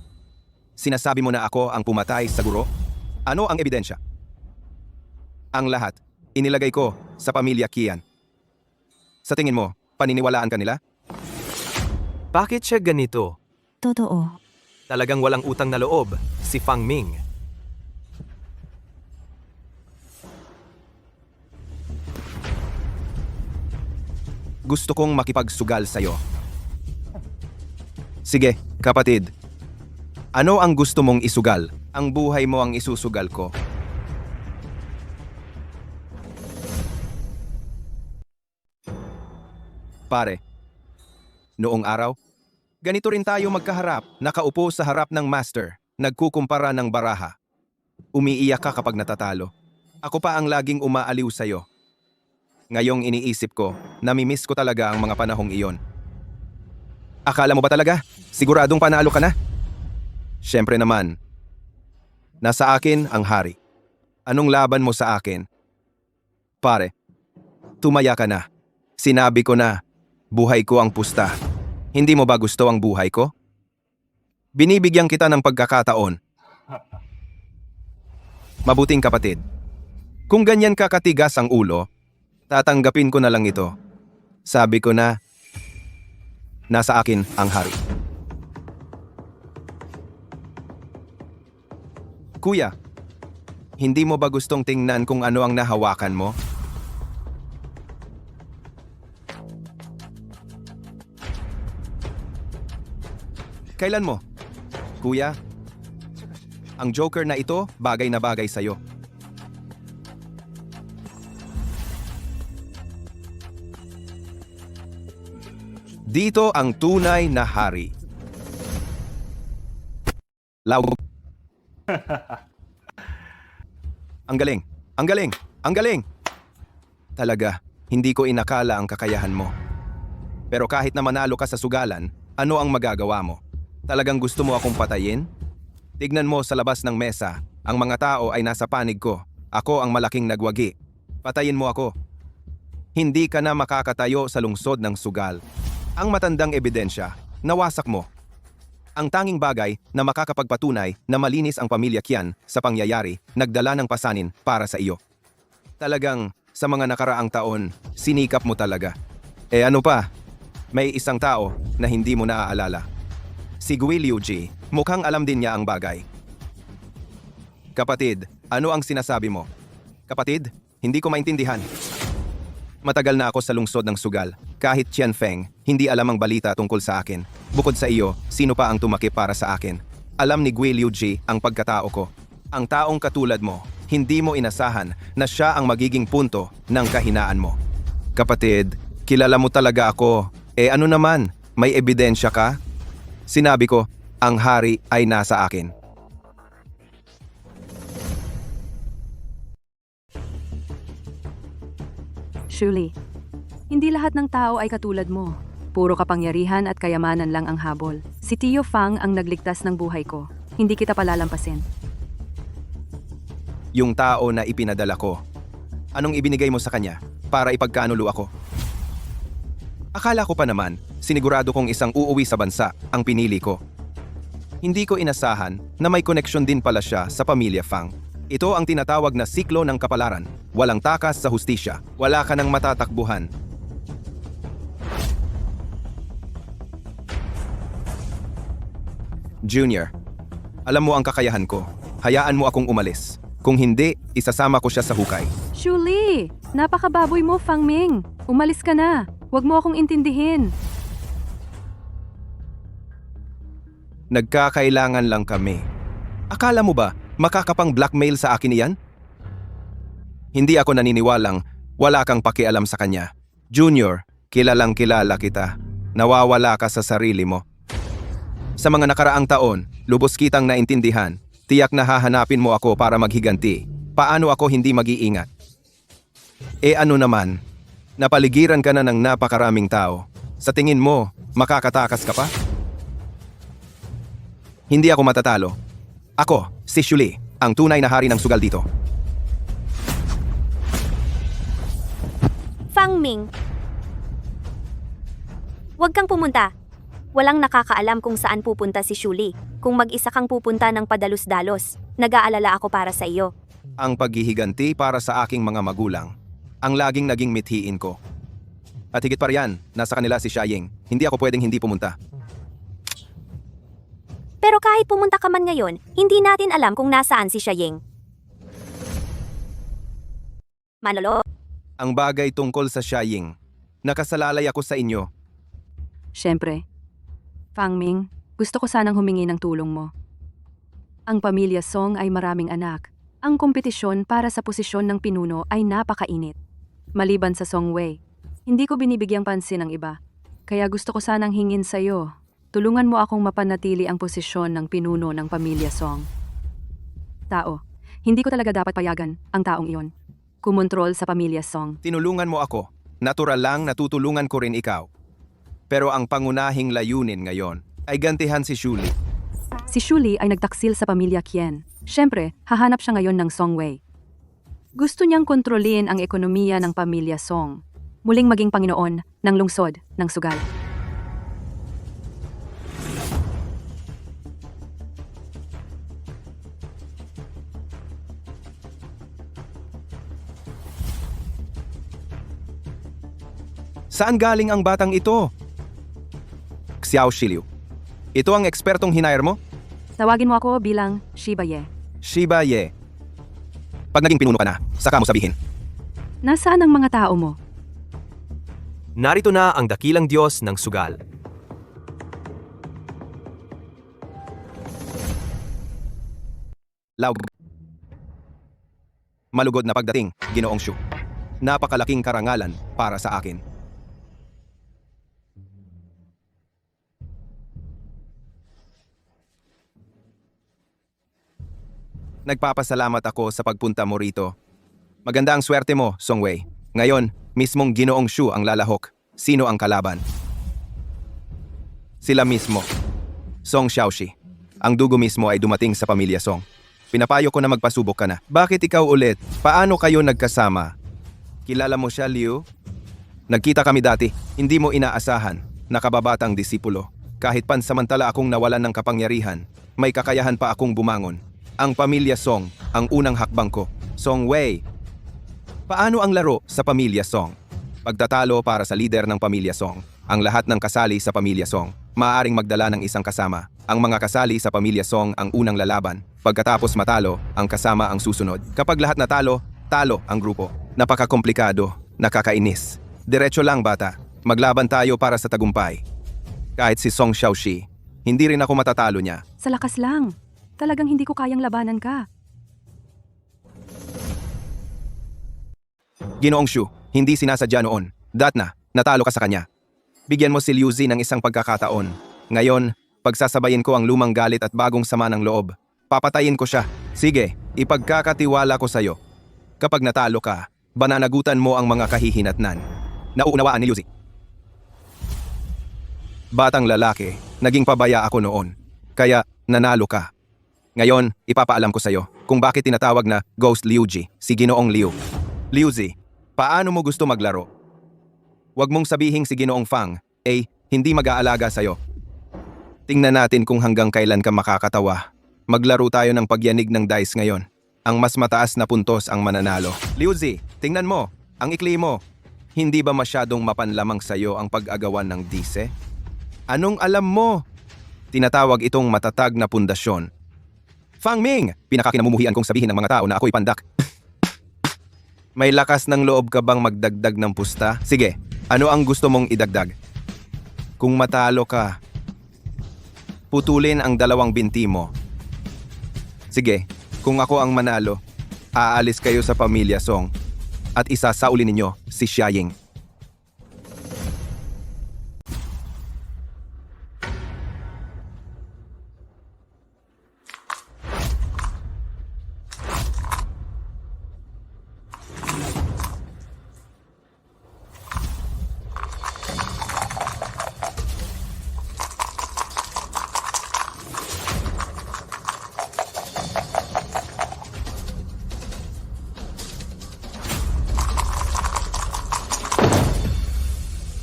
Sinasabi mo na ako ang pumatay sa guro? Ano ang ebidensya? Ang lahat, inilagay ko sa pamilya Qian. Sa tingin mo, paniniwalaan ka nila? Bakit siya ganito? Totoo. Talagang walang utang na loob, si Fang Ming. Gusto kong makipagsugal sa'yo. Sige, kapatid. Ano ang gusto mong isugal? Ang buhay mo ang isusugal ko. Pare, noong araw, ganito rin tayo magkaharap, nakaupo sa harap ng master, nagkukumpara ng baraha. Umiiyak ka kapag natatalo. Ako pa ang laging umaaliw sa'yo. Ngayong iniisip ko, namimiss ko talaga ang mga panahong iyon. Akala mo ba talaga? Siguradong panalo ka na? Siyempre naman. Nasa akin ang hari. Anong laban mo sa akin? Pare, tumaya ka na. Sinabi ko na, buhay ko ang pusta. Hindi mo ba gusto ang buhay ko? Binibigyan kita ng pagkakataon. Mabuting kapatid. Kung ganyan ka katigas ang ulo, tatanggapin ko na lang ito. Sabi ko na, nasa akin ang hari. Kuya, hindi mo ba gustong tingnan kung ano ang nahawakan mo? Kailan mo? Kuya, ang Joker na ito bagay na bagay sa'yo. Dito ang tunay na hari. Lawag. Ang galing, ang galing, ang galing! Talaga, hindi ko inakala ang kakayahan mo. Pero kahit na manalo ka sa sugalan, ano ang magagawa mo? Talagang gusto mo akong patayin? Tignan mo sa labas ng mesa, ang mga tao ay nasa panig ko. Ako ang malaking nagwagi. Patayin mo ako. Hindi ka na makakatayo sa lungsod ng sugal. Ang matandang ebidensya, nawasak mo. Ang tanging bagay na makakapagpatunay na malinis ang pamilya Qian sa pangyayari, nagdala ng pasanin para sa iyo. Talagang, sa mga nakaraang taon, sinikap mo talaga. Ano pa? May isang tao na hindi mo naaalala. Si Gui Liuji, mukhang alam din niya ang bagay. Kapatid, ano ang sinasabi mo? Kapatid, hindi ko maintindihan. Matagal na ako sa lungsod ng sugal. Kahit Qian Feng, hindi alam ang balita tungkol sa akin. Bukod sa iyo, sino pa ang tumaki para sa akin? Alam ni Gui Liuji ang pagkatao ko. Ang taong katulad mo, hindi mo inasahan na siya ang magiging punto ng kahinaan mo. Kapatid, kilala mo talaga ako. Ano naman, may ebidensya ka? Sinabi ko, ang hari ay nasa akin. Shuli, hindi lahat ng tao ay katulad mo. Puro kapangyarihan at kayamanan lang ang habol. Si Tio Fang ang nagligtas ng buhay ko. Hindi kita palalampasin. Yung tao na ipinadala ko, anong ibinigay mo sa kanya para ipagkanulo ako? Akala ko pa naman, sinigurado kong isang uuwi sa bansa ang pinili ko. Hindi ko inasahan na may koneksyon din pala siya sa pamilya Fang. Ito ang tinatawag na siklo ng kapalaran. Walang takas sa hustisya. Wala ka nang matatakbuhan. Junior, alam mo ang kakayahan ko. Hayaan mo akong umalis. Kung hindi, isasama ko siya sa hukay. Shuli, napakababoy mo, Fang Ming. Umalis ka na. Huwag mo akong intindihin. Nagkakailangan lang kami. Akala mo ba, makakapang blackmail sa akin iyan? Hindi ako naniniwalang wala kang pakialam sa kanya. Junior, kilalang kilala kita. Nawawala ka sa sarili mo. Sa mga nakaraang taon, lubos kitang naintindihan. Tiyak na hahanapin mo ako para maghiganti. Paano ako hindi mag-iingat? Ano naman? Napaligiran ka na ng napakaraming tao. Sa tingin mo, makakatakas ka pa? Hindi ako matatalo. Ako, si Shuli, ang tunay na hari ng sugal dito. Fang Ming, huwag kang pumunta. Walang nakakaalam kung saan pupunta si Shuli. Kung mag-isa kang pupunta ng padalos-dalos, nag-aalala ako para sa iyo. Ang paghihiganti para sa aking mga magulang, ang laging naging mithiin ko. At higit pa riyan, nasa kanila si Xiaying. Hindi ako pwedeng hindi pumunta. Pero kahit pumunta ka man ngayon, hindi natin alam kung nasaan si Xiaying. Manolo, Ang bagay tungkol sa Xiaying, nakasalalay ako sa inyo. Siyempre. Fang Ming, gusto ko sanang humingi ng tulong mo. Ang pamilya Song ay maraming anak. Ang kompetisyon para sa posisyon ng pinuno ay napakainit. Maliban sa Song Wei, hindi ko binibigyang pansin ang iba. Kaya gusto ko sanang hingin sa iyo, tulungan mo akong mapanatili ang posisyon ng pinuno ng pamilya Song. Tao, hindi ko talaga dapat payagan ang taong iyon. Kumontrol sa pamilya Song. Tinulungan mo ako. Natural lang natutulungan ko rin ikaw. Pero ang pangunahing layunin ngayon ay gantihan si Shuli. Si Shuli ay nagtaksil sa pamilya Qian. Siyempre, hahanap siya ngayon ng Song Wei. Gusto niyang kontrolin ang ekonomiya ng pamilya Song. Muling maging Panginoon ng lungsod ng Sugal. Saan galing ang batang ito? Xiao Shiliu. Ito ang ekspertong hinire mo? Tawagin mo ako bilang Shiba Ye. Shiba Ye. Pag naging pinuno ka na, saka mo sabihin. Nasaan ang mga tao mo? Narito na ang dakilang Diyos ng Sugal. Laug. Malugod na pagdating, Ginoong Shu. Napakalaking karangalan para sa akin. Nagpapasalamat ako sa pagpunta mo rito. Maganda ang swerte mo, Song Wei. Ngayon, mismong Ginoong Shu ang lalahok. Sino ang kalaban? Sila mismo. Song Xiaoxi. Ang dugo mismo ay dumating sa pamilya Song. Pinapayo ko na magpasubok ka na. Bakit ikaw ulit? Paano kayo nagkasama? Kilala mo siya, Liu? Nagkita kami dati. Hindi mo inaasahan. Nakababatang disipulo. Kahit pansamantala akong nawalan ng kapangyarihan, may kakayahan pa akong bumangon. Ang pamilya Song, ang unang hakbang ko. Song Wei. Paano ang laro sa pamilya Song? Pagtatalo para sa lider ng pamilya Song. Ang lahat ng kasali sa pamilya Song, maaaring magdala ng isang kasama. Ang mga kasali sa pamilya Song ang unang lalaban. Pagkatapos matalo, ang kasama ang susunod. Kapag lahat natalo, talo ang grupo. Napakakomplikado, nakakainis. Diretso lang bata, maglaban tayo para sa tagumpay. Kahit si Song Xiaoxi, hindi rin ako matatalo niya. Sa lakas lang. Talagang hindi ko kayang labanan ka. Ginoong Shu, hindi sinasadya noon. Natalo ka sa kanya. Bigyan mo si Liu Zi ng isang pagkakataon. Ngayon, pagsasabayin ko ang lumang galit at bagong sama ng loob. Papatayin ko siya. Sige, ipagkakatiwala ko sa'yo. Kapag natalo ka, bananagutan mo ang mga kahihinatnan. Nauunawaan ni Liu Zi. Batang lalaki, naging pabaya ako noon. Kaya, nanalo ka. Ngayon, ipapaalam ko sa'yo kung bakit tinatawag na Ghost Liu Ji, si Ginoong Liu. Liu Zi, paano mo gusto maglaro? Huwag mong sabihing si Ginoong Fang, hindi mag-aalaga sa'yo. Tingnan natin kung hanggang kailan ka makakatawa. Maglaro tayo ng pagyanig ng dice ngayon. Ang mas mataas na puntos ang mananalo. Liu Zi, tingnan mo, ang ikli mo. Hindi ba masyadong mapanlamang sa'yo ang pag-agawan ng dise? Anong alam mo? Tinatawag itong matatag na pundasyon. Fang Ming, pinakakinamumuhian kong sabihin ng mga tao na ako'y pandak. May lakas ng loob ka bang magdagdag ng pusta? Sige, ano ang gusto mong idagdag? Kung matalo ka, putulin ang dalawang binti mo. Sige, kung ako ang manalo, aalis kayo sa pamilya Song at isasauli ninyo si Xiaying.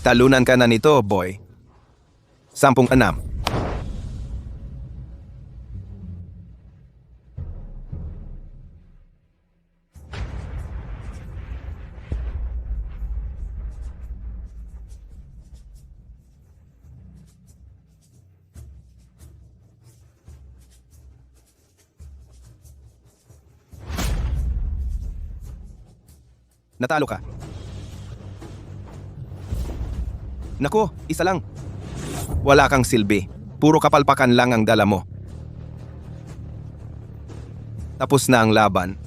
Talunan ka na nito, boy. 10-6. Natalo ka. Nako, isa lang. Wala kang silbi. Puro kapalpakan lang ang dala mo. Tapos na ang laban.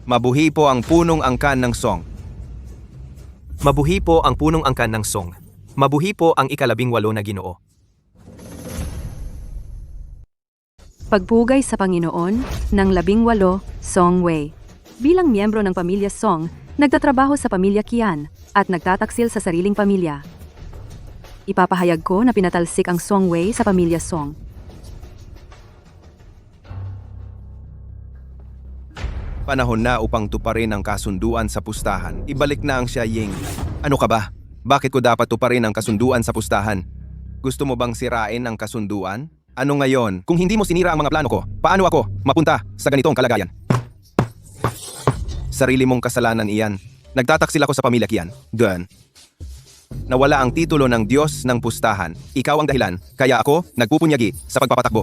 Mabuhi po ang punong angkan ng Song. Mabuhi po ang punong angkan ng Song. Mabuhi po ang ika-18 na Ginoo. Pagpugay sa Panginoon ng 18 Song Wei. Bilang miyembro ng pamilya Song, nagtatrabaho sa pamilya Qian at nagtataksil sa sariling pamilya. Ipapahayag ko na pinatalsik ang Song Wei sa pamilya Song. Panahon na upang tuparin ang kasunduan sa pustahan. Ibalik na ang Xiaying. Ano ka ba? Bakit ko dapat tuparin ang kasunduan sa pustahan? Gusto mo bang sirain ang kasunduan? Ano ngayon? Kung hindi mo sinira ang mga plano ko, paano ako mapunta sa ganitong kalagayan? Sarili mong kasalanan iyan. Nagtataksil ako sa pamilya Qian. Doon. Nawala ang titulo ng Diyos ng pustahan. Ikaw ang dahilan, kaya ako nagpupunyagi sa pagpapatakbo.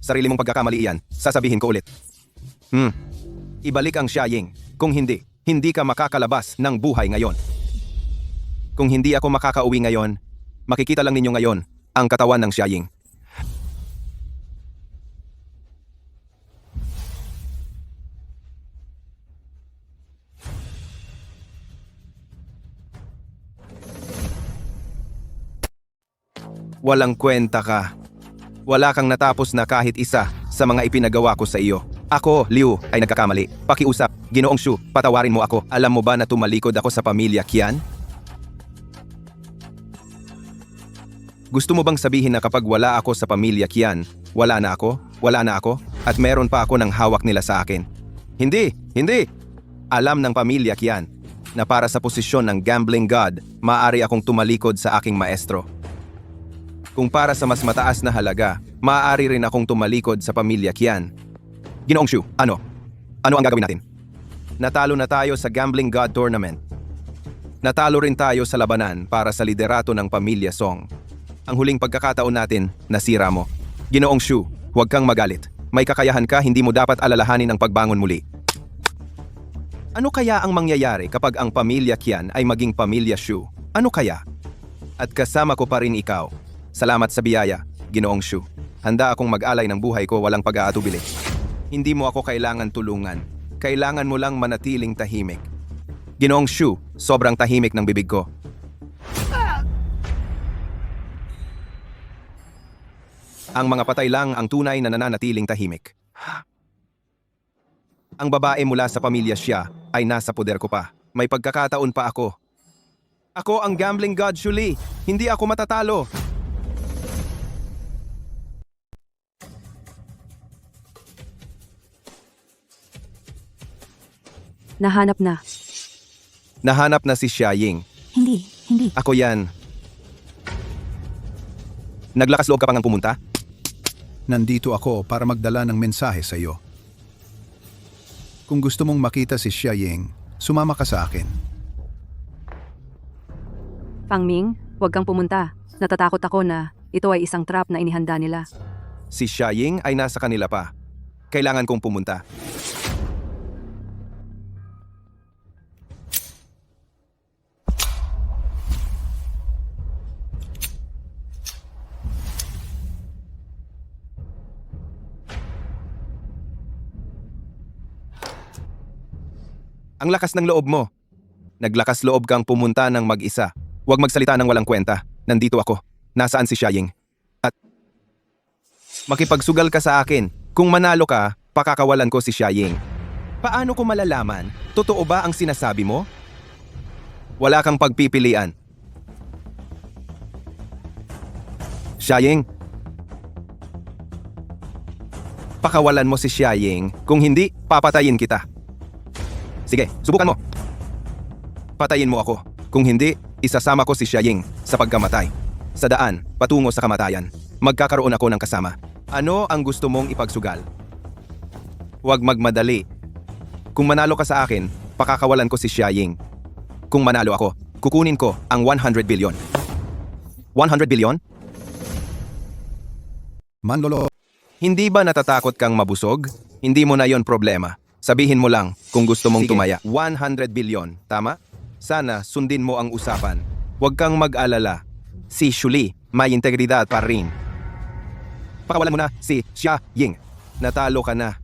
Sarili mong pagkakamali iyan. Sasabihin ko ulit. Ibalik ang Xiaying. Kung hindi, hindi ka makakalabas ng buhay ngayon. Kung hindi ako makakauwi ngayon, makikita lang ninyo ngayon ang katawan ng Xiaying. Walang kwenta ka. Wala kang natapos na kahit isa sa mga ipinagawa ko sa iyo. Ako, Liu, ay nagkakamali. Pakiusap, Ginoong Shu, patawarin mo ako. Alam mo ba na tumalikod ako sa pamilya Qian? Gusto mo bang sabihin na kapag wala ako sa pamilya Qian, wala na ako, at meron pa ako ng hawak nila sa akin? Hindi! Alam ng pamilya Qian na para sa posisyon ng gambling god, maaari akong tumalikod sa aking maestro. Kung para sa mas mataas na halaga, maaari rin akong tumalikod sa pamilya Qian. Ginoong Shu, ano? Ano ang gagawin natin? Natalo na tayo sa Gambling God Tournament. Natalo rin tayo sa labanan para sa liderato ng pamilya Song. Ang huling pagkakataon natin, nasira mo. Ginoong Shu, huwag kang magalit. May kakayahan ka, hindi mo dapat alalahanin ang pagbangon muli. Ano kaya ang mangyayari kapag ang pamilya Qian ay maging pamilya Shu? Ano kaya? At kasama ko pa rin ikaw. Salamat sa biyaya, Ginoong Shu. Handa akong mag-alay ng buhay ko walang pag-aatubili. Hindi mo ako kailangan tulungan. Kailangan mo lang manatiling tahimik. Ginoong Shu, sobrang tahimik ng bibig ko. Ang mga patay lang ang tunay na nananatiling tahimik. Ang babae mula sa pamilya Xia ay nasa poder ko pa. May pagkakataon pa ako. Ako ang gambling god Shu Li. Hindi ako matatalo. Nahanap na. Nahanap na si Xiaying. Hindi. Ako yan. Naglakas loob ka pang pumunta? Nandito ako para magdala ng mensahe sa iyo. Kung gusto mong makita si Xiaying, sumama ka sa akin. Fangming, huwag kang pumunta. Natatakot ako na ito ay isang trap na inihanda nila. Si Xiaying ay nasa kanila pa. Kailangan kong pumunta. Ang lakas ng loob mo. Naglakas loob kang pumunta ng mag-isa. Huwag magsalita ng walang kwenta. Nandito ako. Nasaan si Xiaying? At makipagsugal ka sa akin. Kung manalo ka, pakakawalan ko si Xiaying. Paano ko malalaman? Totoo ba ang sinasabi mo? Wala kang pagpipilian. Xiaying? Pakawalan mo si Xiaying. Kung hindi, papatayin kita. Sige, subukan mo. Patayin mo ako. Kung hindi, isasama ko si Xiaying sa pagkamatay. Sa daan, patungo sa kamatayan. Magkakaroon ako ng kasama. Ano ang gusto mong ipagsugal? Huwag magmadali. Kung manalo ka sa akin, pakakawalan ko si Xiaying. Kung manalo ako, kukunin ko ang 100 bilyon. 100 bilyon? Manlolo, Hindi ba natatakot kang mabusog? Hindi mo na yon problema. Sabihin mo lang kung gusto mong Sige. tumaya. 100 bilyon, tama? Sana sundin mo ang usapan. Huwag kang mag-alala. Si Shuli, may integridad pa rin. Pakawalan mo na si Xia Ying. Natalo ka na.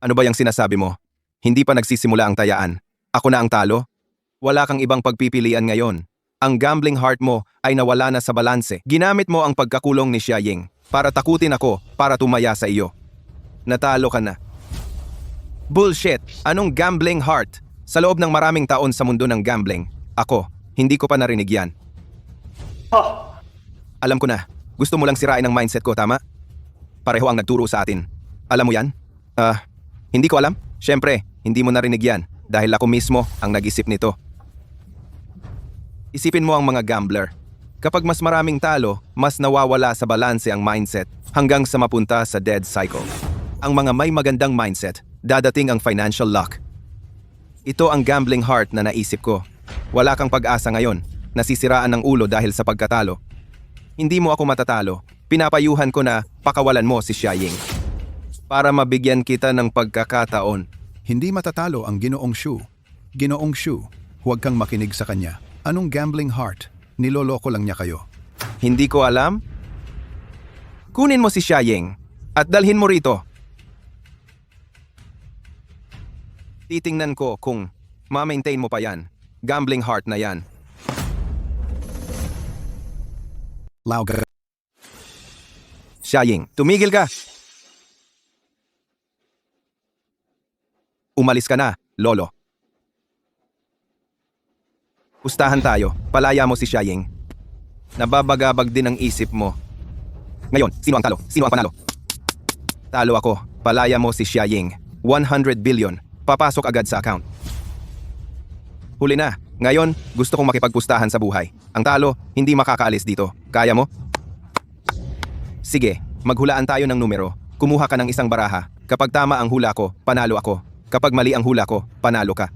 Ano ba yung sinasabi mo? Hindi pa nagsisimula ang tayaan. Ako na ang talo? Wala kang ibang pagpipilian ngayon. Ang gambling heart mo ay nawala na sa balanse. Ginamit mo ang pagkakulong ni Xia Ying para takutin ako para tumaya sa iyo. Natalo ka na. Bullshit! Anong gambling heart? Sa loob ng maraming taon sa mundo ng gambling, ako, hindi ko pa narinig yan. Alam ko na, gusto mo lang sirain ang mindset ko, tama? Pareho ang nagturo sa atin. Alam mo yan? Hindi ko alam. Siyempre, hindi mo narinig yan dahil ako mismo ang nag-isip nito. Isipin mo ang mga gambler. Kapag mas maraming talo, mas nawawala sa balanse ang mindset hanggang sa mapunta sa dead cycle. Ang mga may magandang mindset, dadating ang financial luck. Ito ang gambling heart na naisip ko. Wala kang pag-asa ngayon. Nasisiraan ng ulo dahil sa pagkatalo. Hindi mo ako matatalo. Pinapayuhan ko na pakawalan mo si Xia Ying. Para mabigyan kita ng pagkakataon. Hindi matatalo ang Ginoong Shu. Ginoong Shu, huwag kang makinig sa kanya. Anong gambling heart? Niloloko lang niya kayo. Hindi ko alam? Kunin mo si Xia Ying at dalhin mo rito. Titingnan ko kung ma-maintain mo pa yan. Gambling heart na yan. Lauga. Xia Ying, tumigil ka! Umalis ka na, Lolo. Pustahan tayo. Palaya mo si Xia Ying. Nababagabag din ang isip mo. Ngayon, sino ang talo? Sino ang panalo? Talo ako. Palaya mo si Xia Ying. 100 billion. Papasok agad sa account. Huli na. Ngayon, gusto kong makipagpustahan sa buhay. Ang talo, hindi makakaalis dito. Kaya mo? Sige, maghulaan tayo ng numero. Kumuha ka ng isang baraha. Kapag tama ang hula ko, panalo ako. Kapag mali ang hula ko, panalo ka.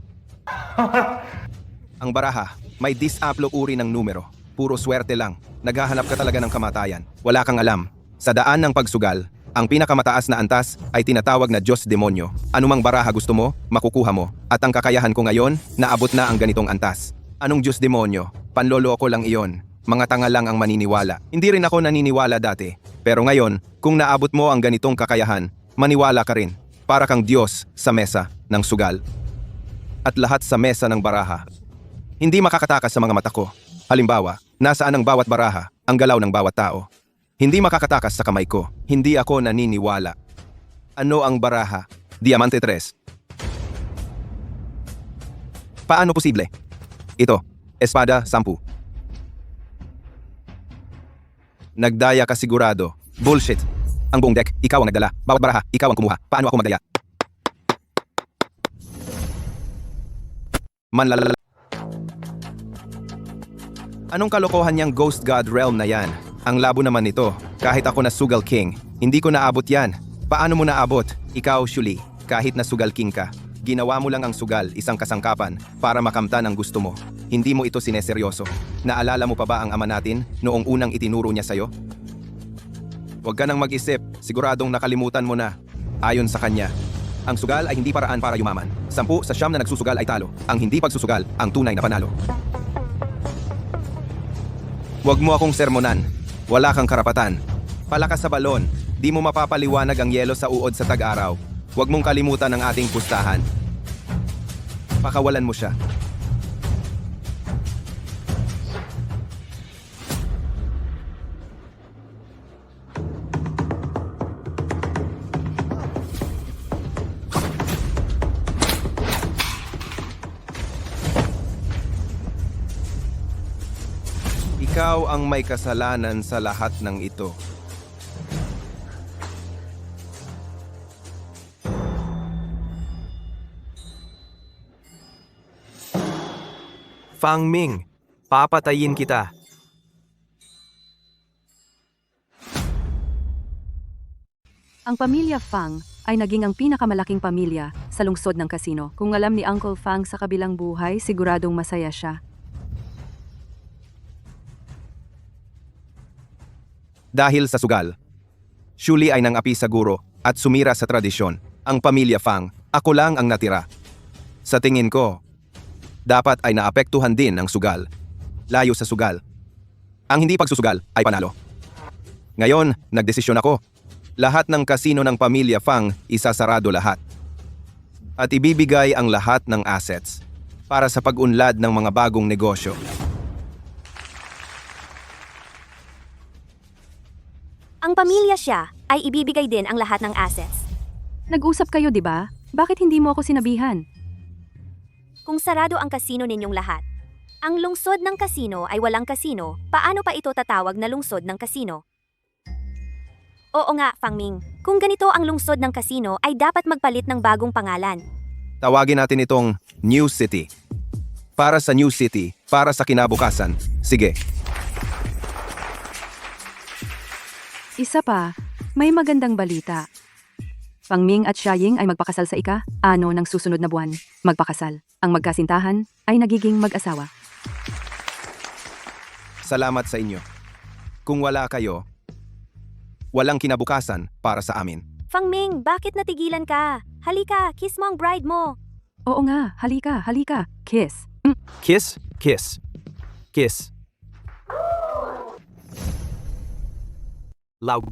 Ang baraha, may disaplo uri ng numero. Puro swerte lang. Naghahanap ka talaga ng kamatayan. Wala kang alam. Sa daan ng pagsugal, ang pinakamataas na antas ay tinatawag na Diyos Demonyo. Anumang baraha gusto mo, makukuha mo. At ang kakayahan ko ngayon, naabot na ang ganitong antas. Anong Diyos Demonyo? Panloloko lang iyon. Mga tanga lang ang maniniwala. Hindi rin ako naniniwala dati. Pero ngayon, kung naabot mo ang ganitong kakayahan, maniwala ka rin. Para kang Diyos sa mesa ng sugal. At lahat sa mesa ng baraha. Hindi makakatakas sa mga mata ko. Halimbawa, nasaan ang bawat baraha, ang galaw ng bawat tao. Hindi makakatakas sa kamay ko. Hindi ako naniniwala. Ano ang baraha? Diamante 3. Paano posible? Ito, espada 10. Nagdaya ka sigurado. Bullshit. Ang buong deck, ikaw ang nagdala. Bawat baraha, ikaw ang kumuha. Paano ako magdaya? Manlalala. Anong kalokohan niyang Ghost God Realm na yan? Ang labo naman nito. Kahit ako na Sugal King, hindi ko naabot yan. Paano mo naabot? Ikaw, Shuli, kahit na Sugal King ka, ginawa mo lang ang sugal, isang kasangkapan, para makamtan ang gusto mo. Hindi mo ito sineseryoso. Naalala mo pa ba ang ama natin noong unang itinuro niya sa'yo? Huwag ka nang mag-isip, siguradong nakalimutan mo na. Ayon sa kanya, ang sugal ay hindi paraan para yumaman. 10 sa 9 na nagsusugal ay talo. Ang hindi pagsusugal, ang tunay na panalo. Huwag mo akong sermonan. Wala kang karapatan. Palakas sa balon. Di mo mapapaliwanag ang yelo sa uod sa tag-araw. Huwag mong kalimutan ang ating pustahan. Pakawalan mo siya. Ikaw ang may kasalanan sa lahat ng ito. Fang Ming, papatayin kita. Ang pamilya Fang ay naging ang pinakamalaking pamilya sa lungsod ng kasino. Kung alam ni Uncle Fang sa kabilang buhay, siguradong masaya siya. Dahil sa sugal, Shuli ay nangapi sa guro at sumira sa tradisyon. Ang pamilya Fang, ako lang ang natira. Sa tingin ko, dapat ay naapektuhan din ang sugal. Layo sa sugal. Ang hindi pagsusugal ay panalo. Ngayon, nagdesisyon ako. Lahat ng kasino ng pamilya Fang isasarado lahat. At ibibigay ang lahat ng assets para sa pag-unlad ng mga bagong negosyo. Ang pamilya siya ay ibibigay din ang lahat ng assets. Nag-usap kayo, di ba? Bakit hindi mo ako sinabihan? Kung sarado ang kasino ninyong lahat, ang lungsod ng kasino ay walang kasino, paano pa ito tatawag na lungsod ng kasino? Oo nga, Fangming. Kung ganito ang lungsod ng kasino ay dapat magpalit ng bagong pangalan. Tawagin natin itong New City. Para sa New City, para sa kinabukasan. Sige. Isa pa, may magandang balita. Fangming at Xiaying ay magpakasal sa ika-ano ng susunod na buwan. Magpakasal. Ang magkasintahan ay nagiging mag-asawa. Salamat sa inyo. Kung wala kayo, walang kinabukasan para sa amin. Fangming, bakit natigilan ka? Halika, kiss mo ang bride mo. Oo nga, halika, halika. Kiss. Kiss, kiss, kiss. Loud.